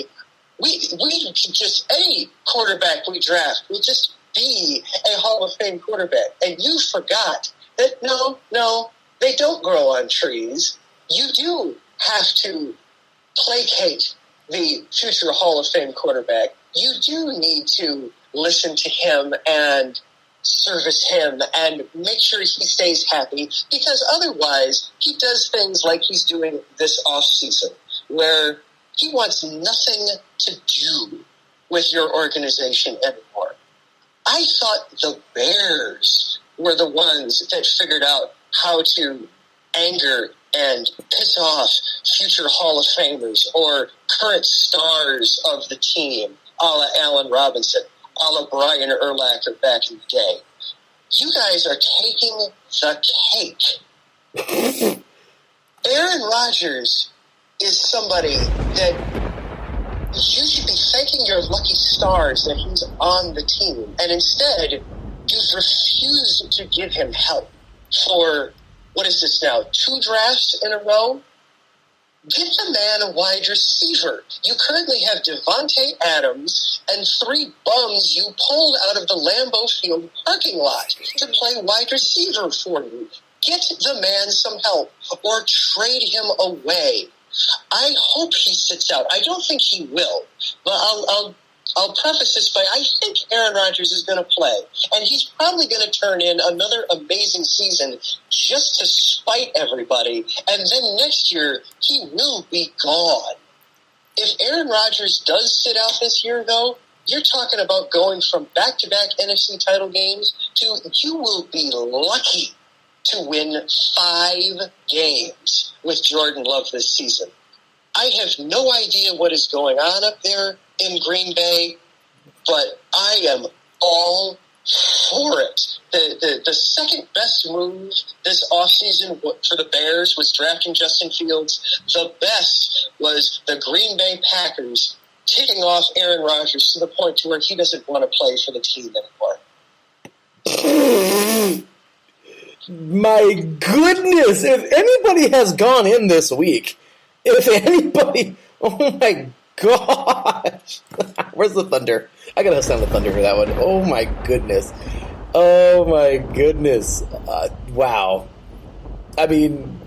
any quarterback we draft will just be a Hall of Fame quarterback. And you forgot that no, they don't grow on trees. You do have to placate the future Hall of Fame quarterback. You do need to listen to him and service him and make sure he stays happy, because otherwise he does things like he's doing this offseason, where he wants nothing to do with your organization anymore. I thought the Bears were the ones that figured out how to anger and piss off future Hall of Famers or current stars of the team, a la Allen Robinson, a la Brian Urlacher back in the day. You guys are taking the cake. Aaron Rodgers is somebody that you should be thanking your lucky stars that he's on the team. And instead, you've refused to give him help for, what is this now, 2 drafts in a row? Get the man a wide receiver. You currently have Devontae Adams and 3 bums you pulled out of the Lambeau Field parking lot to play wide receiver for you. Get the man some help or trade him away. I hope he sits out. I don't think he will, but I'll preface this by I think Aaron Rodgers is going to play, and he's probably going to turn in another amazing season just to spite everybody, and then next year he will be gone. If Aaron Rodgers does sit out this year, though, you're talking about going from back-to-back NFC title games to you will be lucky to win 5 games with Jordan Love this season. I have no idea what is going on up there in Green Bay, but I am all for it. The second best move this offseason for the Bears was drafting Justin Fields. The best was the Green Bay Packers taking off Aaron Rodgers to the point to where he doesn't want to play for the team anymore. My goodness, if anybody has gone in this week, oh my gosh. Where's the thunder? I gotta sound the thunder for that one. Oh my goodness. Wow. I mean,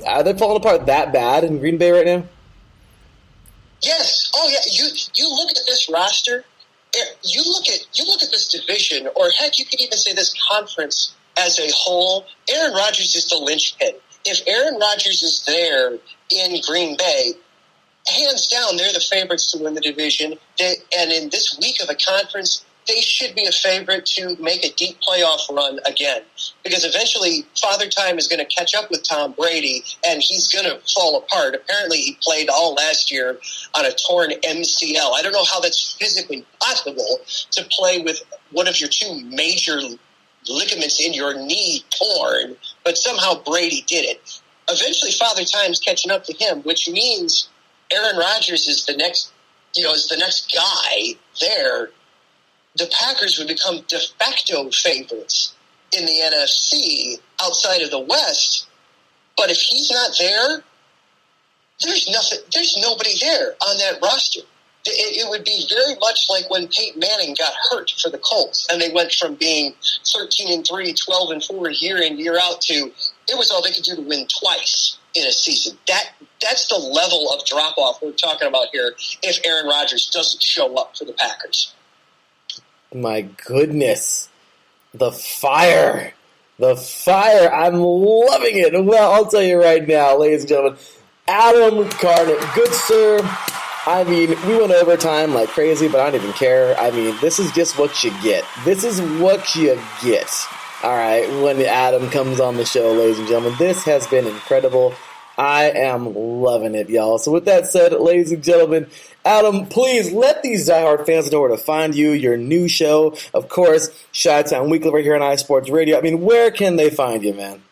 are they falling apart that bad in Green Bay right now? Yes. Oh yeah. You look at this roster. You look at this division, or heck, you could even say this conference as a whole. Aaron Rodgers is the linchpin. If Aaron Rodgers is there in Green Bay, hands down, they're the favorites to win the division. And in this week of a conference, they should be a favorite to make a deep playoff run again. Because eventually, Father Time is going to catch up with Tom Brady, and he's going to fall apart. Apparently, he played all last year on a torn MCL. I don't know how that's physically possible to play with one of your 2 major ligaments in your knee torn, but somehow Brady did it. Eventually, Father Time's catching up to him, which means Aaron Rodgers is the next guy there. The Packers would become de facto favorites in the NFC outside of the West. But if he's not there, there's nobody there on that roster. It would be very much like when Peyton Manning got hurt for the Colts, and they went from being 13-3, 12-4 year in, year out to it was all they could do to win twice in a season. That's the level of drop-off we're talking about here if Aaron Rodgers doesn't show up for the Packers. My goodness. The fire. I'm loving it. Well, I'll tell you right now, ladies and gentlemen, Adam Carnett, good sir. I mean, we went overtime like crazy, but I don't even care. I mean, this is just what you get. All right, when Adam comes on the show, ladies and gentlemen, this has been incredible. I am loving it, y'all. So with that said, ladies and gentlemen, Adam, please let these diehard fans know where to find you, your new show, of course, Chi-Town Weekly over here on iSports Radio. I mean, where can they find you, man?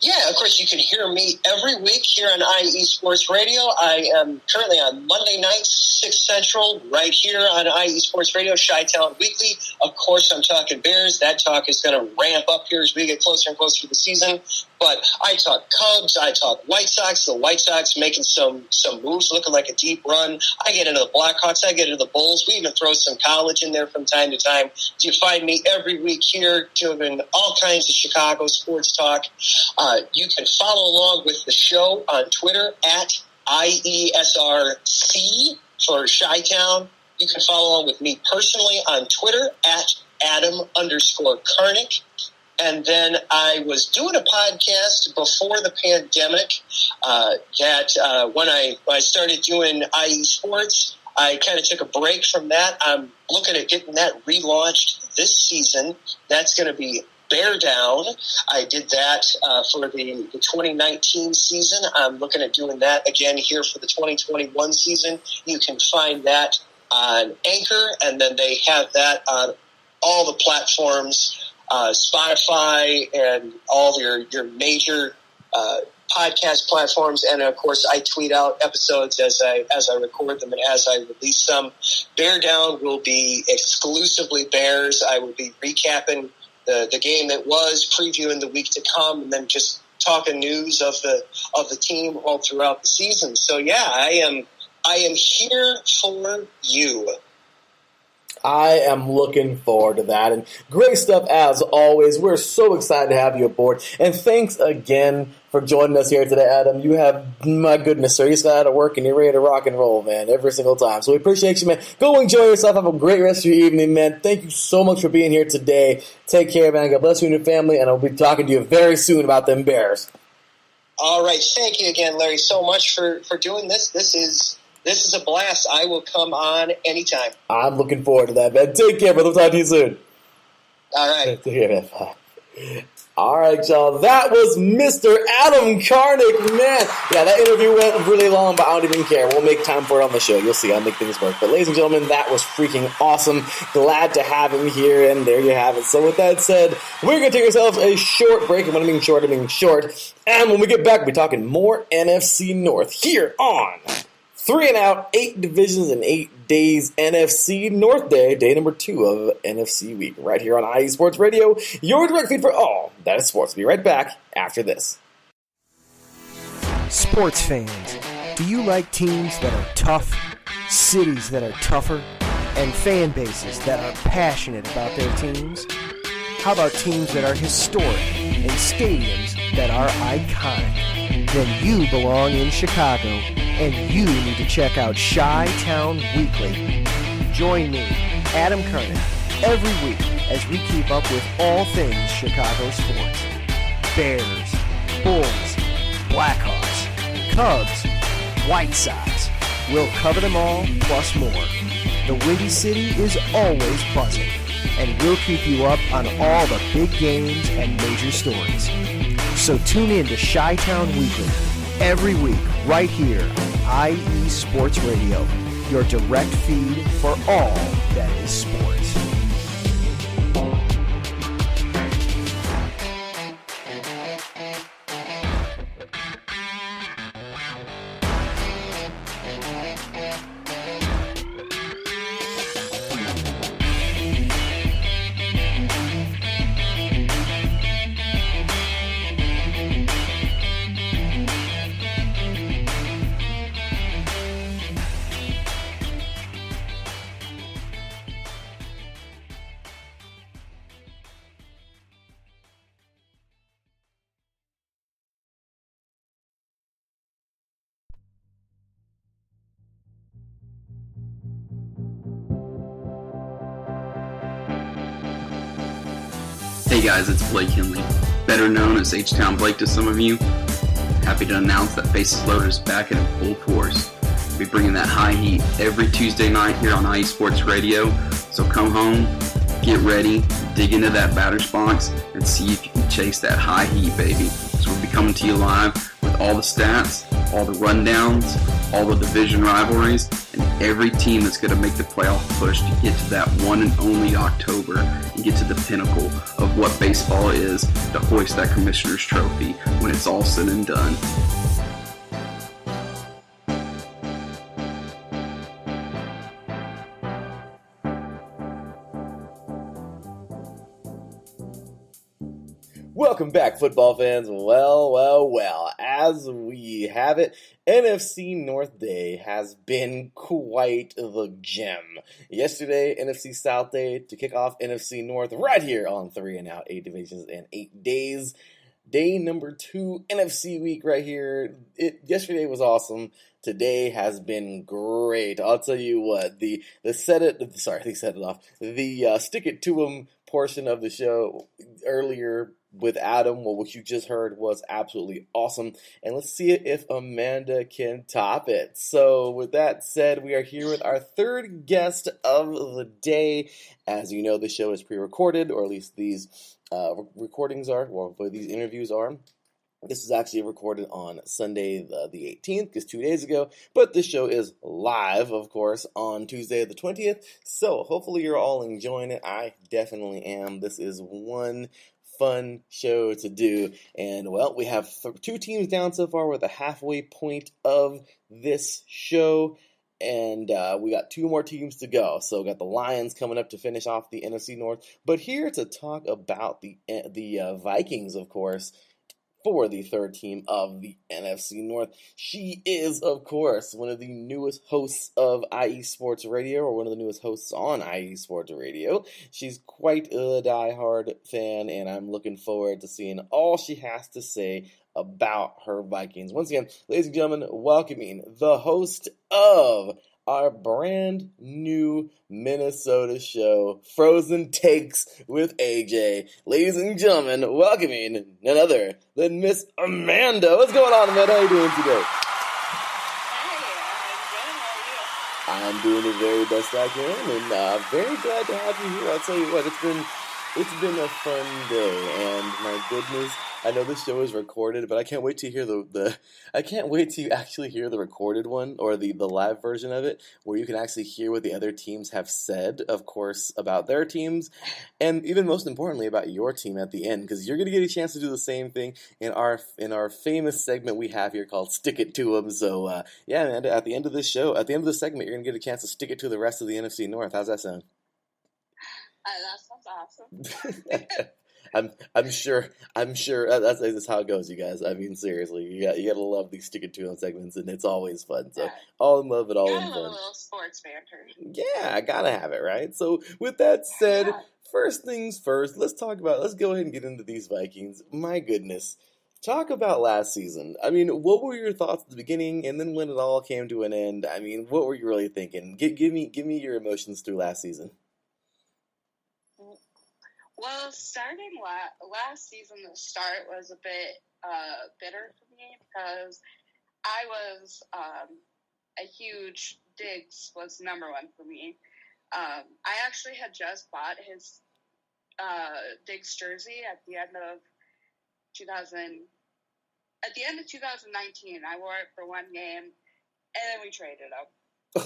Yeah, of course, you can hear me every week here on IE Sports Radio. I am currently on Monday nights, 6 Central, right here on IE Sports Radio, Chi-Town Weekly. Of course, I'm talking Bears. That talk is going to ramp up here as we get closer and closer to the season. But I talk Cubs, I talk White Sox, the White Sox making some moves, looking like a deep run. I get into the Blackhawks, I get into the Bulls. We even throw some college in there from time to time. So you find me every week here doing all kinds of Chicago sports talk. You can follow along with the show on Twitter at IESRC for Chi-Town. You can follow along with me personally on Twitter at Adam_Karnick. And then I was doing a podcast before the pandemic when I started doing IE Sports. I kind of took a break from that. I'm looking at getting that relaunched this season. That's going to be Bear Down. I did that for the 2019 season. I'm looking at doing that again here for the 2021 season. You can find that on Anchor, and then they have that on all the platforms, Spotify and all your major podcast platforms. And of course, I tweet out episodes as I record them and as I release them. Bear Down will be exclusively Bears. I will be recapping the game that was, previewing the week to come, and then just talking news of the team all throughout the season. So yeah, I am here for you. I am looking forward to that. And great stuff as always. We're so excited to have you aboard. And thanks again for joining us here today, Adam. You have, my goodness, sir, you just got out of work and you're ready to rock and roll, man, every single time. So we appreciate you, man. Go enjoy yourself. Have a great rest of your evening, man. Thank you so much for being here today. Take care, man. God bless you and your family. And I'll be talking to you very soon about them Bears. All right. Thank you again, Larry, so much for doing this. This is a blast. I will come on anytime. I'm looking forward to that, man. Take care, brother. We'll talk to you soon. All right. Take care, man. Bye. All right, y'all. That was Mr. Adam Karnick, man. Yeah, that interview went really long, but I don't even care. We'll make time for it on the show. You'll see. I'll make things work. But ladies and gentlemen, that was freaking awesome. Glad to have him here, and there you have it. So with that said, we're going to take ourselves a short break. And when I mean short, I mean short. And when we get back, we'll be talking more NFC North here on 3 and Out, 8 divisions in 8 days, NFC North Day, day number 2 of NFC Week, right here on IE Sports Radio, your direct feed for all that is sports. We'll be right back after this. Sports fans, do you like teams that are tough, cities that are tougher, and fan bases that are passionate about their teams? How about teams that are historic and stadiums that are iconic? Then you belong in Chicago, and you need to check out Chi-Town Weekly. Join me, Adam Karnick, every week as we keep up with all things Chicago sports. Bears, Bulls, Blackhawks, Cubs, White Sox. We'll cover them all, plus more. The Windy City is always buzzing, and we'll keep you up on all the big games and major stories. So tune in to Chi-Town Weekly every week right here on IE Sports Radio, your direct feed for all that is sports. Hey guys, it's Blake Henley, better known as H-Town Blake to some of you. Happy to announce that Bases Loaded is back in full force. We'll be bringing that high heat every Tuesday night here on IE Sports Radio. So come home, get ready, dig into that batter's box, and see if you can chase that high heat, baby. So we'll be coming to you live with with all the stats, all the rundowns, all the division rivalries, and every team that's going to make the playoff push to get to that one and only October and get to the pinnacle of what baseball is, to hoist that Commissioner's Trophy when it's all said and done. Welcome back, football fans. Well, as we have it, NFC North Day has been quite the gem. Yesterday, NFC South Day to kick off NFC North right here on 3 and Out, 8 divisions and 8 days. Day number 2, NFC week right here. Yesterday was awesome. Today has been great. I'll tell you what, the stick it to 'em portion of the show earlier with Adam, what you just heard was absolutely awesome. And let's see if Amanda can top it. So with that said, we are here with our third guest of the day. As you know, the show is pre-recorded, or at least these recordings are, or these interviews are. This is actually recorded on Sunday the 18th, because 2 days ago, but this show is live, of course, on Tuesday the 20th, so hopefully you're all enjoying it. I definitely am. This is one fun show to do, and well, we have 2 teams down so far. We're at the halfway point of this show, and we got 2 more teams to go. So we got the Lions coming up to finish off the NFC North, but here to talk about the Vikings, of course, for the third team of the NFC North. She is, of course, one of the newest hosts of IE Sports Radio, or one of the newest hosts on IE Sports Radio. She's quite a diehard fan, and I'm looking forward to seeing all she has to say about her Vikings. Once again, ladies and gentlemen, welcoming the host of our brand new Minnesota show, Frozen Takes with AJ. Ladies and gentlemen, welcoming none other than Miss Amanda. What's going on, Amanda? How are you doing today? Hey, I'm good. How are you? I'm doing the very best I can, and very glad to have you here. I'll tell you what, it's been a fun day, and my goodness, I know this show is recorded, but I can't wait to hear I can't wait to actually hear the recorded one, or the live version of it, where you can actually hear what the other teams have said, of course, about their teams, and even most importantly about your team at the end, because you're going to get a chance to do the same thing in our famous segment we have here called Stick It To 'Em. So yeah, man, at the end of this show, at the end of the segment, you're going to get a chance to stick it to the rest of the NFC North. How's that sound? That sounds awesome. I'm sure that's how it goes, you guys. I mean, seriously, you gotta love these Stick It To 'Em segments, and it's always fun. So all in love, it all in fun. A little sports banter. Yeah, I gotta have it, right? So with that said, first things first, let's go ahead and get into these Vikings. My goodness, talk about last season. I mean, what were your thoughts at the beginning, and then when it all came to an end? I mean, what were you really thinking? Give me your emotions through last season. Well, starting last season, the start was a bit bitter for me, because I was a huge Diggs was number one for me. I actually had just bought his Diggs jersey at the end of 2019. I wore it for one game, and then we traded him.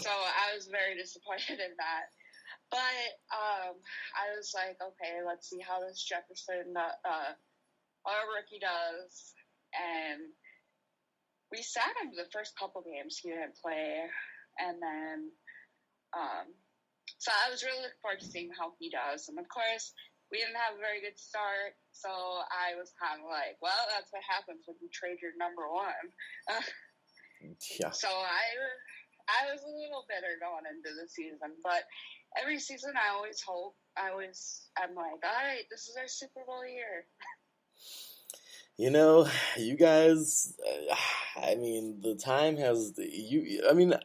So I was very disappointed in that. But I was like, okay, let's see how this Jefferson, our rookie, does. And we sat him the first couple games. He didn't play. And then, so I was really looking forward to seeing how he does. And, of course, we didn't have a very good start. So I was kind of like, well, that's what happens when you trade your number one. Yeah. So I was a little bitter going into the season, but every season I always hope. I'm like, all right, this is our Super Bowl year. You know, you guys, I mean, the time has, I mean,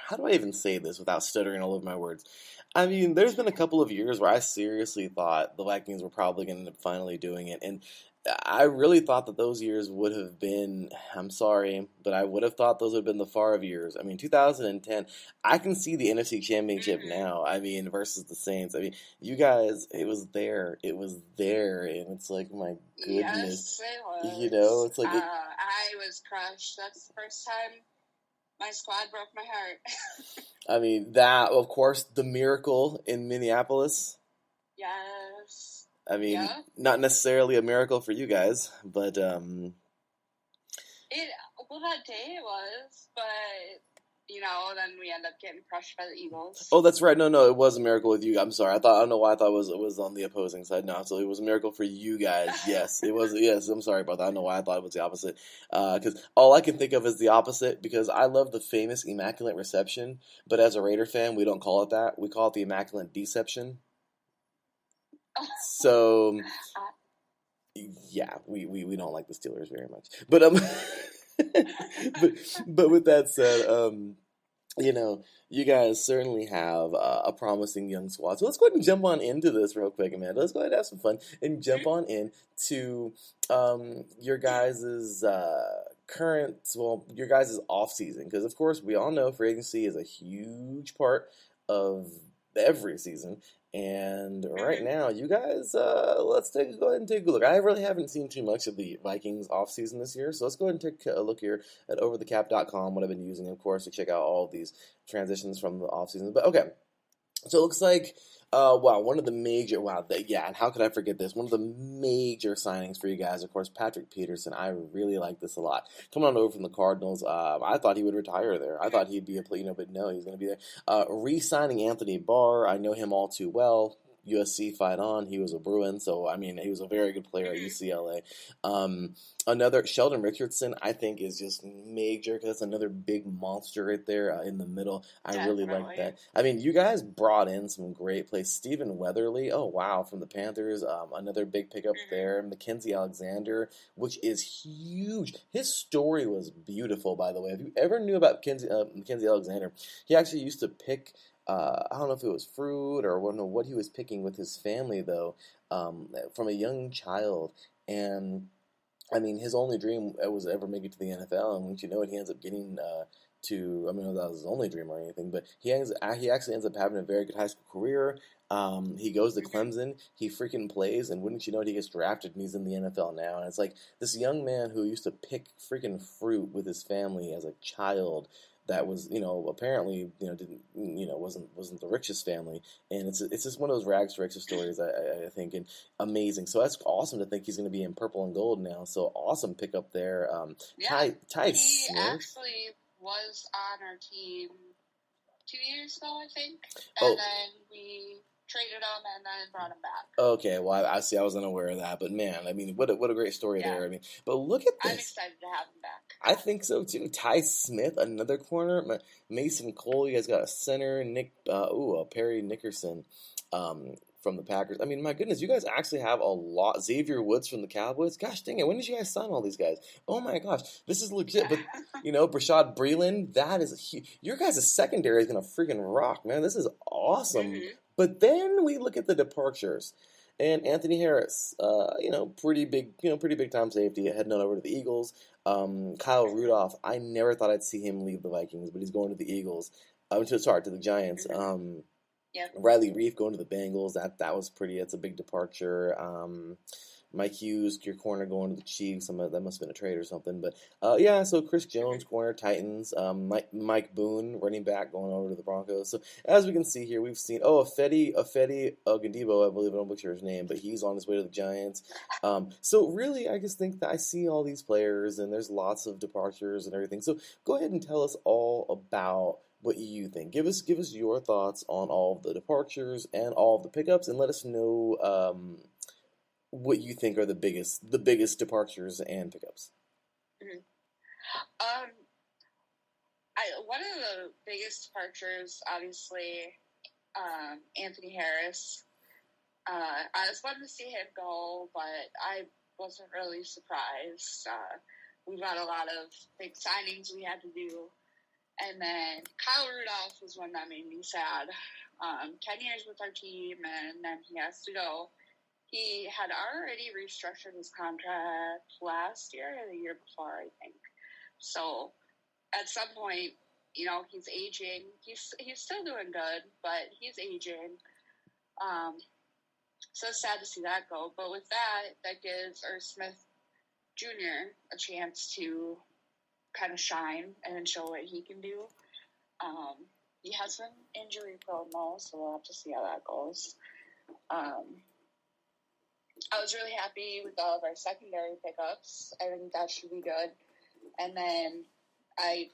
how do I even say this without stuttering all over my words? I mean, there's been a couple of years where I seriously thought the Vikings were probably going to end up finally doing it, and I really thought that those years would have been, I'm sorry, but I would have thought those would have been the Favre years. I mean, 2010, I can see the NFC Championship now, I mean, versus the Saints. I mean, you guys, it was there. It was there. And it's like, my goodness. Yes, it was. You know, it's like... I was crushed. That's the first time my squad broke my heart. I mean, that, of course, the miracle in Minneapolis. Yes. I mean, not necessarily a miracle for you guys, but that day it was, but then we end up getting crushed by the Eagles. Oh, that's right. No, it was a miracle with you. I'm sorry. I don't know why I thought it was on the opposing side. No, so it was a miracle for you guys. Yes, it was. Yes, I'm sorry about that. I don't know why I thought it was the opposite. Because all I can think of is the opposite. Because I love the famous Immaculate Reception, but as a Raider fan, we don't call it that. We call it the Immaculate Deception. So, yeah, we don't like the Steelers very much. But but with that said, you guys certainly have a promising young squad. So let's go ahead and jump on into this real quick, Amanda. Let's go ahead and have some fun and jump on into your guys' your guys' off season, because of course we all know free agency is a huge part of every season. And right now, you guys, let's go ahead and take a look. I really haven't seen too much of the Vikings offseason this year, so let's go ahead and take a look here at overthecap.com, what I've been using, of course, to check out all of these transitions from the offseason. But okay, so it looks like, one of the major, and how could I forget this? One of the major signings for you guys, of course, Patrick Peterson. I really like this a lot. Coming on over from the Cardinals, I thought he would retire there. I thought he'd be a player, but no, he's going to be there. Re-signing Anthony Barr, I know him all too well. USC fight on. He was a Bruin, so I mean, he was a very good player at UCLA. Another Sheldon Richardson, I think, is just major because that's another big monster right there in the middle. I really like that. I mean, you guys brought in some great plays. Stephen Weatherly, oh wow, from the Panthers, another big pickup there. Mackenzie Alexander, which is huge. His story was beautiful, by the way. If you ever knew about Mackenzie Alexander, he actually used to pick. I don't know if it was fruit or what he was picking with his family, though, from a young child. And, I mean, his only dream was ever make it to the NFL. And once you know it, he ends up getting to, I mean, that was his only dream or anything. But he actually ends up having a very good high school career. He goes to Clemson. He freaking plays. And wouldn't you know it, he gets drafted and he's in the NFL now. And it's like this young man who used to pick freaking fruit with his family as a child. That was, apparently, wasn't the richest family, and it's just one of those rags to riches stories. I think, and amazing. So that's awesome to think he's going to be in purple and gold now. So awesome pickup there. Ty he Smith actually was on our team 2 years ago, I think, and then we traded him and then brought him back. Okay, well, I see. I was unaware of that, but man, I mean, what a great story there. I mean, but look at this. I'm excited to have him back. I think so too. Ty Smith, another corner. Mason Cole. You guys got a center. Perry Nickerson from the Packers. I mean, my goodness, you guys actually have a lot. Xavier Woods from the Cowboys. Gosh dang it, when did you guys sign all these guys? Oh my gosh, this is legit. But Brashad Breeland, that is huge. Your guys' secondary is gonna freaking rock, man. This is awesome. Mm-hmm. But then we look at the departures. And Anthony Harris, pretty big time safety, heading on over to the Eagles. Kyle Rudolph, I never thought I'd see him leave the Vikings, but he's going to the Eagles. To the Giants. Riley Reif going to the Bengals. That was pretty. That's a big departure. Mike Hughes, your corner, going to the Chiefs. That must have been a trade or something. But, so Chris Jones, corner, Titans. Mike Boone, running back, going over to the Broncos. So, as we can see here, we've seen, Afedi Ogundibo, I believe, I don't butcher his name, but he's on his way to the Giants. So, really, I just think that I see all these players, and there's lots of departures and everything. So, go ahead and tell us all about what you think. Give us your thoughts on all of the departures and all of the pickups, and let us know what you think are the biggest departures and pickups. Mm-hmm. One of the biggest departures, obviously, Anthony Harris. I just wanted to see him go, but I wasn't really surprised. We got a lot of big signings we had to do. And then Kyle Rudolph was one that made me sad. 10 years with our team, and then he has to go. he had already restructured his contract last year or the year before, I think. So at some point, he's aging. He's still doing good, but he's aging. So it's sad to see that go. But with that gives Irv Smith Jr. a chance to kind of shine and show what he can do. He has been injury prone though, so we'll have to see how that goes. I was really happy with all of our secondary pickups. I think that should be good. And then I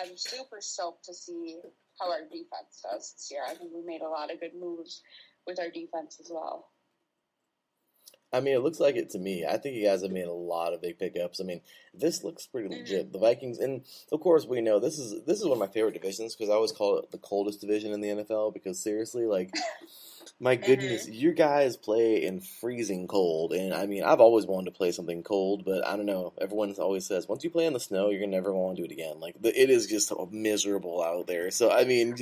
am super stoked to see how our defense does this year. I think we made a lot of good moves with our defense as well. I mean, it looks like it to me. I think you guys have made a lot of big pickups. I mean, this looks pretty legit. The Vikings, and of course, we know this is one of my favorite divisions because I always call it the coldest division in the NFL because seriously, like, my goodness, you guys play in freezing cold, and I mean, I've always wanted to play something cold, but I don't know. Everyone always says once you play in the snow, you're never going to do it again. Like, it is just miserable out there. So I mean,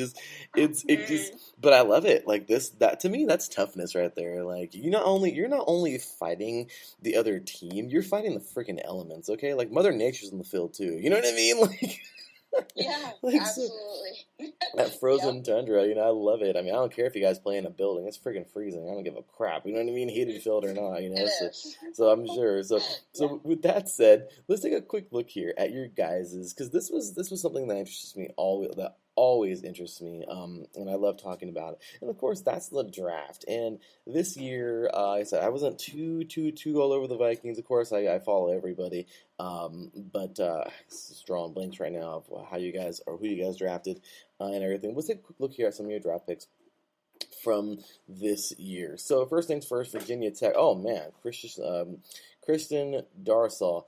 but I love it. Like that to me, that's toughness right there. Like you're not only fighting the other team, you're fighting the freaking elements. Okay, like Mother Nature's in the field too. You know what I mean? Like. Yeah, like, absolutely. That frozen tundra, I love it. I mean, I don't care if you guys play in a building; it's freaking freezing. I don't give a crap. You know what I mean? Heated field or not, So I'm sure. So with that said, let's take a quick look here at your guys's because this was something that interests me always interests me, and I love talking about it. And of course, that's the draft. And this year, like I said, I wasn't too all over the Vikings. Of course, I follow everybody, but just drawing blanks right now of how you guys or who you guys drafted and everything. Let's take a quick look here at some of your draft picks from this year. So first things first, Virginia Tech. Oh man, Christian Darsaw.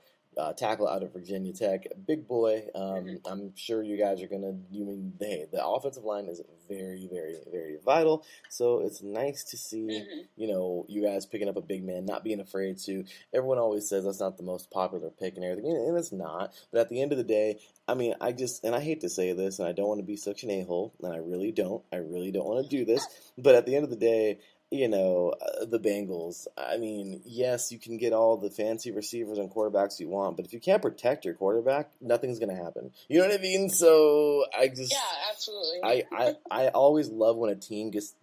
Tackle out of Virginia Tech, big boy. I'm sure you guys are gonna. The offensive line is very, very, very vital. So it's nice to see, you guys picking up a big man, not being afraid to. Everyone always says that's not the most popular pick and everything, and it's not. But at the end of the day, I mean, I hate to say this, and I don't want to be such an a-hole, and I really don't want to do this. But at the end of the day. The Bengals, I mean, yes, you can get all the fancy receivers and quarterbacks you want, but if you can't protect your quarterback, nothing's going to happen. You know what I mean? So yeah, absolutely. I always love when a team just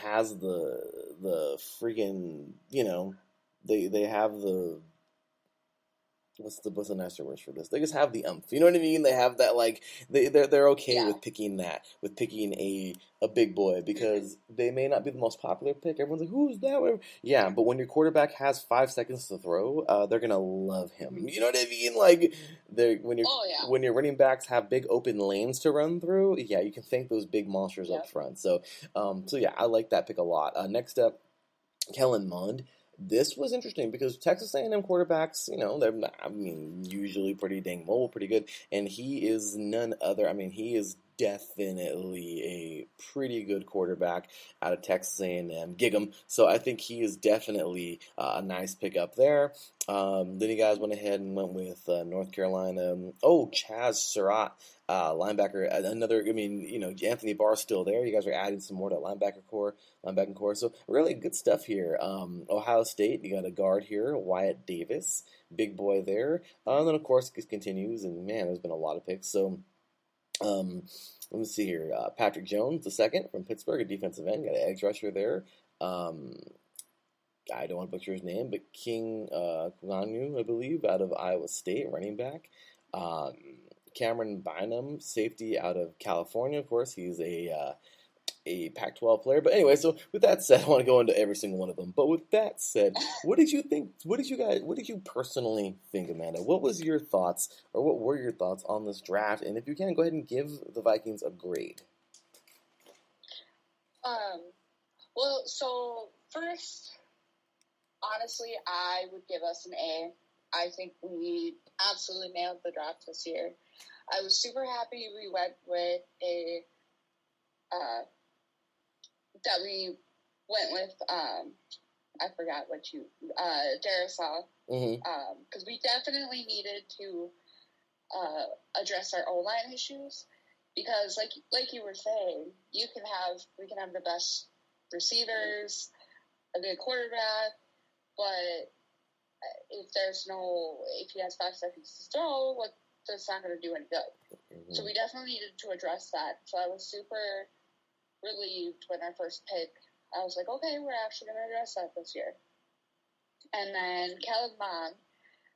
has the freaking, they have the, what's the nicer word for this? They just have the umph. You know what I mean? They have that, like, they're okay with picking a big boy because they may not be the most popular pick. Everyone's like, who's that? Whatever. Yeah, but when your quarterback has 5 seconds to throw, they're gonna love him. You know what I mean? Like, when your running backs have big open lanes to run through, yeah, you can thank those big monsters up front. So yeah, I like that pick a lot. Next up, Kellen Mond. This was interesting because Texas A&M quarterbacks, they're usually pretty dang mobile, pretty good, and he is none other. I mean, he is definitely a pretty good quarterback out of Texas A&M. Gig 'em. So I think he is definitely a nice pickup there. Then you guys went ahead and went with North Carolina. Chaz Surratt, linebacker. Anthony Barr's still there. You guys are adding some more to linebacking core. So really good stuff here. Ohio State, you got a guard here, Wyatt Davis, big boy there. And then of course it continues, and man, there's been a lot of picks. So. Let me see here. Patrick Jones, the second from Pittsburgh, a defensive end. Got an edge rusher there. I don't want to butcher his name, but King Kulanu, I believe, out of Iowa State, running back. Cameron Bynum, safety out of California. Of course, he's a Pac-12 player. But anyway, so with that said, I want to go into every single one of them. But with that said, what did you think? What did you personally think, Amanda? What was your thoughts, or what were your thoughts on this draft? And if you can, go ahead and give the Vikings a grade. Well, so first, honestly, I would give us an A. I think we absolutely nailed the draft this year. I was super happy we went with I forgot what Darrisaw, because we definitely needed to address our O-line issues, because like you were saying, we can have the best receivers, a good quarterback, but if he has 5 seconds to throw, that's not going to do any good. Mm-hmm. So we definitely needed to address that. So I was super relieved when our first pick, I was like, okay, we're actually going to address that this year. And then Kellen Mond,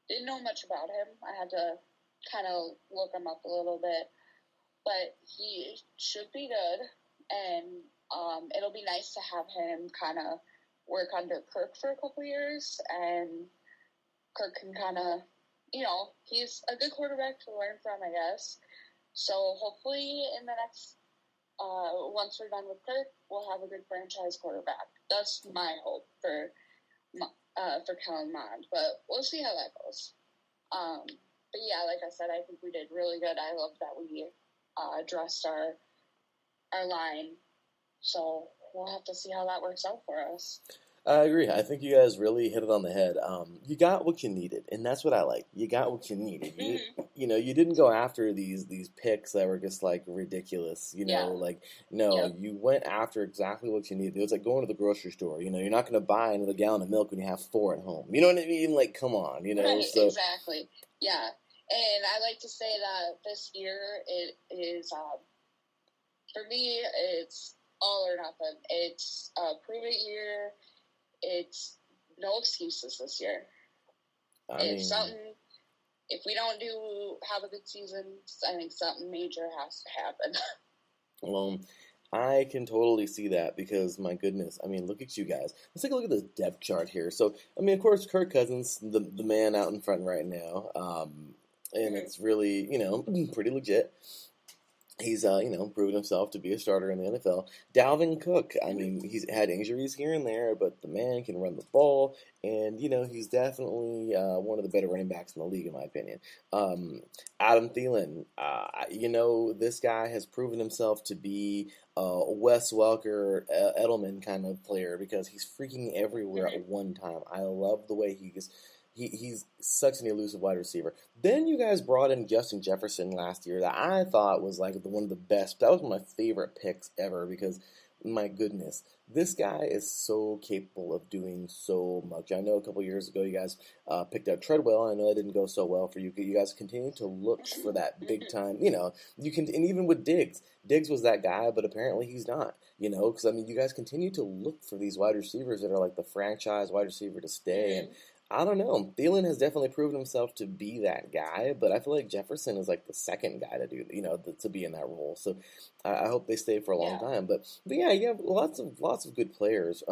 didn't know much about him. I had to kind of look him up a little bit. But he should be good, and it'll be nice to have him kind of work under Kirk for a couple years, and Kirk can kind of, he's a good quarterback to learn from, I guess. So hopefully in the next, once we're done with Kirk, we'll have a good franchise quarterback. That's my hope for Kellen Mond, but we'll see how that goes. But yeah, like I said, I think we did really good. I love that we addressed our line, so we'll have to see how that works out for us. I agree. I think you guys really hit it on the head. You got what you needed, and that's what I like. You got what you needed. You didn't go after these picks that were just like ridiculous. You went after exactly what you needed. It was like going to the grocery store. You're not going to buy another gallon of milk when you have 4 at home. You know what I mean? Like, come on. Right, so exactly. Yeah, and I like to say that this year it is for me. It's all or nothing. It's a prove it year. It's no excuses this year. If we don't have a good season, I think something major has to happen. Well, I can totally see that because, my goodness, look at you guys. Let's take a look at this depth chart here. So, of course, Kirk Cousins, the man out in front right now, and it's really, pretty legit. He's, proven himself to be a starter in the NFL. Dalvin Cook, he's had injuries here and there, but the man can run the ball, and, he's definitely one of the better running backs in the league, in my opinion. Adam Thielen, this guy has proven himself to be a Wes Welker, Edelman kind of player because he's freaking everywhere at one time. I love the way he's such an elusive wide receiver. Then you guys brought in Justin Jefferson last year that I thought was like one of the best. That was one of my favorite picks ever because, my goodness, this guy is so capable of doing so much. I know a couple years ago you guys picked up Treadwell. I know it didn't go so well for you. You guys continue to look for that big time. You can, and even with Diggs. Diggs was that guy, but apparently he's not. Because you guys continue to look for these wide receivers that are like the franchise wide receiver to stay. And I don't know. Thielen has definitely proven himself to be that guy, but I feel like Jefferson is like the second guy to do, to be in that role. So I hope they stay for a long time. But yeah, you have lots of good players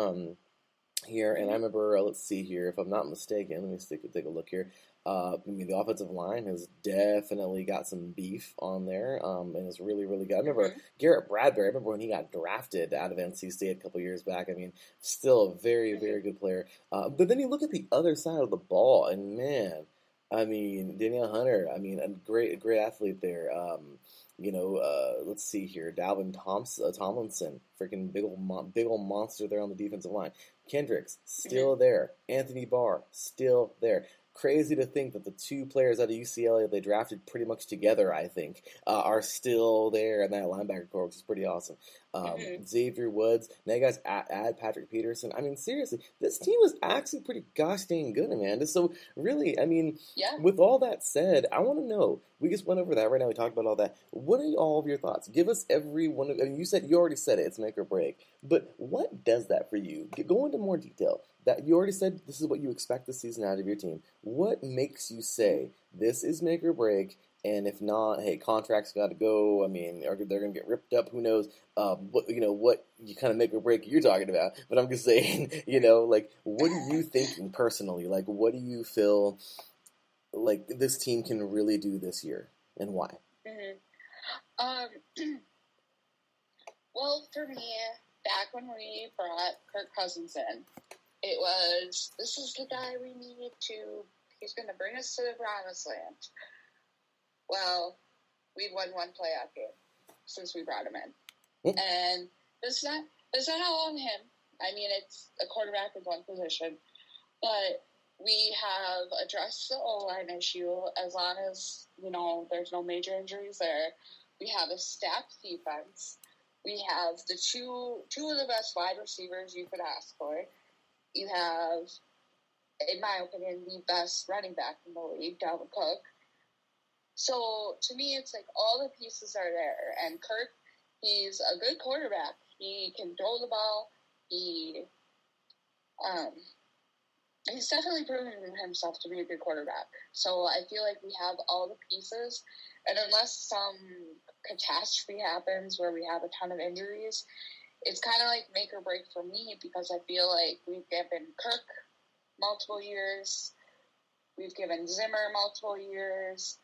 here. And I remember, let's see here, if I'm not mistaken, let me take a look here. The offensive line has definitely got some beef on there, and it's really, really good. I remember Garrett Bradbury. I remember when he got drafted out of NC State a couple years back. Still a very, very good player. But then you look at the other side of the ball, and man, Danielle Hunter. A great athlete there. Let's see here. Dalvin Tomlinson, freaking big old monster there on the defensive line. Kendricks, still there. Anthony Barr, still there. Crazy to think that the 2 players out of UCLA they drafted pretty much together, I think, are still there in that linebacker corps, which is pretty awesome. Xavier Woods. Now you guys add Patrick Peterson. Seriously, this team was actually pretty gosh dang good, Amanda. So really, with all that said, I want to know, we just went over that right now, we talked about all that. What are all of your thoughts? Give us every one of, you already said it, it's make or break. But what does that for you? Go into more detail. That you already said this is what you expect this season out of your team. What makes you say this is make or break? And if not, hey, contracts got to go. Or they're going to get ripped up. Who knows? What you kind of make or break you're talking about. But I'm just saying, what are you thinking personally? Like, what do you feel like this team can really do this year, and why? Well, for me, back when we brought Kirk Cousins in, it was, this is the guy we need he's going to bring us to the promised land. Well, we've won 1 playoff game since we brought him in. And it's not all on him. It's a quarterback in one position. But we have addressed the O-line issue as long as, there's no major injuries there. We have a stacked defense. We have the two of the best wide receivers you could ask for. You have, in my opinion, the best running back in the league, Dalvin Cook. So to me, it's like all the pieces are there. And Kirk, he's a good quarterback. He can throw the ball. He's definitely proven himself to be a good quarterback. So I feel like we have all the pieces. And unless some catastrophe happens where we have a ton of injuries, it's kind of like make or break for me, because I feel like we've given Kirk multiple years. We've given Zimmer multiple years.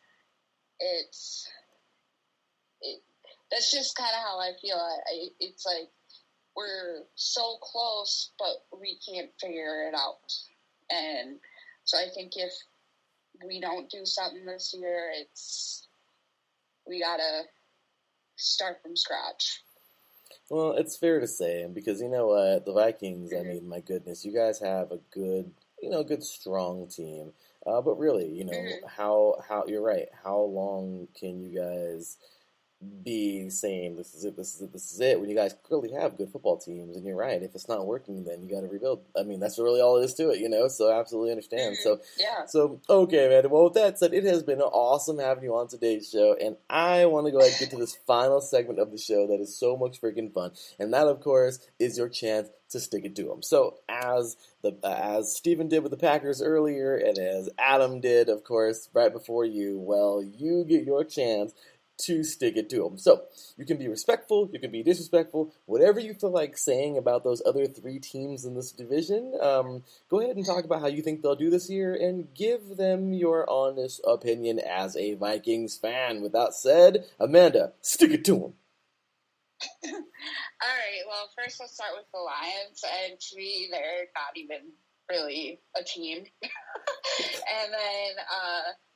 That's just kind of how I feel. It's like we're so close, but we can't figure it out. And so I think if we don't do something this year, we gotta start from scratch. Well, it's fair to say, because you know what, the Vikings, I mean, my goodness, you guys have a good strong team. But really, you know, how you're right. How long can you guys be saying this is it when you guys clearly have good football teams? And you're right, if it's not working, then you got to rebuild. I mean, that's really all it is to it, you know. So I absolutely understand. So yeah. So okay, man. Well, with that said, it has been awesome having you on today's show, and I want to go ahead and get to this final segment of the show that is so much freaking fun, and that, of course, is your chance to stick it to them. So as Steven did with the Packers earlier, and as Adam did, of course, right before you, well, you get your chance to stick it to them. So you can be respectful, you can be disrespectful, whatever you feel like saying about those other three teams in this division. Go ahead and talk about how you think they'll do this year and give them your honest opinion as a Vikings fan. With that said, Amanda, stick it to them. All right, well, first let's start with the Lions, and to me, they're not even really a team. And then,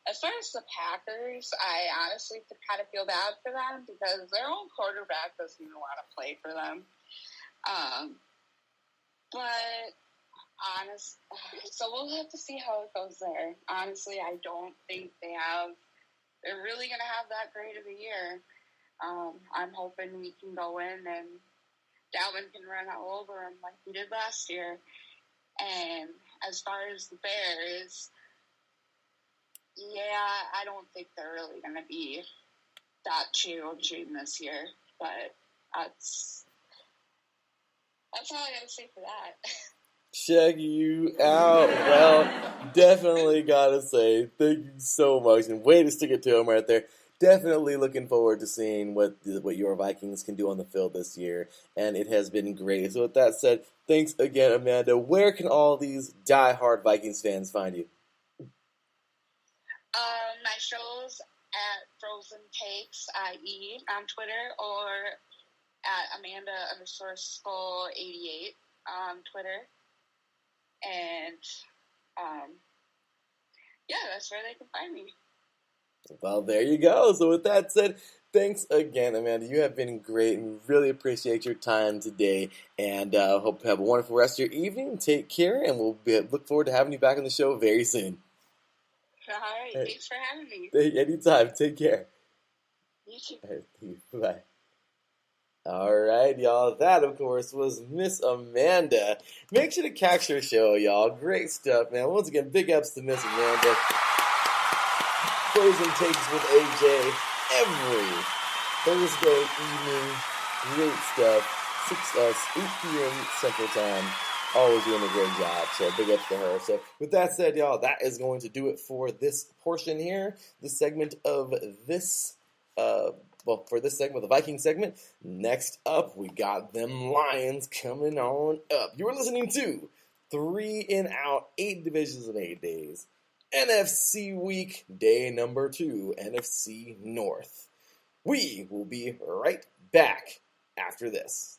as far as the Packers, I honestly kind of feel bad for them, because their own quarterback doesn't even want to play for them. But, so we'll have to see how it goes there. Honestly, I don't think they're really going to have that great of a year. I'm hoping we can go in and Dalvin can run all over him like we did last year. And as far as the Bears, yeah, I don't think they're really going to be that challenging this year. But that's all I got to say for that. Check you out. Well, definitely got to say thank you so much. And way to stick it to him right there. Definitely looking forward to seeing what your Vikings can do on the field this year, and it has been great. So with that said, thanks again, Amanda. Where can all these diehard Vikings fans find you? My show's at Frozen Takes IE on Twitter, or at Amanda_Skull88 on Twitter. And yeah, that's where they can find me. Well, there you go. So with that said, thanks again, Amanda. You have been great, and really appreciate your time today. And hope you have a wonderful rest of your evening. Take care, and we'll look forward to having you back on the show very soon. All right. Thanks for having me. Anytime. Take care. You too. All right, bye. All right, y'all. That, of course, was Miss Amanda. Make sure to catch her show, y'all. Great stuff, man. Once again, big ups to Miss Amanda. Frozen Takes with AJ every Thursday evening. Great stuff. 8 p.m. Central Time. Always doing a great job. So big ups to her. So with that said, y'all, that is going to do it for this portion here. This segment of this, for this segment, the Viking segment. Next up, we got them Lions coming on up. You are listening to 3 and Out, 8 divisions in 8 days. NFC Week, day number 2, NFC North. We will be right back after this.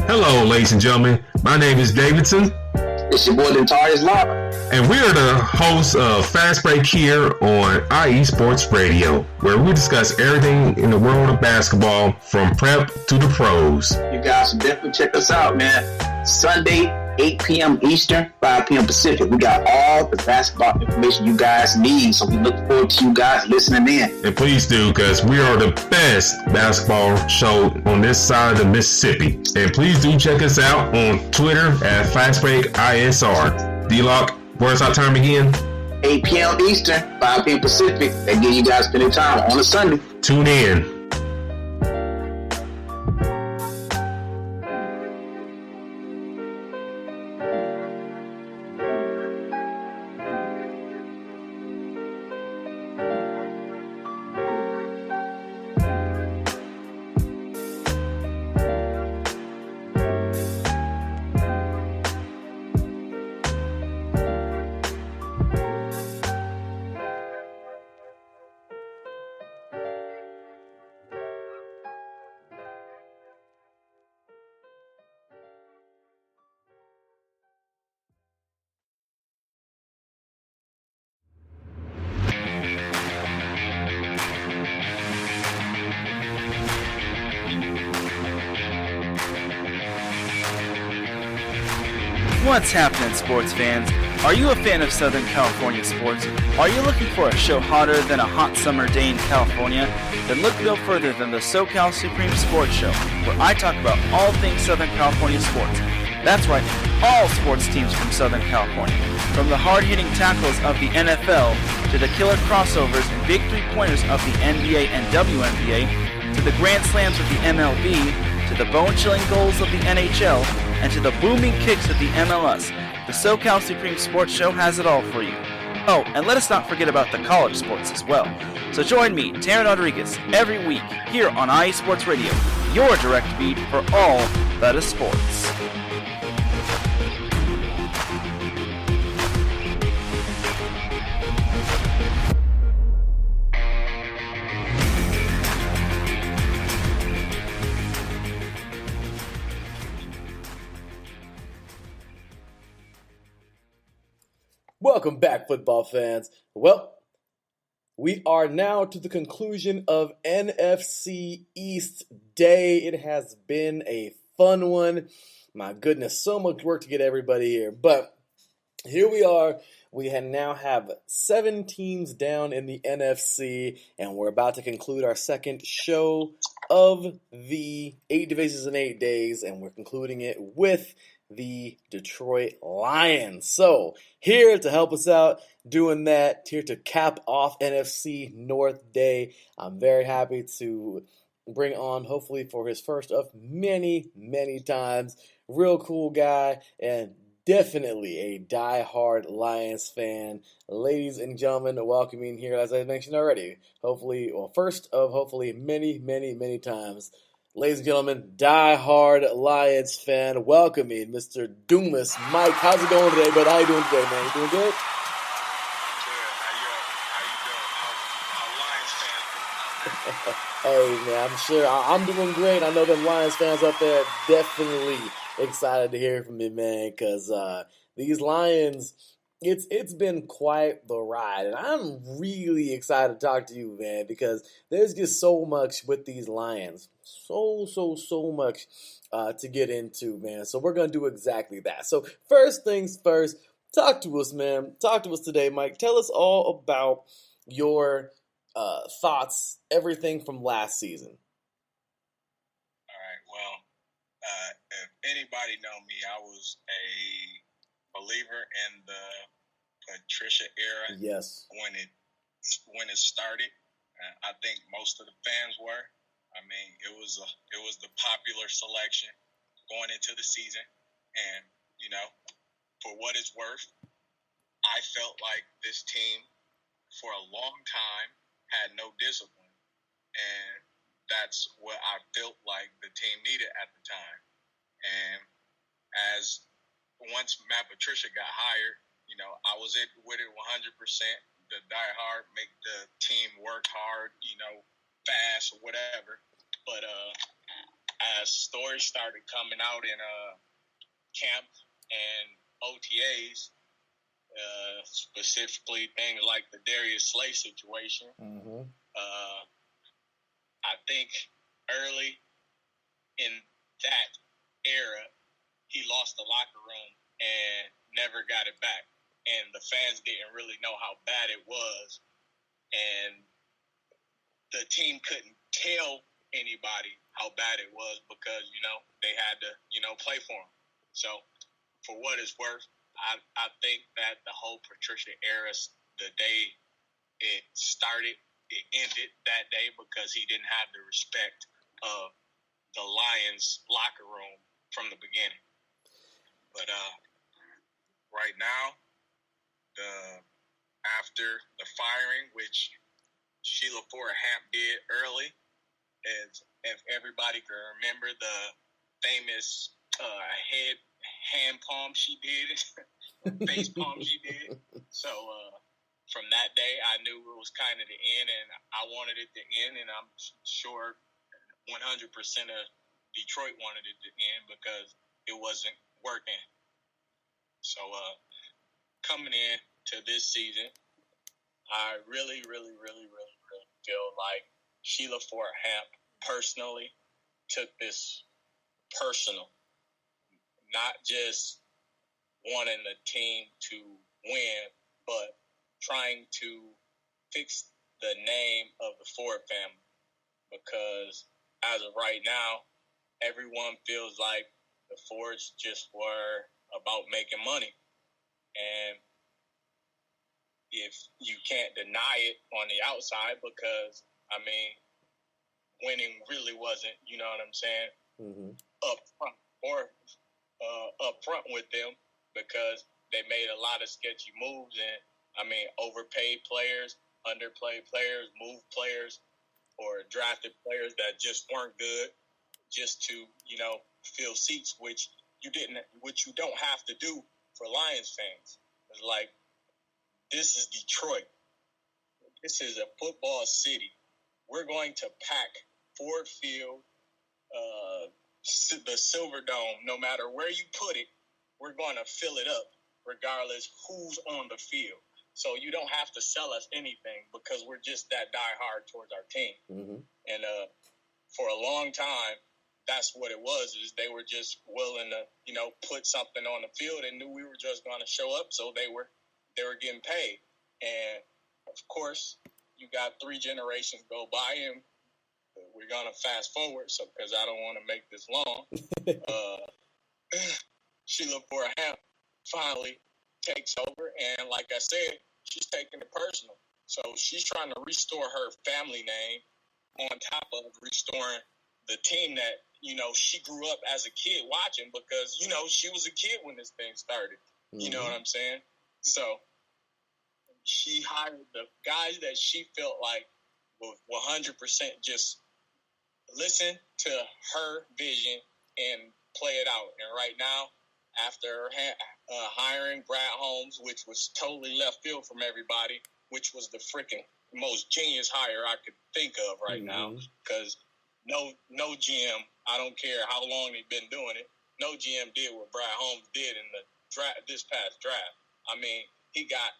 Hello, ladies and gentlemen. My name is Davidson. It's your boy, Dentarius Locke. And we are the hosts of Fast Break here on IE Sports Radio, where we discuss everything in the world of basketball from prep to the pros. You guys should definitely check us out, man. Sunday, 8 p.m. Eastern, 5 p.m. Pacific. We got all the basketball information you guys need, so we look forward to you guys listening in. And please do, because we are the best basketball show on this side of the Mississippi. And please do check us out on Twitter at FastBreakISR. D-Lock, where's our time again? 8 p.m. Eastern, 5 p.m. Pacific. That gives you guys plenty of time on a Sunday. Tune in. What's happening, sports fans? Are you a fan of Southern California sports? Are you looking for a show hotter than a hot summer day in California? Then look no further than the SoCal Supreme Sports Show, where I talk about all things Southern California sports. That's right, all sports teams from Southern California. From the hard-hitting tackles of the NFL, to the killer crossovers and big three-pointers of the NBA and WNBA, to the grand slams of the MLB, to the bone-chilling goals of the NHL, and to the booming kicks of the MLS. The SoCal Supreme Sports Show has it all for you. Oh, and let us not forget about the college sports as well. So join me, Taryn Rodriguez, every week here on IE Sports Radio, your direct feed for all that is sports. Welcome back, football fans. Well, we are now to the conclusion of NFC East Day. It has been a fun one. My goodness, so much work to get everybody here. But here we are. We now have 7 teams down in the NFC, and we're about to conclude our second show of the 8 divisions in 8 days, and we're concluding it with the Detroit Lions. So, here to help us out doing that, here to cap off NFC North Day, I'm very happy to bring on, hopefully for his first of many, many times, real cool guy and definitely a die-hard Lions fan. Ladies and gentlemen, welcoming here, as I mentioned already, hopefully many, many, many times. Ladies and gentlemen, die-hard Lions fan, welcoming Mr. Doomus Mike. How's it going today, brother? How you doing today, man? You doing good? Hey, man, I'm sure I'm doing great. I know them Lions fans out there definitely excited to hear from me, man, because these Lions, it's been quite the ride, and I'm really excited to talk to you, man, because there's just so much with these Lions. So much to get into, man. So we're going to do exactly that. So first things first, talk to us, man. Talk to us today, Mike. Tell us all about your thoughts, everything from last season. All right, well, if anybody know me, I was a believer in the Patricia era. Yes. When it started, I think most of the fans were. I mean, it was the popular selection going into the season, and for what it's worth, I felt like this team for a long time had no discipline, and that's what I felt like the team needed at the time. And as once Matt Patricia got hired, I was with it 100%. The die hard, make the team work hard, fast or whatever. But as stories started coming out in camp and OTAs, specifically things like the Darius Slay situation. Mm-hmm. I think early in that era, he lost the locker room and never got it back. And the fans didn't really know how bad it was. And the team couldn't tell anybody how bad it was because, they had to, play for him. So, for what it's worth, I think that the whole Patricia era, the day it started, it ended that day because he didn't have the respect of the Lions locker room from the beginning. But right now, after the firing, which Sheila Ford-Hamp did early, if everybody can remember the famous hand palm she did, face palm she did. So from that day, I knew it was kind of the end, and I wanted it to end, and I'm sure 100% of Detroit wanted it to end because it wasn't working. So coming in to this season, I really, really, really, really, really feel like Sheila Ford-Hamp personally took this personal, not just wanting the team to win, but trying to fix the name of the Ford family. Because as of right now, everyone feels like the Fords just were about making money. And if you can't deny it on the outside, because, winning really wasn't, you know what I'm saying, up front with them, because they made a lot of sketchy moves and, overpaid players, underplayed players, moved players, or drafted players that just weren't good just to, fill seats, which you don't have to do for Lions fans. It's like, this is Detroit. This is a football city. We're going to pack Ford Field, the Silverdome, no matter where you put it, we're going to fill it up regardless who's on the field. So you don't have to sell us anything because we're just that diehard towards our team. Mm-hmm. And for a long time, that's what it was, is they were just willing to, put something on the field and knew we were just going to show up, so they were getting paid. And, of course, you got 3 generations go by, and we're going to fast forward, so because I don't want to make this long. Sheila Ford-Hamp finally takes over, and like I said, she's taking it personal. So she's trying to restore her family name on top of restoring the team that, she grew up as a kid watching, because, she was a kid when this thing started. Mm-hmm. You know what I'm saying? So she hired the guys that she felt like would 100% just listen to her vision and play it out. And right now, after hiring Brad Holmes, which was totally left field from everybody, which was the freaking most genius hire I could think of right now, because no GM, I don't care how long they've been doing it, no GM did what Brad Holmes did in the this past draft. He got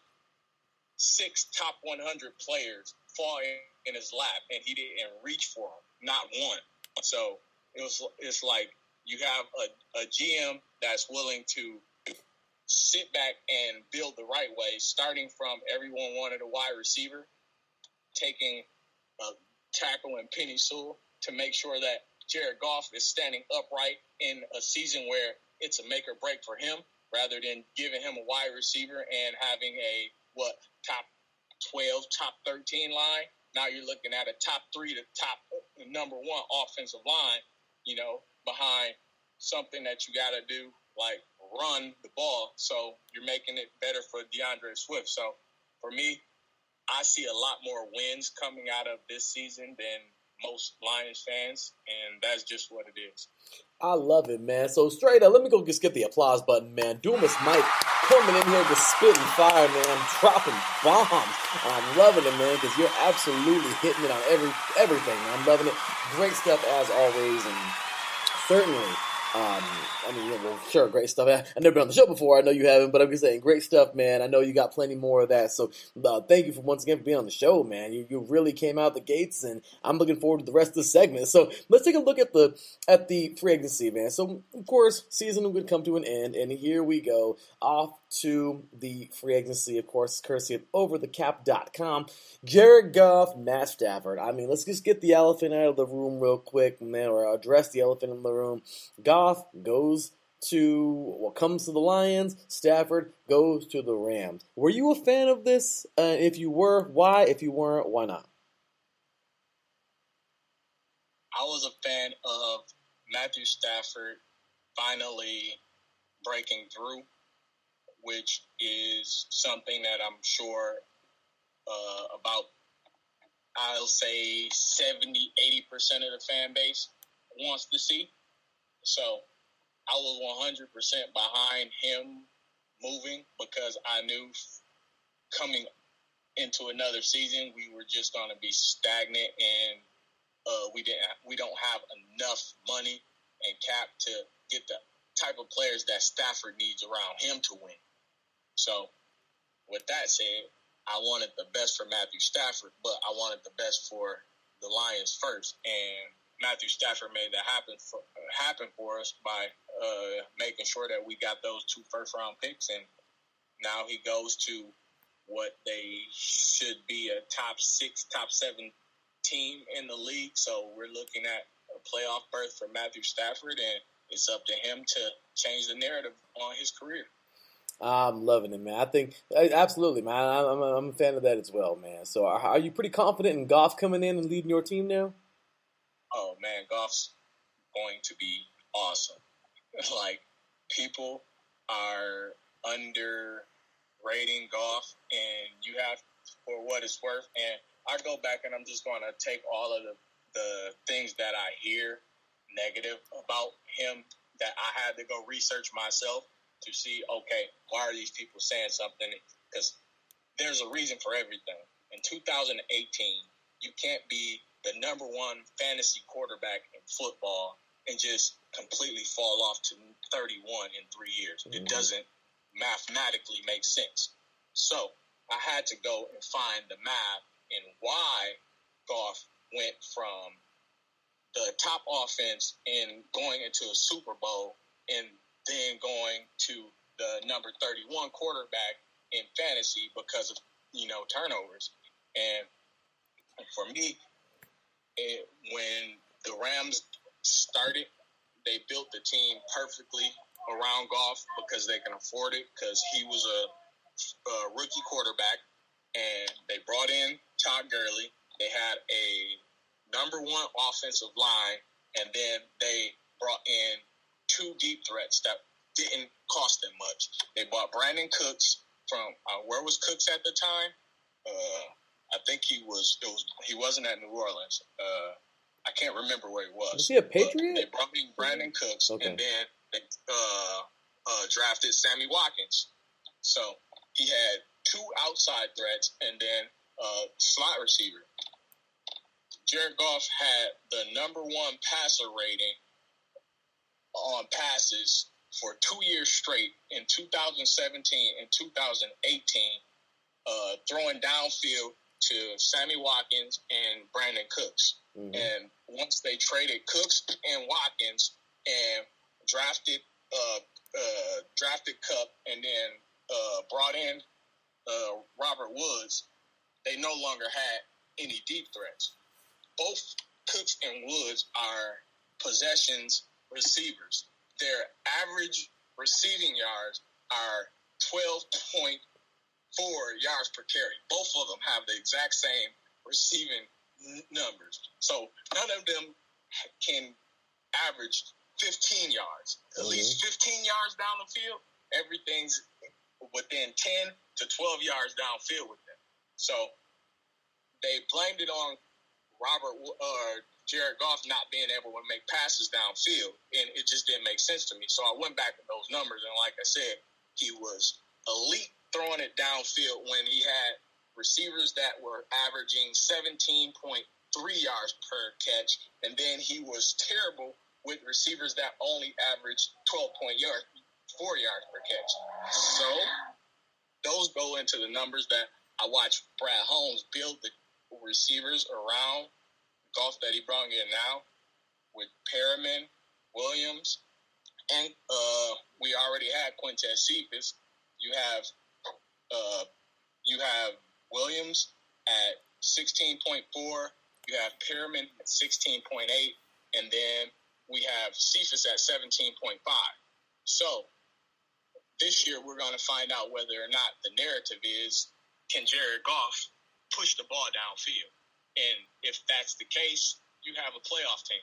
6 top 100 players fall in his lap, and he didn't reach for them, not one. So it's like you have a GM that's willing to sit back and build the right way, starting from everyone wanted a wide receiver, taking a tackle and Penny Sewell to make sure that Jared Goff is standing upright in a season where it's a make or break for him, rather than giving him a wide receiver and having a top 12, top 13 line. Now you're looking at a top 3 to top number 1 offensive line, behind something that you got to do, like run the ball. So you're making it better for DeAndre Swift. So for me, I see a lot more wins coming out of this season than most Lions fans, and that's just what it is. I love it, man. So straight up, let me go just get the applause button, man. Dumas Mike coming in here just spitting fire, man, dropping bombs. And I'm loving it, man, because you're absolutely hitting it on everything. I'm loving it. Great stuff as always, and certainly Sure, great stuff. I've never been on the show before. I know you haven't, but I'm just saying, great stuff, man. I know you got plenty more of that. So thank you once again for being on the show, man. You really came out the gates, and I'm looking forward to the rest of the segment. So let's take a look at the free agency, man. So of course, season would come to an end, and here we go off to the free agency, of course, courtesy of overthecap.com. Jared Goff, Matt Stafford. I mean, let's just get the elephant out of the room real quick, man, or address the elephant in the room. Goff comes to the Lions. Stafford goes to the Rams. Were you a fan of this? If you were, why? If you weren't, why not? I was a fan of Matthew Stafford finally breaking through, which is something that I'm sure about, I'll say 70-80% of the fan base wants to see. So I was 100% behind him moving because I knew coming into another season we were just going to be stagnant, and we don't have enough money and cap to get the type of players that Stafford needs around him to win. So with that said, I wanted the best for Matthew Stafford, but I wanted the best for the Lions first, and Matthew Stafford made that happen for us by making sure that we got those 2 first-round picks, and now he goes to what they should be a top 6, top 7 team in the league. So we're looking at a playoff berth for Matthew Stafford, and it's up to him to change the narrative on his career. I'm loving it, man. I think absolutely, man. I'm a fan of that as well, man. So are you pretty confident in Goff coming in and leading your team now? Oh man, Goff's going to be awesome. Like, people are underrating Goff, and you have, for what it's worth. And I go back and I'm just going to take all of the things that I hear negative about him that I had to go research myself to see, okay, why are these people saying something? Because there's a reason for everything. In 2018, you can't be the number 1 fantasy quarterback in football and just completely fall off to 31 in 3 years. It doesn't mathematically make sense. So I had to go and find the math and why Goff went from the top offense and going into a Super Bowl and then going to the number 31 quarterback in fantasy because of, turnovers. And for me, when the Rams started, they built the team perfectly around Goff because they can afford it, because he was a rookie quarterback, and they brought in Todd Gurley. They had a number 1 offensive line, and then they brought in 2 deep threats that didn't cost them much. They bought Brandon Cooks from where was Cooks at the time? I think he wasn't at New Orleans. I can't remember where he was. Was he a Patriot? They brought in Brandon Cooks, okay. And then they drafted Sammy Watkins. So he had 2 outside threats and then slot receiver. Jared Goff had the number 1 passer rating on passes for 2 years straight in 2017 and 2018, throwing downfield to Sammy Watkins and Brandon Cooks. Mm-hmm. And once they traded Cooks and Watkins and drafted Kupp and then brought in Robert Woods, they no longer had any deep threats. Both Cooks and Woods are possessions receivers. Their average receiving yards are 12.4 yards per carry. Both of them have the exact same receiving numbers. So none of them can average 15 yards. At least 15 yards down the field, everything's within 10 to 12 yards downfield with them. So they blamed it on Jared Goff not being able to make passes downfield, and it just didn't make sense to me. So I went back to those numbers, and like I said, he was elite throwing it downfield when he had receivers that were averaging 17.3 yards per catch, and then he was terrible with receivers that only average 4 yards per catch. So those go into the numbers that I watch Brad Holmes build the receivers around Goff that he brought in now with Perriman, Williams, and we already had Quintez Cephas. You have Williams at 16.4. You have Perriman at 16.8, and then we have Cephas at 17.5. So this year we're going to find out whether or not the narrative is, can Jared Goff push the ball downfield? And if that's the case, you have a playoff team.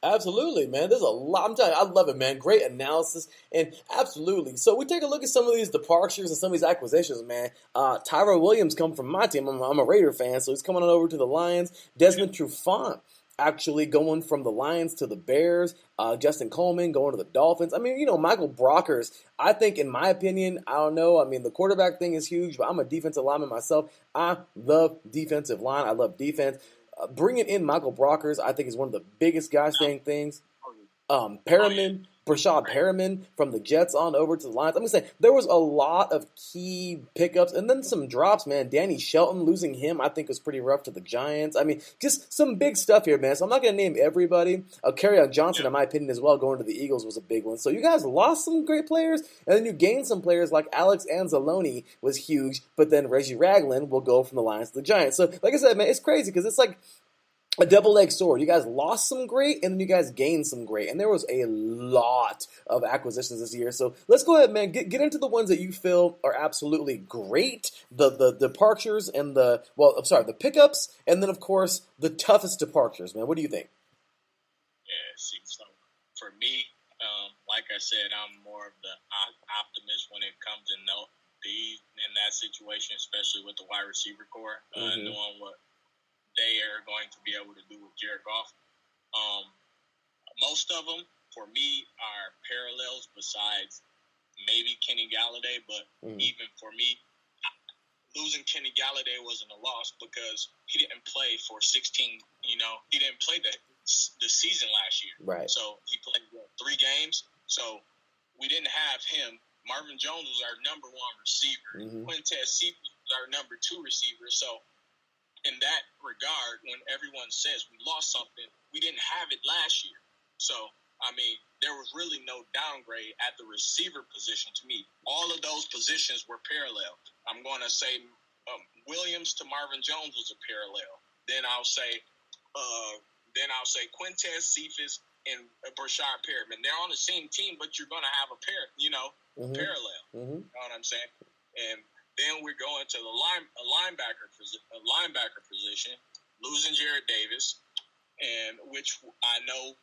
Absolutely, man. There's a lot. I'm telling you, I love it, man. Great analysis, and absolutely. So we take a look at some of these departures and some of these acquisitions, man. Tyrell Williams come from my team. I'm a Raider fan, so he's coming on over to the Lions. Desmond Trufant actually going from the Lions to the Bears. Justin Coleman going to the Dolphins. I mean, you know, Michael Brockers, I think, in my opinion, I don't know. I mean, the quarterback thing is huge, but I'm a defensive lineman myself. I love defensive line. I love defense. Bringing in Michael Brockers, I think, is one of the biggest guys saying things. Perriman, Brashad Perriman from the Jets on over to the Lions. I'm going to say there was a lot of key pickups and then some drops, man. Danny Shelton, losing him, I think was pretty rough to the Giants. I mean, just some big stuff here, man. So I'm not going to name everybody. Kerryon Johnson, in my opinion, as well, going to the Eagles was a big one. So you guys lost some great players, and then you gained some players like Alex Anzalone was huge, but then Reggie Ragland will go from the Lions to the Giants. So like I said, man, it's crazy because it's like a double-edged sword. You guys lost some great, and then you guys gained some great. And there was a lot of acquisitions this year. So let's go ahead, man. Get into the ones that you feel are absolutely great. The departures and the pickups, and then, of course, the toughest departures, man. What do you think? Yeah, see, so for me, like I said, I'm more of the optimist when it comes to in that situation, especially with the wide receiver core, knowing what they are going to be able to do with Jared Goff. Most of them, for me, are parallels besides maybe Kenny Galladay, but even for me, losing Kenny Galladay wasn't a loss because he didn't play for 16, he didn't play the season last year. Right. So he played 3 games. So we didn't have him. Marvin Jones was our number 1 receiver. Quintez Cephas was our number 2 receiver. So in that regard, when everyone says we lost something, we didn't have it last year. So, I mean, there was really no downgrade at the receiver position to me. All of those positions were parallel. I'm going to say Williams to Marvin Jones was a parallel. Then I'll say Quintez Cephas and Brashad Perriman. They're on the same team, but you're going to have a parallel. You know what I'm saying? And then we're going to the linebacker position, losing Jared Davis, and which I know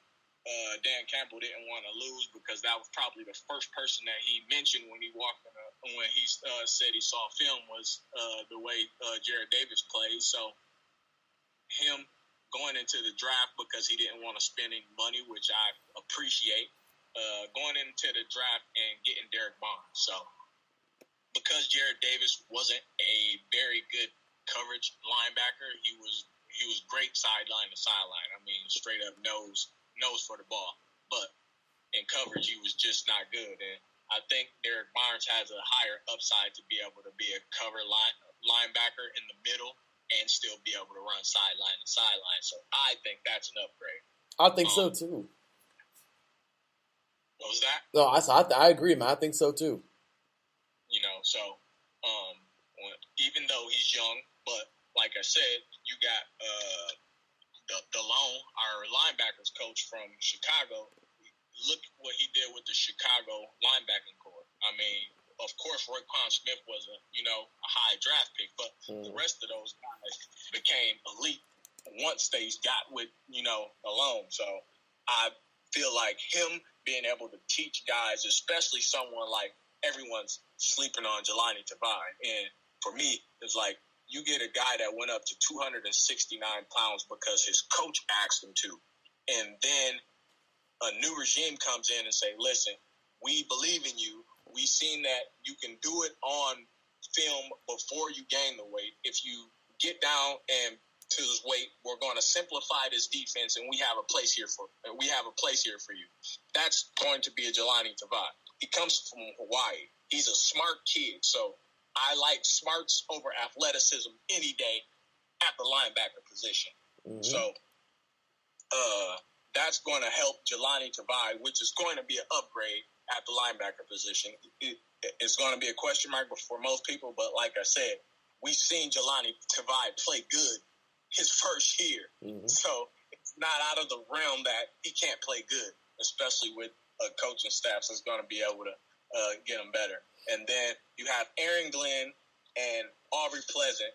Dan Campbell didn't want to lose because that was probably the first person that he mentioned when he said he saw film was the way Jared Davis plays. So him going into the draft because he didn't want to spend any money, which I appreciate, going into the draft and getting Derek Barnes. So because Jared Davis wasn't a very good coverage linebacker, he was great sideline to sideline. I mean, straight up nose for the ball. But in coverage, he was just not good. And I think Derek Barnes has a higher upside to be able to be a cover linebacker in the middle and still be able to run sideline to sideline. So I think that's an upgrade. I think so too. What was that? No, I agree, man. I think so too. So even though he's young, but like I said, you got DeLone, our linebackers coach from Chicago. Look what he did with the Chicago linebacking core. I mean, of course, Roquan Smith was a high draft pick, but the rest of those guys became elite once they got with DeLone. So I feel like him being able to teach guys, especially someone like everyone's sleeping on Jelani Tavai. And for me, it's like you get a guy that went up to 269 pounds because his coach asked him to. And then a new regime comes in and say, listen, we believe in you. We've seen that you can do it on film before you gain the weight. If you get down and to his weight. We're going to simplify this defense, and we have a place here for you. That's going to be a Jelani Tavai. He comes from Hawaii. He's a smart kid, so I like smarts over athleticism any day at the linebacker position. Mm-hmm. So that's going to help Jelani Tavai, which is going to be an upgrade at the linebacker position. It's going to be a question mark for most people, but like I said, we've seen Jelani Tavai play good his first year. Mm-hmm. So it's not out of the realm that he can't play good, especially with a coaching staff that's going to be able to get him better. And then you have Aaron Glenn and Aubrey Pleasant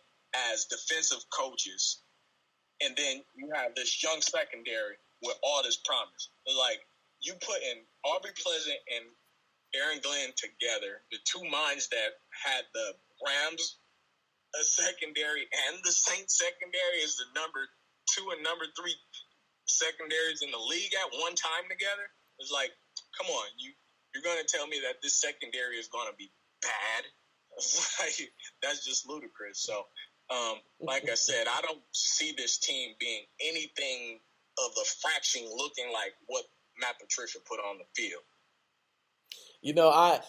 as defensive coaches. And then you have this young secondary with all this promise. Like, you put in Aubrey Pleasant and Aaron Glenn together, the two minds that had the Rams secondary and the Saints secondary is the number 2 and number 3 secondaries in the league at one time together. It's like, come on, you're going to tell me that this secondary is going to be bad? Like, that's just ludicrous. So, like I said, I don't see this team being anything of the fraction looking like what Matt Patricia put on the field. You know, I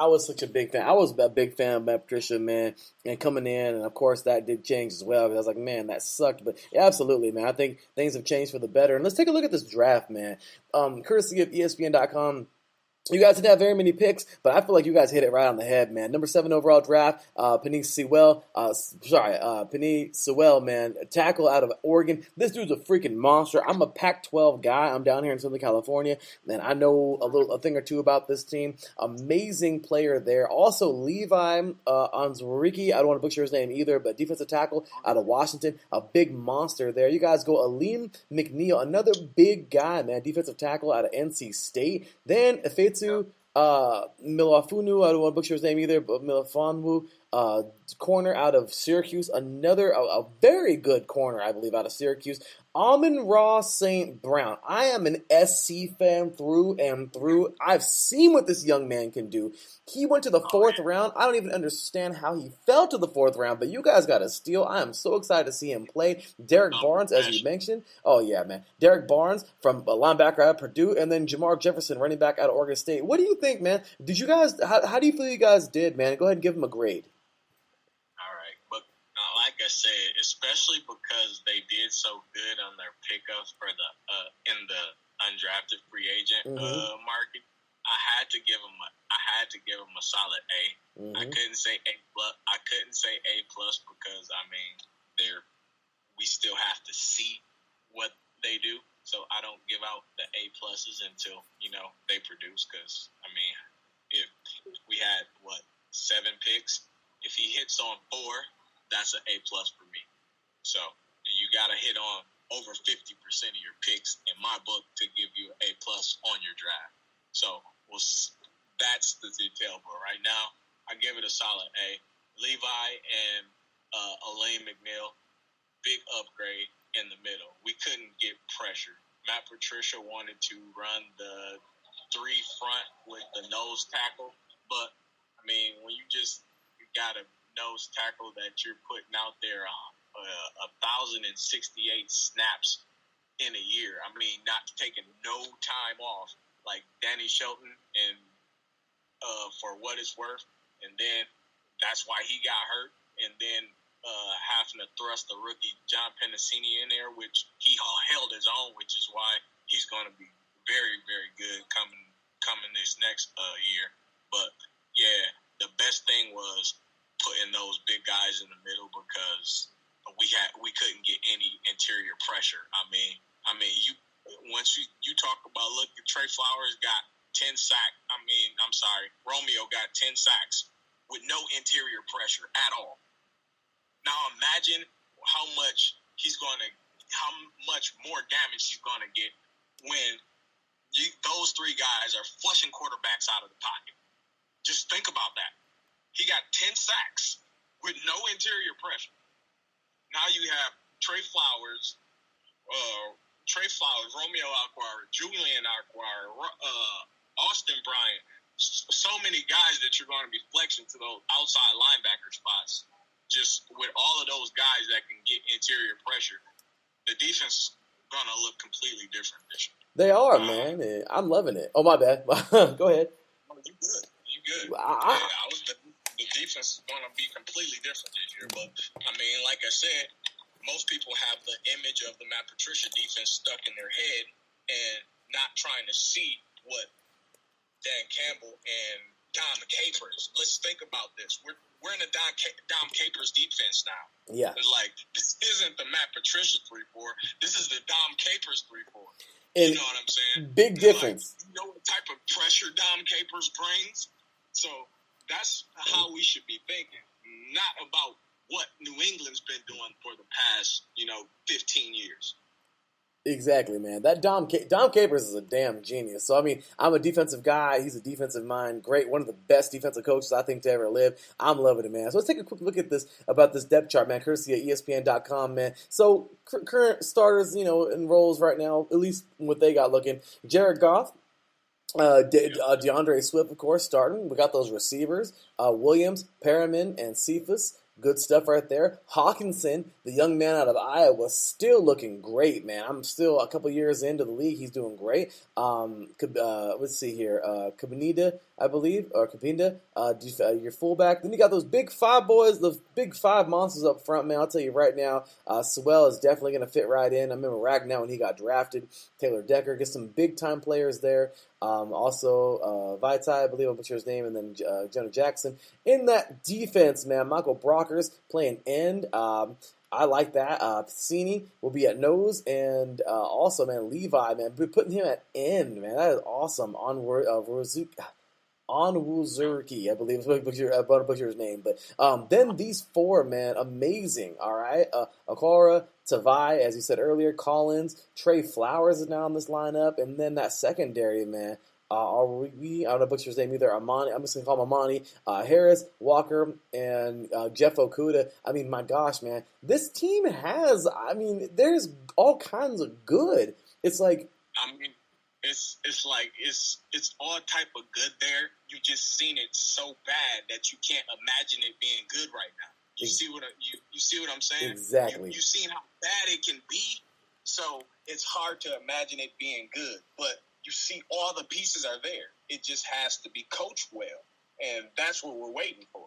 was such a big fan. I was a big fan of Matt Patricia, man, and coming in, and of course that did change as well. I was like, man, that sucked. But yeah, absolutely, man, I think things have changed for the better. And let's take a look at this draft, man. Courtesy of ESPN.com. You guys didn't have very many picks, but I feel like you guys hit it right on the head, man. Number 7 overall draft, Penei Sewell, man, tackle out of Oregon. This dude's a freaking monster. I'm a Pac-12 guy. I'm down here in Southern California, and I know a thing or two about this team. Amazing player there. Also, Levi Onwuzurike, I don't want to butcher his name either, but defensive tackle out of Washington, a big monster there. You guys go Aleem McNeil, another big guy, man, defensive tackle out of NC State. Then Milafunu, I don't want to butcher his name either, but Milafunu, corner out of Syracuse, another a very good corner, I believe, out of Syracuse. Amon-Ra St. Brown. I am an SC fan through and through. I've seen what this young man can do. He went to the 4th round. I don't even understand how he fell to the 4th round, but you guys got a steal. I am so excited to see him play. Derek Barnes, as you mentioned. Oh, yeah, man. Derek Barnes from a linebacker out of Purdue, and then Jamar Jefferson, running back out of Oregon State. What do you think, man? Did you guys, how do you feel you guys did, man? Go ahead and give him a grade. Like I said, especially because they did so good on their pickups for the in the undrafted free agent market, I had to give them a solid A. Mm-hmm. I couldn't say A plus because I mean we still have to see what they do. So I don't give out the A pluses until they produce. Because I mean, if we had 7 picks, if he hits on 4. That's an A plus for me. So you got to hit on over 50% of your picks in my book to give you an A plus on your draft. So that's the detail. But right now, I give it a solid A. Levi and Aleem McNeil, big upgrade in the middle. We couldn't get pressure. Matt Patricia wanted to run the 3 front with the nose tackle, but I mean, when you got a nose tackle that you're putting out there 1,068 snaps in a year. I mean, not taking no time off, like Danny Shelton, and for what it's worth. And then that's why he got hurt. And then having to thrust the rookie John Pennicini in there, which he held his own, which is why he's going to be very, very good coming this next year. But yeah, the best thing was putting those big guys in the middle because we couldn't get any interior pressure. I mean, you once you talk about, look, Trey Flowers got 10 sacks. Romeo got 10 sacks with no interior pressure at all. Now imagine how much more damage he's gonna get when those 3 guys are flushing quarterbacks out of the pocket. Just think about that. He got 10 sacks with no interior pressure. Now you have Trey Flowers, Romeo Okwara, Julian Okwara, Austin Bryant. So many guys that you're going to be flexing to those outside linebacker spots. Just with all of those guys that can get interior pressure, the defense is going to look completely different this year. They are, man. And I'm loving it. Oh, my bad. Go ahead. Oh, you good. You good. The defense is going to be completely different this year. But, I mean, like I said, most people have the image of the Matt Patricia defense stuck in their head and not trying to see what Dan Campbell and Dom Capers. Let's think about this. We're in a Dom Capers defense now. Yeah. It's like, this isn't the Matt Patricia 3-4. This is the Dom Capers 3-4. And you know what I'm saying? Big difference. Like, you know what type of pressure Dom Capers brings? So that's how we should be thinking. Not about what New England's been doing for the past, 15 years. Exactly, man. That Dom Capers is a damn genius. So, I mean, I'm a defensive guy. He's a defensive mind. Great. One of the best defensive coaches I think to ever live. I'm loving it, man. So let's take a quick look at this, about this depth chart, man, courtesy of ESPN.com, man. So current starters, in roles right now, at least what they got looking. Jared Goff, DeAndre Swift, of course, starting. We got those receivers, Williams, Perriman, and Cephas. Good stuff right there. Hawkinson, the young man out of Iowa, still looking great, man. I'm still a couple years into the league. He's doing great. Let's see here. Kabinda, I believe, or Kabinda, your fullback. Then you got those big five boys, those big five monsters up front, man. I'll tell you right now, Sewell is definitely going to fit right in. I remember Ragnow when he got drafted. Taylor Decker, get some big-time players there. Also, Vaitai, I believe I'll butcher his name, and then Jonah Jackson. In that defense, man, Michael Brockers playing end. I like that. Piscini will be at nose, and also, man, Levi, man, putting him at end, man. That is awesome. Onwuzurike, I believe is what I butcher his name. But then these four, man, amazing. All right, Okora, Tavai, as you said earlier, Collins, Trey Flowers is now in this lineup, and then that secondary, man. I don't know butcher his name either. Amani, I'm just gonna call him Amani. Harris, Walker, and Jeff Okuda. I mean, my gosh, man, this team has. I mean, there's all kinds of good. It's like. It's like it's all type of good there. You just seen it so bad that you can't imagine it being good right now. You see what I'm saying? Exactly. You seen how bad it can be, so it's hard to imagine it being good. But you see all the pieces are there. It just has to be coached well, and that's what we're waiting for.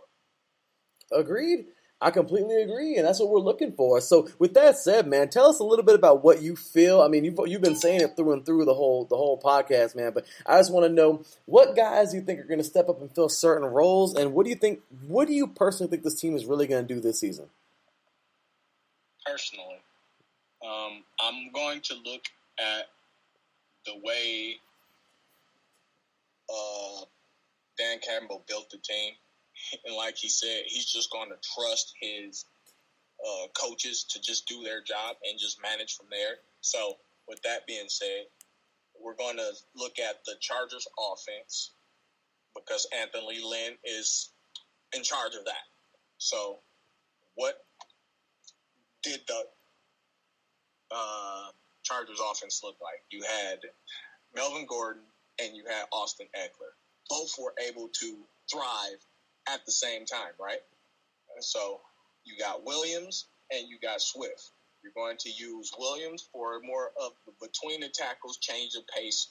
Agreed. I completely agree, and that's what we're looking for. So, with that said, man, tell us a little bit about what you feel. I mean, you've been saying it through and through the whole podcast, man. But I just want to know what guys you think are going to step up and fill certain roles, and what do you think? What do you personally think this team is really going to do this season? Personally, I'm going to look at the way Dan Campbell built the team. And like he said, he's just going to trust his coaches to just do their job and just manage from there. So with that being said, we're going to look at the Chargers offense because Anthony Lynn is in charge of that. So what did the Chargers offense look like? You had Melvin Gordon and you had Austin Eckler. Both were able to thrive at the same time, right? So you got Williams and you got Swift. You're going to use Williams for more of the between the tackles, change of pace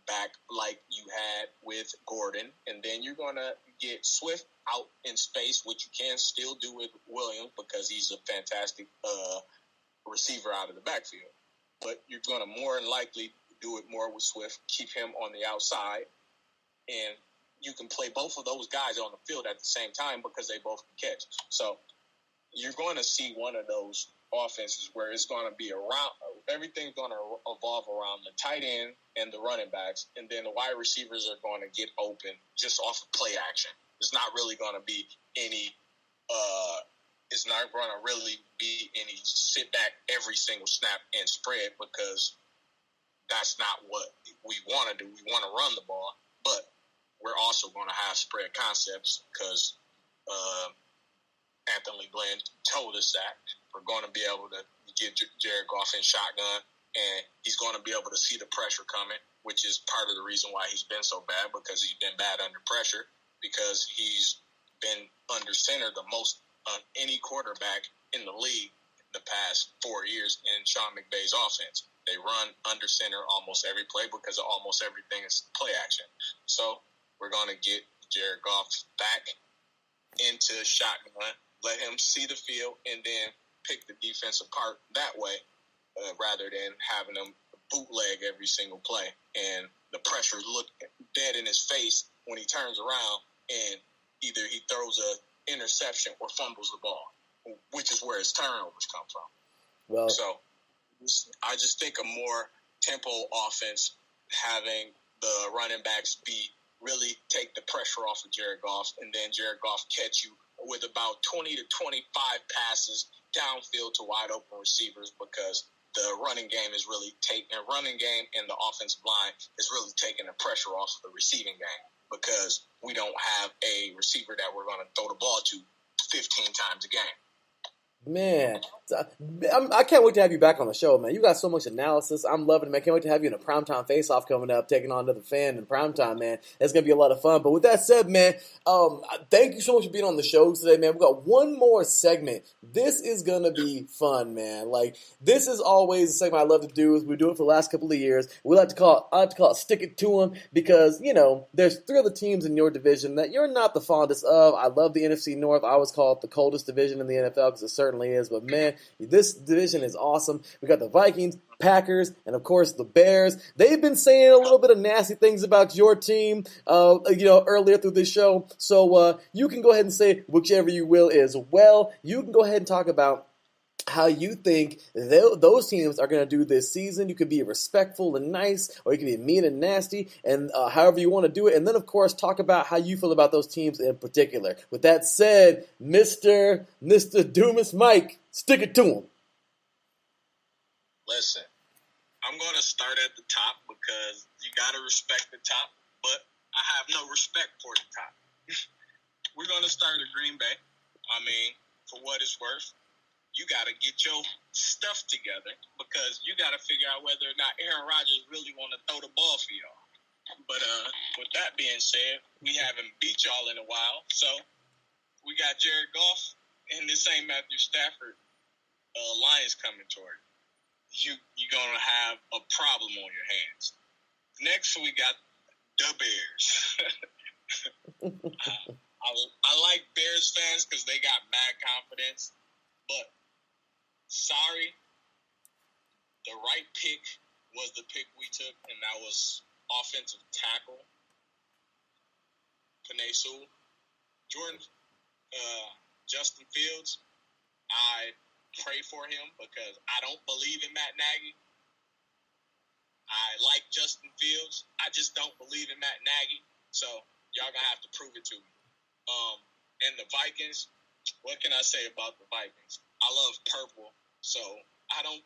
back like you had with Gordon. And then you're going to get Swift out in space, which you can still do with Williams because he's a fantastic receiver out of the backfield. But you're going to more than likely do it more with Swift, keep him on the outside, and you can play both of those guys on the field at the same time because they both can catch. So you're going to see one of those offenses where it's going to be around – everything's going to evolve around the tight end and the running backs, and then the wide receivers are going to get open just off of play action. It's not really going to be any it's not going to really be any sit back every single snap and spread because that's not what we want to do. We want to run the ball, but we're also going to have spread concepts because Anthony Glenn told us that we're going to be able to get Jared Goff in shotgun, and he's going to be able to see the pressure coming, which is part of the reason why he's been so bad because he's been bad under pressure because he's been under center the most on any quarterback in the league the past last 4 years in Sean McVay's offense. They run under center almost every play because of almost everything is play action. So we're going to get Jared Goff back into shotgun, let him see the field, and then pick the defense apart that way rather than having them bootleg every single play. And the pressure look dead in his face when he turns around, and either he throws a interception or fumbles the ball, which is where his turnovers come from. Well, so I just think a more tempo offense, having the running backs really take the pressure off of Jared Goff, and then Jared Goff catch you with about 20 to 25 passes downfield to wide open receivers, because the running game is really running game and the offensive line is really taking the pressure off of the receiving game, because we don't have a receiver that we're going to throw the ball to 15 times a game. Man, I can't wait to have you back on the show, man. You got so much analysis. I'm loving it, man. Can't wait to have you in a primetime face-off coming up, taking on another fan in primetime, man. It's going to be a lot of fun. But with that said, man, thank you so much for being on the show today, man. We've got one more segment. This is going to be fun, man. Like, this is always a segment I love to do. We do it for the last couple of years. I like to call it Stick It To 'Em, because, you know, there's 3 other teams in your division that you're not the fondest of. I love the NFC North. I always call it the coldest division in the NFL, because it certainly is, but man, this division is awesome. We got the Vikings, Packers, and of course the Bears. They've been saying a little bit of nasty things about your team, earlier through this show. So you can go ahead and say whichever you will as well. You can go ahead and talk about how you think those teams are going to do this season. You could be respectful and nice, or you can be mean and nasty, and however you want to do it. And then, of course, talk about how you feel about those teams in particular. With that said, Mr. Dumas Mike, stick it to him. Listen, I'm going to start at the top, because you got to respect the top, but I have no respect for the top. We're going to start at Green Bay. I mean, for what it's worth, you got to get your stuff together, because you got to figure out whether or not Aaron Rodgers really want to throw the ball for y'all. But with that being said, we haven't beat y'all in a while, so we got Jared Goff and this ain't Matthew Stafford Lions coming toward you. You're going to have a problem on your hands. Next, we got the Bears. I like Bears fans because they got mad confidence, but sorry, the right pick was the pick we took, and that was offensive tackle Penei Sewell. Justin Fields, I pray for him because I don't believe in Matt Nagy. I like Justin Fields. I just don't believe in Matt Nagy. So y'all gonna have to prove it to me. And the Vikings, what can I say about the Vikings? I love purple, so I don't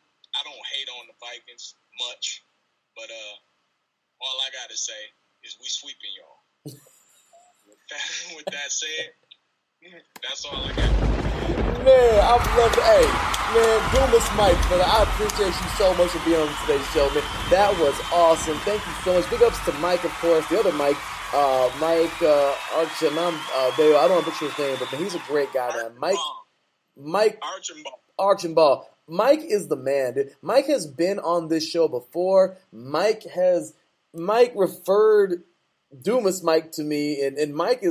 hate on the Vikings much. But all I gotta say is we sweeping y'all. With that said, that's all I got. Man, I love it. Hey, man, Dumas Mike, man, I appreciate you so much for being on today's show, man. That was awesome. Thank you so much. Big ups to Mike, of course, the other Mike, Mike Archambault. I don't know butcher his name, but he's a great guy, man. Mike Archambault. Mike is the man, dude. Mike has been on this show before. Mike referred Dumas Mike to me, and Mike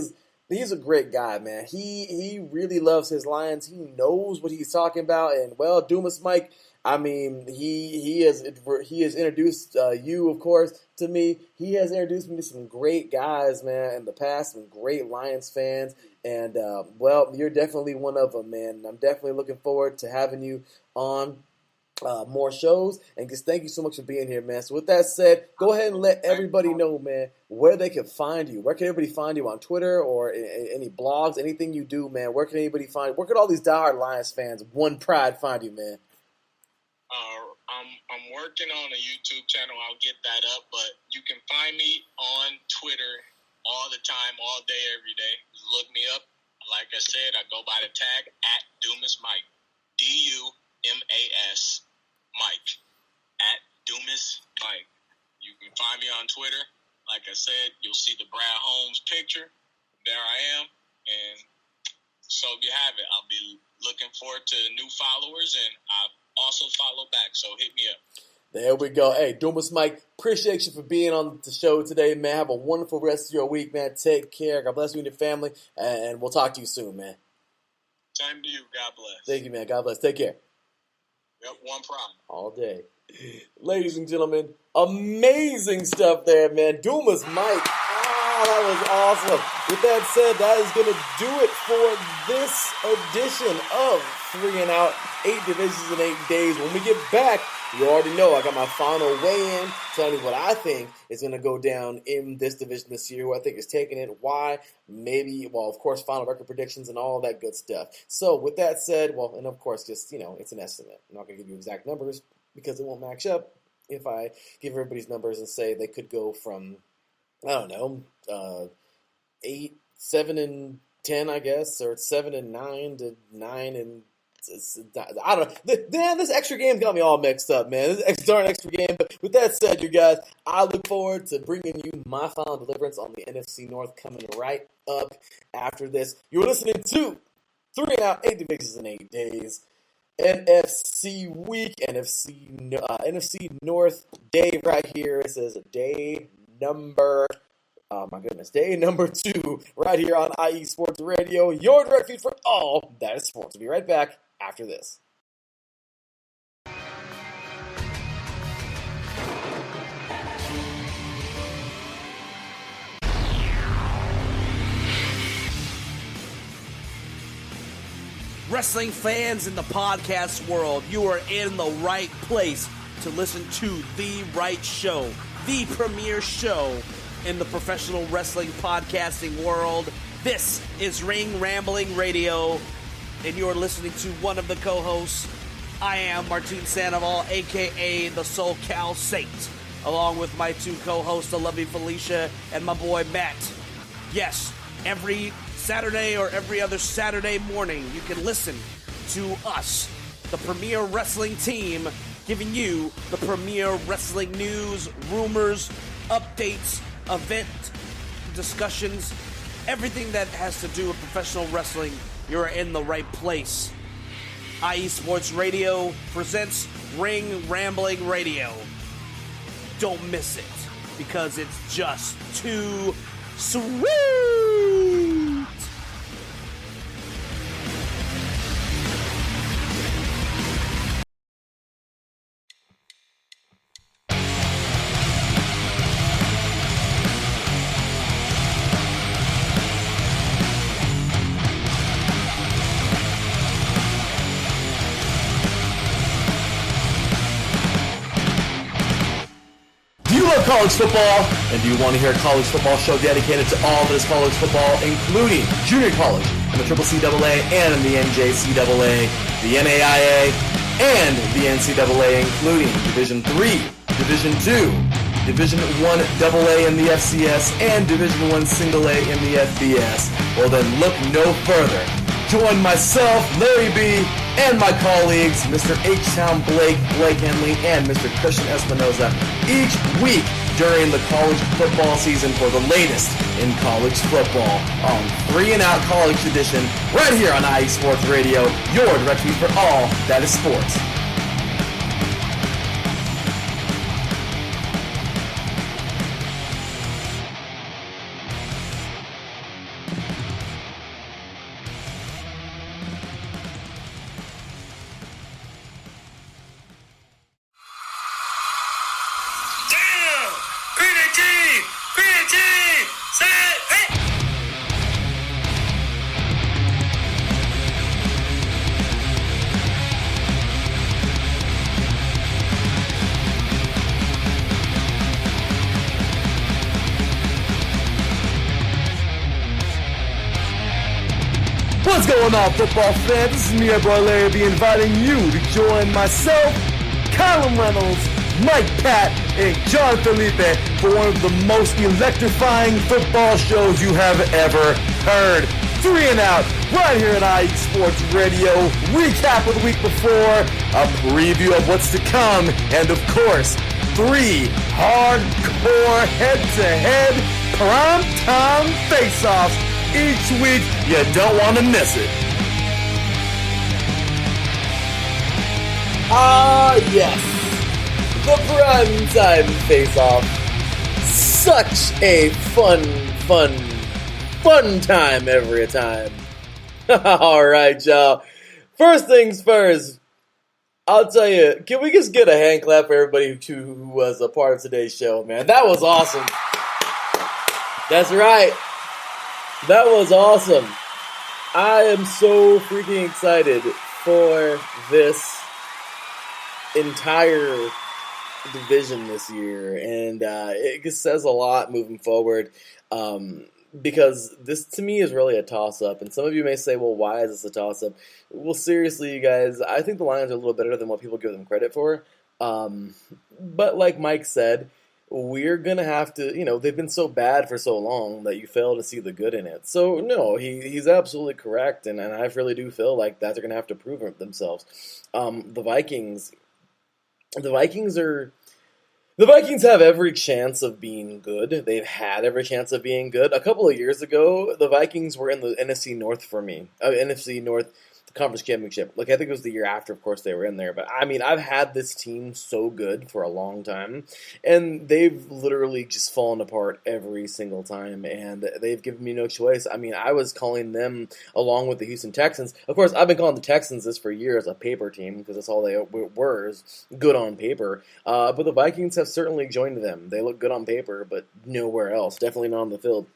he's a great guy, man. He really loves his Lions. He knows what he's talking about, and well, Dumas Mike, I mean, he has introduced you, of course, to me. He has introduced me to some great guys, man, in the past, some great Lions fans, and well, you're definitely one of them, man. I'm definitely looking forward to having you on more shows, and just thank you so much for being here, man. So with that said, go ahead and let everybody know, man, where they can find you. Where can everybody find you on Twitter or any blogs, anything you do, man? Where can anybody find? Where can all these diehard Lions fans, One Pride, find you, man? I'm working on a YouTube channel. I'll get that up, but you can find me on Twitter all the time, all day, every day. Just look me up. Like I said, I go by the tag @Dumas Mike, DUMAS Mike, @Dumas Mike. You can find me on Twitter. Like I said, you'll see the Brad Holmes picture. There I am, and so you have it. I'll be looking forward to new followers, and also follow back. So hit me up. There we go. Hey, Dumas Mike, appreciate you for being on the show today, man. Have a wonderful rest of your week, man. Take care. God bless you and your family, and we'll talk to you soon, man. Same to you. God bless. Thank you, man. God bless. Take care. Yep, one problem. All day. Ladies and gentlemen, amazing stuff there, man. Dumas Mike. That was awesome. With that said, that is going to do it for this edition of 3 and Out, 8 divisions in 8 days. When we get back, you already know I got my final weigh-in, telling you what I think is going to go down in this division this year, who I think is taking it, why, maybe, well, of course, final record predictions and all that good stuff. So with that said, well, and of course, just, it's an estimate. I'm not going to give you exact numbers because it won't match up if I give everybody's numbers and say they could go from, I don't know, 8, 7, and 10, I guess, or 7 and 9 to 9 and I don't know. Damn, this extra game got me all mixed up, man. This darn extra game. But with that said, you guys, I look forward to bringing you my final deliverance on the NFC North coming right up after this. You're listening to 3 and Out, 8 divisions in 8 days. NFC week, NFC North day right here. It says day number 2 right here on IE Sports Radio, your direct feed for all that is sports. We'll be right back after this. Wrestling fans in the podcast world, you are in the right place to listen to the right show, the premier show in the professional wrestling podcasting world. This is Ring Rambling Radio, and you're listening to one of the co-hosts. I am Martin Sandoval, a.k.a. the SoCal Saint, along with my 2 co-hosts, the lovely Felicia and my boy Matt. Yes, every Saturday or every other Saturday morning, you can listen to us, the premier wrestling team, giving you the premier wrestling news, rumors, updates, event discussions, everything that has to do with professional wrestling. You're in the right place. IE Sports Radio presents Ring Rambling Radio. Don't miss it, because it's just too sweet. College football, and do you want to hear a college football show dedicated to all that is college football, including junior college in the CCAA and in the NJCAA, the NAIA, and the NCAA, including Division III, Division II, Division I AA in the FCS, and Division I Single A in the FBS? Well, then look no further. Join myself, Larry B., and my colleagues, Mr. H-Town Blake Henley, and Mr. Christian Espinoza, each week during the college football season for the latest in college football on 3 and Out College Edition, right here on IE Sports Radio, your direct feed for all that is sports. What's going on, football fans? This is me, your boy Larry B, inviting you to join myself, Colin Reynolds, Mike Pat, and John Felipe for one of the most electrifying football shows you have ever heard. 3 and Out, right here at IE Sports Radio. Recap of the week before, a preview of what's to come, and of course, 3 hardcore head-to-head prime-time face-offs each week. You don't want to miss it. Ah, yes. The primetime face-off. Such a fun time every time. Alright, y'all. First things first, I'll tell you, can we just get a hand clap for everybody who was a part of today's show, man? That was awesome. That's right. That was awesome. I am so freaking excited for this entire division this year, and it just says a lot moving forward, because this to me is really a toss-up, and some of you may say, well, why is this a toss-up? Well, seriously, you guys, I think the Lions are a little better than what people give them credit for, but like Mike said, we're going to have to, they've been so bad for so long that you fail to see the good in it. So, no, he's absolutely correct, and I really do feel like that they're going to have to prove it themselves. The Vikings have every chance of being good. They've had every chance of being good. A couple of years ago, the Vikings were in the NFC North for me. NFC North Conference Championship. I think it was the year after, of course, they were in there. But, I've had this team so good for a long time. And they've literally just fallen apart every single time. And they've given me no choice. I was calling them along with the Houston Texans. Of course, I've been calling the Texans this for years, a paper team, because that's all they were, is good on paper. But the Vikings have certainly joined them. They look good on paper, but nowhere else. Definitely not on the field.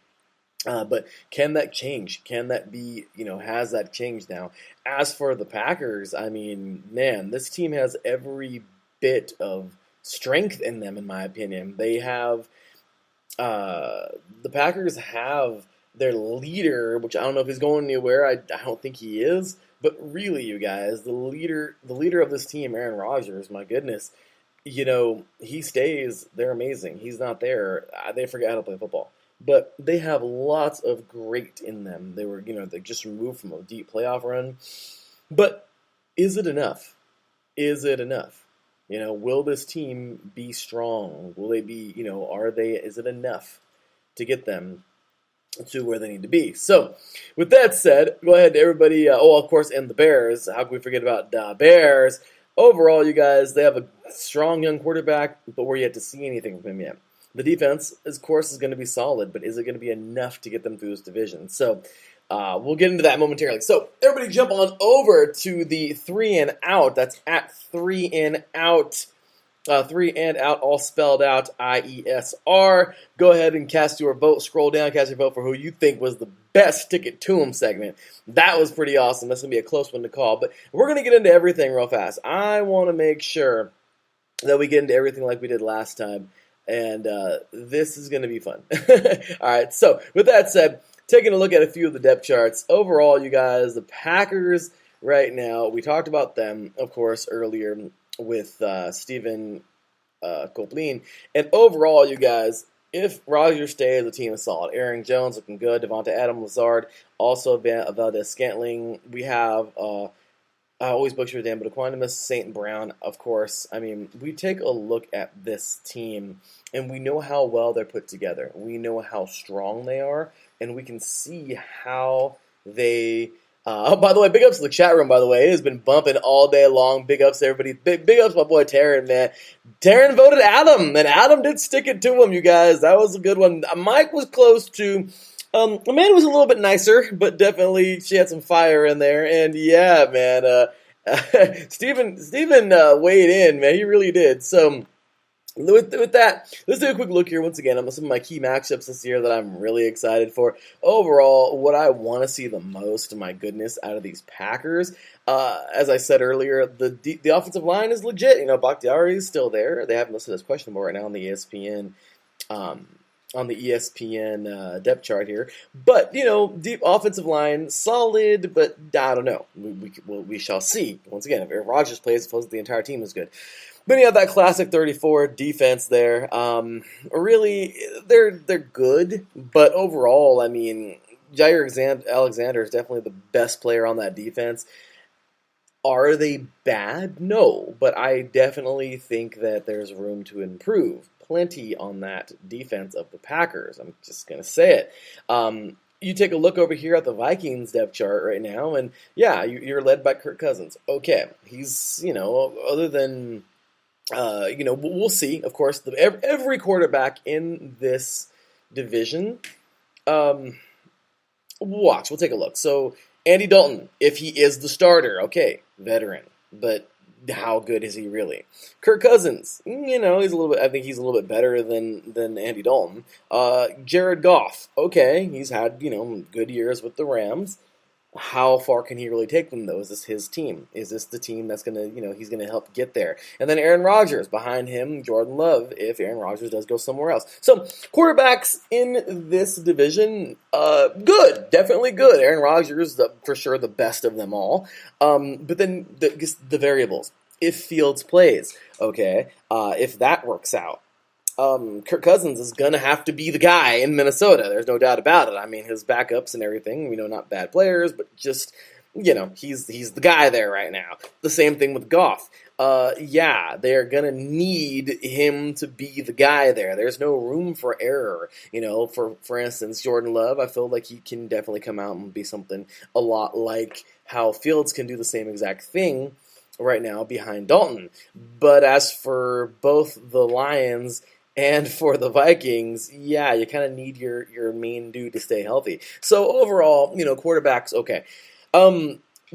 But can that change? Can that be, has that changed now? As for the Packers, man, this team has every bit of strength in them, in my opinion. They have, the Packers have their leader, which I don't know if he's going anywhere. I don't think he is. But really, you guys, the leader of this team, Aaron Rodgers, my goodness, he stays. They're amazing. He's not there. They forget how to play football. But they have lots of great in them. They were, they just removed from a deep playoff run. But is it enough? Is it enough? Will this team be strong? Will they be, is it enough to get them to where they need to be? So, with that said, go ahead, everybody. Of course, and the Bears. How can we forget about the Bears? Overall, you guys, they have a strong young quarterback, but we're yet to see anything from him yet. The defense, of course, is going to be solid, but is it going to be enough to get them through this division? So we'll get into that momentarily. So everybody jump on over to the 3 and Out. That's at 3 and Out. 3 and Out, all spelled out, IESR. Go ahead and cast your vote. Scroll down, cast your vote for who you think was the best Stick It To 'em segment. That was pretty awesome. That's going to be a close one to call. But we're going to get into everything real fast. I want to make sure that we get into everything like we did last time. And this is going to be fun. All right, so with that said, taking a look at a few of the depth charts. Overall, you guys, the Packers right now, we talked about them, of course, earlier with Stephen Copeland. And overall, you guys, if Rodgers stays, the team is solid. Aaron Jones looking good. Devonta Adams, Lazard, also Valdez-Scantling. We have... I always butcher his name, but Equanimus St. Brown, of course. We take a look at this team, and we know how well they're put together. We know how strong they are, and we can see how they... by the way, big ups to the chat room, by the way. It has been bumping all day long. Big ups to everybody. Big ups to my boy Taryn, man. Taryn voted Adam, and Adam did stick it to him, you guys. That was a good one. Mike was close to... Amanda was a little bit nicer, but definitely she had some fire in there. And yeah, man, Steven weighed in, man. He really did. So with that, let's do a quick look here once again on some of my key matchups this year that I'm really excited for. Overall, what I want to see the most, my goodness, out of these Packers, as I said earlier, the offensive line is legit. Bakhtiari is still there. They haven't listed as questionable right now on the ESPN. On the ESPN depth chart here. But, deep offensive line, solid, but I don't know. We shall see. Once again, if Rodgers plays, suppose the entire team is good. But you have that classic 34 defense there. Really, they're good, but overall, Jair Alexander is definitely the best player on that defense. Are they bad? No, but I definitely think that there's room to improve. Plenty on that defense of the Packers. I'm just going to say it. you take a look over here at the Vikings depth chart right now, and yeah, you're led by Kirk Cousins. Okay, he's, other than, we'll see. Of course, every quarterback in this division, we'll take a look. So, Andy Dalton, if he is the starter, okay, veteran, but how good is he really? Kirk Cousins, he's a little bit. I think he's a little bit better than Andy Dalton. Jared Goff, okay, he's had good years with the Rams. How far can he really take them, though? Is this his team? Is this the team that's gonna, he's gonna help get there? And then Aaron Rodgers behind him, Jordan Love, if Aaron Rodgers does go somewhere else. So quarterbacks in this division, good, definitely good. Aaron Rodgers, for sure, the best of them all. But then the variables. If Fields plays, okay, if that works out. Kirk Cousins is going to have to be the guy in Minnesota. There's no doubt about it. I mean, his backups and everything, not bad players, but just, he's the guy there right now. The same thing with Goff. Yeah, they're going to need him to be the guy there. There's no room for error. For instance, Jordan Love, I feel like he can definitely come out and be something a lot like how Fields can do the same exact thing right now behind Dalton. But as for both the Lions and for the Vikings, yeah, you kind of need your main dude to stay healthy. So overall, quarterbacks, okay.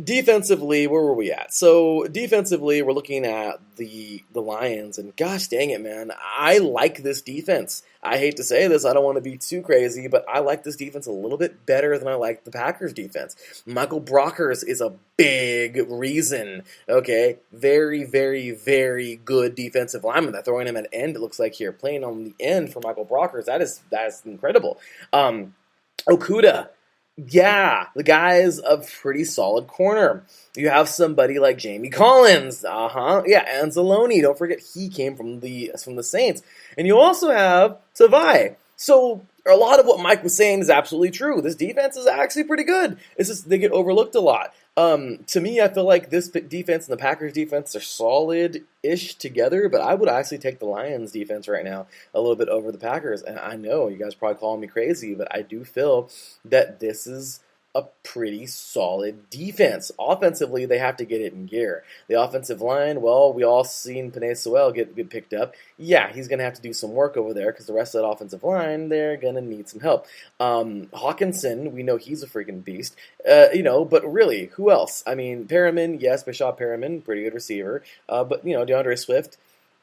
Defensively, where were we at? So defensively, we're looking at the Lions, and gosh dang it, man, I like this defense. I hate to say this, I don't want to be too crazy, but I like this defense a little bit better than I like the Packers defense. Michael Brockers is a big reason, okay? Very, very, very good defensive lineman. They're throwing him at end, it looks like here, playing on the end for Michael Brockers. That is incredible. Okuda. Yeah, the guy is a pretty solid corner. You have somebody like Jamie Collins, yeah, Anzalone. Don't forget he came from the Saints, and you also have Tavai. So a lot of what Mike was saying is absolutely true. This defense is actually pretty good. It's just they get overlooked a lot. To me, I feel like this defense and the Packers defense are solid-ish together, but I would actually take the Lions defense right now a little bit over the Packers. And I know you guys are probably calling me crazy, but I do feel that this is a pretty solid defense. Offensively, they have to get it in gear. The offensive line, well, we all seen Penei Sewell get picked up. Yeah, he's going to have to do some work over there because the rest of that offensive line, they're going to need some help. Hawkinson, we know he's a freaking beast. But really, who else? I mean, Perriman, yes, Bashad Perriman, pretty good receiver. But, DeAndre Swift.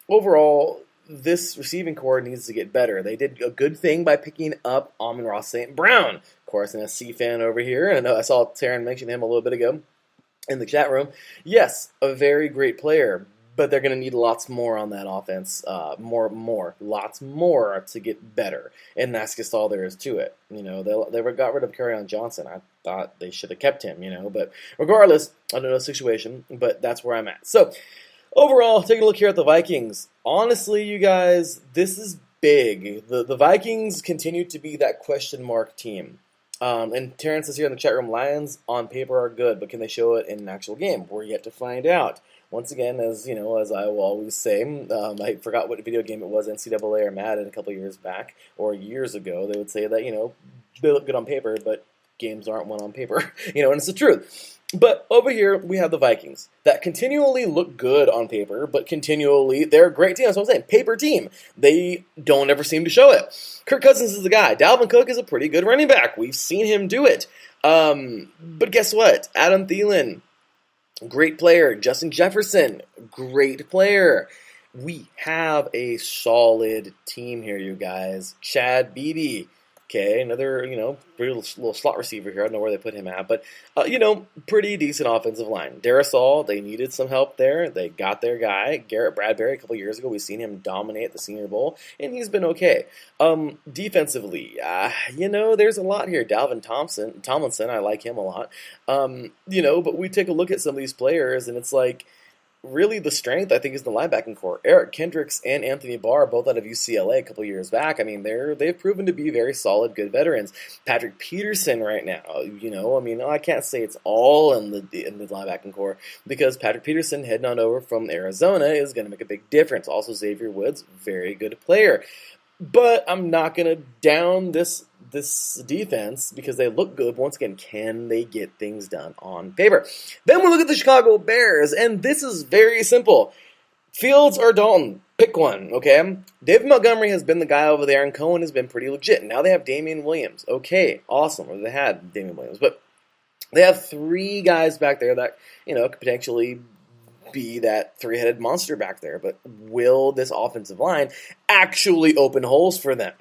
Overall, this receiving core needs to get better. They did a good thing by picking up Amon-Ra St. Brown. Of course, an SC fan over here, and I saw Taryn mention him a little bit ago in the chat room. Yes, a very great player, but they're going to need lots more on that offense, lots more to get better, and that's just all there is to it. They got rid of Kerryon Johnson. I thought they should have kept him, but regardless, I don't know the situation, but that's where I'm at. So, overall, take a look here at the Vikings. Honestly, you guys, this is big. The Vikings continue to be that question mark team. And Terrence says here in the chat room, Lions on paper are good, but can they show it in an actual game? We're yet to find out. Once again, as I will always say, I forgot what video game it was, NCAA or Madden a couple years back or years ago. They would say that, they look good on paper, but games aren't won on paper. And it's the truth. But over here, we have the Vikings that continually look good on paper, but continually, they're a great team. That's what I'm saying. Paper team. They don't ever seem to show it. Kirk Cousins is the guy. Dalvin Cook is a pretty good running back. We've seen him do it. But guess what? Adam Thielen, great player. Justin Jefferson, great player. We have a solid team here, you guys. Chad Beebe. Okay, another, pretty little slot receiver here. I don't know where they put him at, but, pretty decent offensive line. Darrisaw, they needed some help there. They got their guy, Garrett Bradbury, a couple years ago. We've seen him dominate the Senior Bowl, and he's been okay. Defensively, there's a lot here. Dalvin Tomlinson, I like him a lot. But we take a look at some of these players, and it's like, really, the strength, I think, is the linebacking core. Eric Kendricks and Anthony Barr, both out of UCLA a couple years back. I mean, they've proven to be very solid, good veterans. Patrick Peterson right now, I can't say it's all in the linebacking core because Patrick Peterson heading on over from Arizona is going to make a big difference. Also, Xavier Woods, very good player. But I'm not going to down this defense because they look good. Once again, can they get things done on paper? Then we look at the Chicago Bears, and this is very simple. Fields or Dalton, pick one, okay? David Montgomery has been the guy over there, and Cohen has been pretty legit. Now they have Damian Williams. Okay, awesome. Or they had Damian Williams. But they have three guys back there that, could potentially be that three-headed monster back there. But will this offensive line actually open holes for them?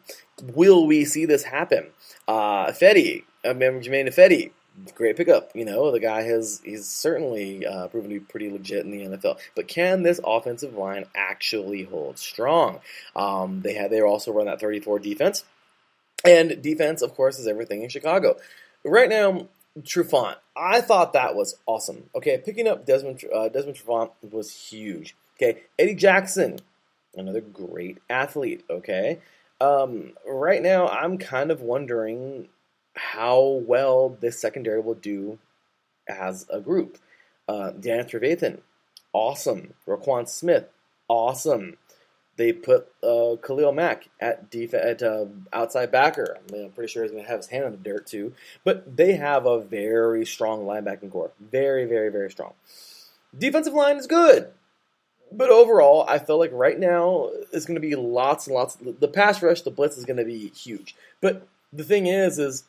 Will we see this happen? Jermaine Ifedi, great pickup. The guy he's certainly proven to be pretty legit in the NFL. But can this offensive line actually hold strong? They also run that 34 defense. And defense, of course, is everything in Chicago. Right now, Trufant, I thought that was awesome. Okay, picking up Desmond Trufant was huge. Okay, Eddie Jackson, another great athlete. Okay, right now I'm kind of wondering how well this secondary will do as a group. Dan Trevathan, awesome. Roquan Smith, awesome. They put Khalil Mack at outside backer. I'm pretty sure he's going to have his hand in the dirt too. But they have a very strong linebacking core. Very, very, very strong. Defensive line is good. But overall, I feel like right now it's going to be lots and lots. The pass rush, the blitz is going to be huge. But the thing is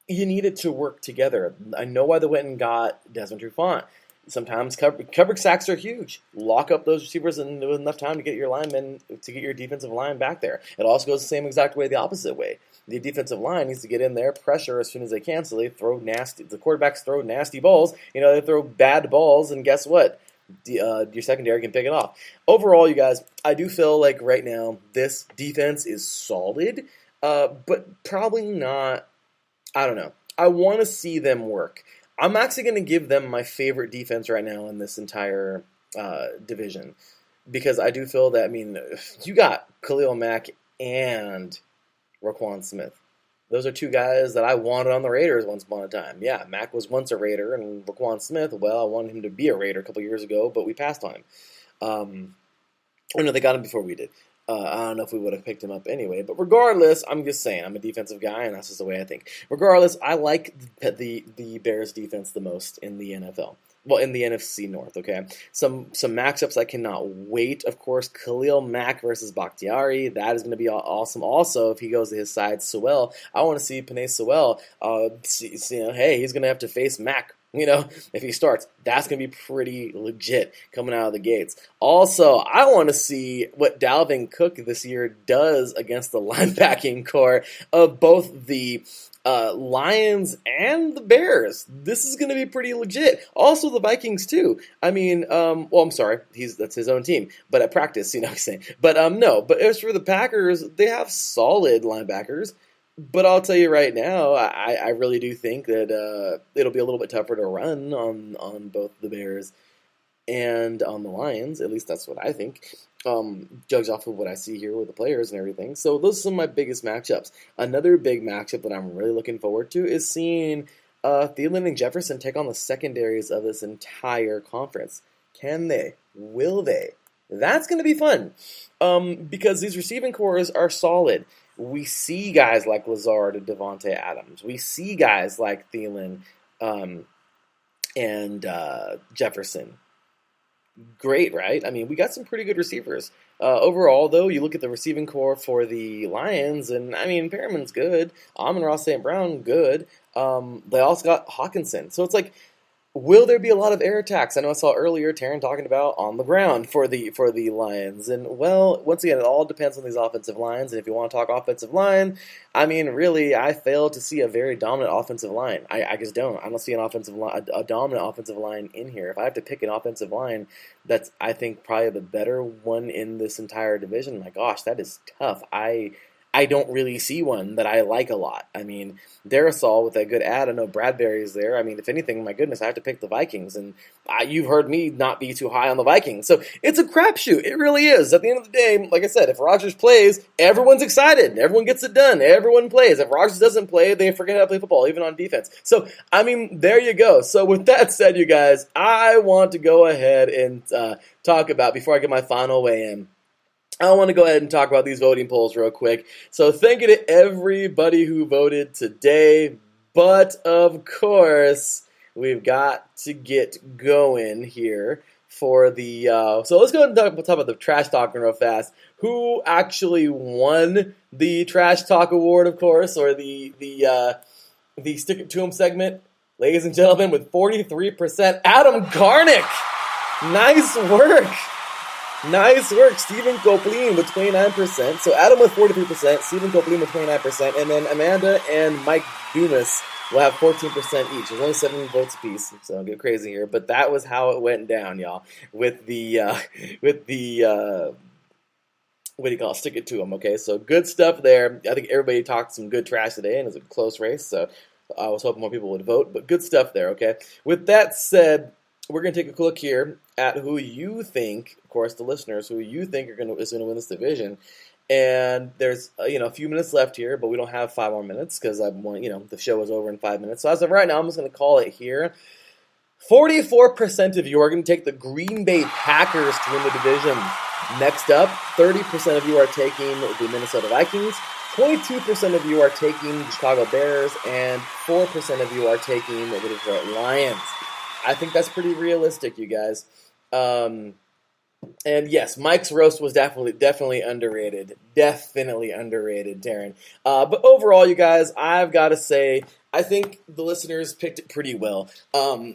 you need it to work together. I know why they went and got Desmond Trufant. Sometimes coverage sacks are huge. Lock up those receivers with enough time to get your linemen, to get your defensive line back there. It also goes the same exact way, the opposite way. The defensive line needs to get in there, pressure as soon as they can, so they throw nasty. The quarterbacks throw nasty balls. They throw bad balls, and guess what? Your secondary can pick it off. Overall, you guys, I do feel like right now this defense is solid, but probably not. I don't know. I want to see them work. I'm actually going to give them my favorite defense right now in this entire division because I do feel that, you got Khalil Mack and Roquan Smith. Those are two guys that I wanted on the Raiders once upon a time. Yeah, Mack was once a Raider, and Roquan Smith, well, I wanted him to be a Raider a couple years ago, but we passed on him. They got him before we did. I don't know if we would have picked him up anyway. But regardless, I'm just saying, I'm a defensive guy, and that's just the way I think. Regardless, I like the Bears defense the most in the NFL. Well, in the NFC North, okay? Some matchups I cannot wait. Of course, Khalil Mack versus Bakhtiari. That is going to be awesome. Also, if he goes to his side, Sewell. I want to see Penei Sewell. Hey, he's going to have to face Mack. If he starts, that's going to be pretty legit coming out of the gates. Also, I want to see what Dalvin Cook this year does against the linebacking core of both the Lions and the Bears. This is going to be pretty legit. Also, the Vikings, too. I'm sorry. That's his own team. But at practice, what I'm saying. But no. But as for the Packers, they have solid linebackers. But I'll tell you right now, I really do think that it'll be a little bit tougher to run on both the Bears and on the Lions. At least that's what I think, judged off of what I see here with the players and everything. So those are some of my biggest matchups. Another big matchup that I'm really looking forward to is seeing Thielen and Jefferson take on the secondaries of this entire conference. Can they? Will they? That's going to be fun because these receiving cores are solid. We see guys like Lazard and Devontae Adams. We see guys like Thielen and Jefferson. Great, right? We got some pretty good receivers. Overall, though, you look at the receiving core for the Lions, and, Perriman's good. Amon-Ra St. Brown, good. They also got Hawkinson. So it's like, will there be a lot of air attacks? I know I saw earlier Taryn talking about on the ground for the Lions. And, well, once again, it all depends on these offensive lines. And if you want to talk offensive line, really, I fail to see a very dominant offensive line. I just don't. I don't see a dominant offensive line in here. If I have to pick an offensive line that's, I think, probably the better one in this entire division, my gosh, that is tough. I don't really see one that I like a lot. Darrisaw with a good ad. I know Bradbury's there. If anything, my goodness, I have to pick the Vikings. And you've heard me not be too high on the Vikings. So it's a crapshoot. It really is. At the end of the day, like I said, if Rodgers plays, everyone's excited. Everyone gets it done. Everyone plays. If Rodgers doesn't play, they forget how to play football, even on defense. So, there you go. So with that said, you guys, I want to go ahead and talk about, before I get my final weigh in, I want to go ahead and talk about these voting polls real quick. So thank you to everybody who voted today. But, of course, we've got to get going here for the... so let's go ahead and talk about the Trash Talking real fast. Who actually won the Trash Talk Award, of course, or the Stick It To 'Em segment? Ladies and gentlemen, with 43%, Adam Garnick! Nice work! Nice work, Stephen Copeland with 29%. So Adam with 43%, Stephen Copeland with 29%, and then Amanda and Mike Dumas will have 14% each. There's only 7 votes apiece, so I'll get crazy here. But that was how it went down, y'all, with the what do you call it? Stick it to them, okay? So good stuff there. I think everybody talked some good trash today, and it was a close race, so I was hoping more people would vote, but good stuff there, okay? With that said, we're going to take a look here at who you think, of course, the listeners, who you think is going to win this division. And there's a few minutes left here, but we don't have 5 more minutes because the show is over in 5 minutes. So as of right now, I'm just going to call it here. 44% of you are going to take the Green Bay Packers to win the division. Next up, 30% of you are taking the Minnesota Vikings. 22% of you are taking the Chicago Bears, and 4% of you are taking the Detroit Lions. I think that's pretty realistic, you guys. And yes, Mike's roast was definitely underrated. Definitely underrated, Darren. But overall, you guys, I've got to say, I think the listeners picked it pretty well.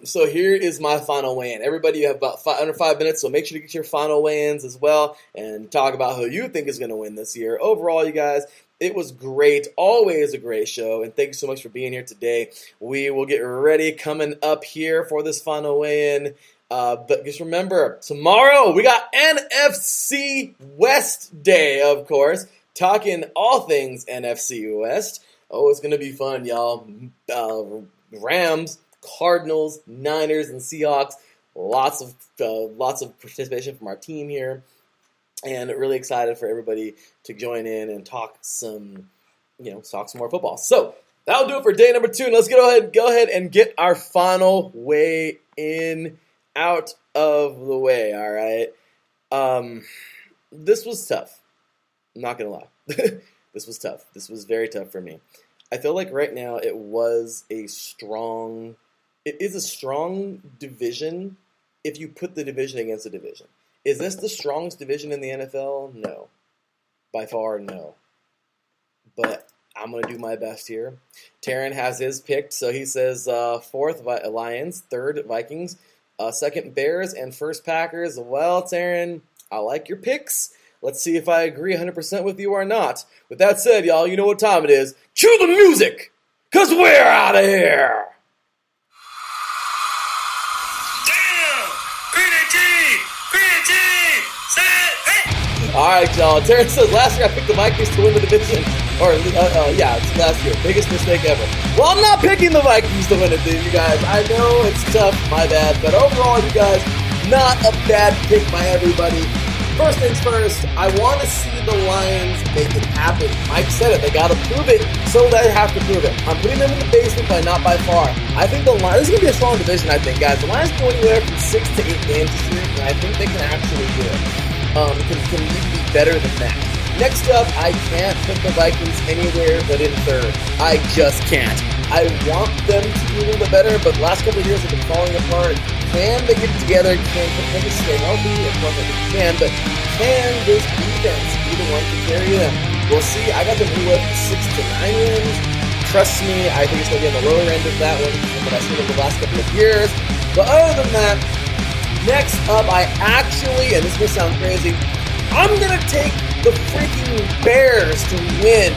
So here is my final weigh-in. Everybody, you have about under 5 minutes, so make sure to get your final weigh-ins as well and talk about who you think is going to win this year. Overall, you guys, it was great. Always a great show, and thank you so much for being here today. We will get ready coming up here for this final weigh-in. But just remember, tomorrow we got NFC West Day, of course, talking all things NFC West. Oh, it's going to be fun, y'all. Rams, Cardinals, Niners, and Seahawks. Lots of participation from our team here. And really excited for everybody to join in and talk some more football. So that'll do it for day number 2. And let's go ahead and get our final weigh-in out of the way. All right. This was tough. I'm not gonna lie. This was tough. This was very tough for me. I feel like right now it is a strong division if you put the division against the division. Is this the strongest division in the NFL? No. By far, no. But I'm going to do my best here. Taryn has his picked, so he says 4th Lions, 3rd Vikings, 2nd Bears, and 1st Packers. Well, Taryn, I like your picks. Let's see if I agree 100% with you or not. With that said, y'all, you know what time it is. Cue the music, because we're out of here. All right, y'all. Terrence says, last year I picked the Vikings to win the division. It's last year. Biggest mistake ever. Well, I'm not picking the Vikings to win it, you guys. I know it's tough, my bad. But overall, you guys, not a bad pick by everybody. First things first, I want to see the Lions make it happen. Mike said it. They got to prove it, so they have to prove it. I'm putting them in the basement, but not by far. I think the Lions, this is going to be a strong division, I think, guys. The Lions can win anywhere from 6 to 8 games this year, and I think they can actually do it. Can even be better than that. Next up, I can't put the Vikings anywhere but in 3rd. I just can't. I want them to be a little bit better, but the last couple of years have been falling apart. Can they get together? Can they stay healthy? Of course, they can, but can this defense be the one to carry them? We'll see. I got them with 6 to 9 wins. Trust me, I think it's going to be on the lower end of that one, but I've seen it the last couple of years. But other than that, next up, I actually, and this may sound crazy, I'm going to take the freaking Bears to win,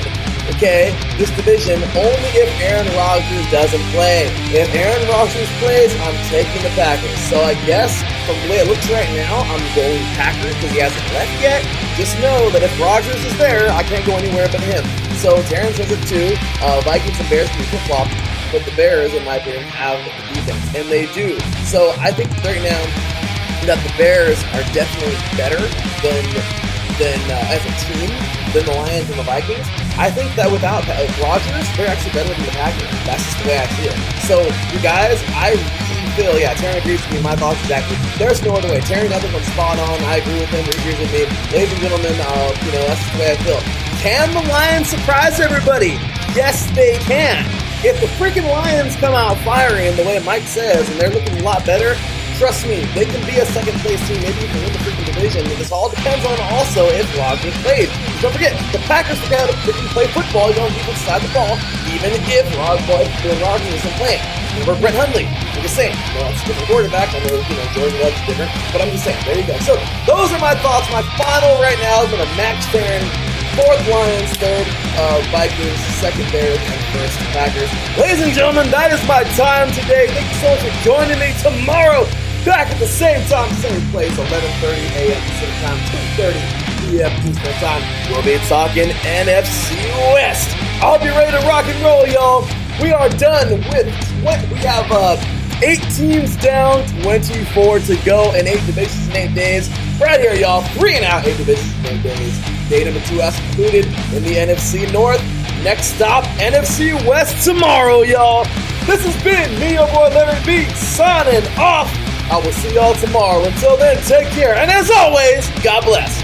okay, this division, only if Aaron Rodgers doesn't play. If Aaron Rodgers plays, I'm taking the Packers. So I guess, from the way it looks right now, I'm going Packers because he hasn't left yet. Just know that if Rodgers is there, I can't go anywhere but him. So Terrence says it too. Vikings and Bears can flip-flop, but the Bears, in my opinion, have the defense, and they do. So I think right now that the Bears are definitely better than as a team than the Lions and the Vikings. I think that without Rodgers, they're actually better than the Packers. That's just the way I see it. So, you guys, I really Phil, yeah, Taryn agrees with me. My thoughts exactly. There's no other way. Taryn got this one spot on. I agree with him. He agrees with me. Ladies and gentlemen, that's the way I feel. Can the Lions surprise everybody? Yes, they can. If the freaking Lions come out firing the way Mike says, and they're looking a lot better, trust me, they can be a second-place team, maybe even win the freaking division. And this all depends on also if Rodgers plays. Don't forget, the Packers forgot to freaking play football. You're on defense side of the ball, even if Rodgers isn't playing. Remember Brett Hundley? I'm just saying, it's a different quarterback. I know, Jordan Love's different, but I'm just saying, there you go. So, those are my thoughts. My final right now is going to Max Taryn, 4th Lions, 3rd Vikings, 2nd Bears, and 1st Packers. Ladies and gentlemen, that is my time today. Thank you so much for joining me tomorrow. Back at the same time, same place, 11:30 a.m. Pacific time, 2:30 p.m. Eastern time. We'll be talking NFC West. I'll be ready to rock and roll, y'all. We are done with what we have 8 teams down, 24 to go, and 8 divisions in 8 days. Right here, y'all. 3 and out, 8 divisions in 8 days. Day number 2 us included in the NFC North. Next stop, NFC West tomorrow, y'all. This has been me, your boy Larry B, signing off. I will see y'all tomorrow. Until then, take care. And as always, God bless.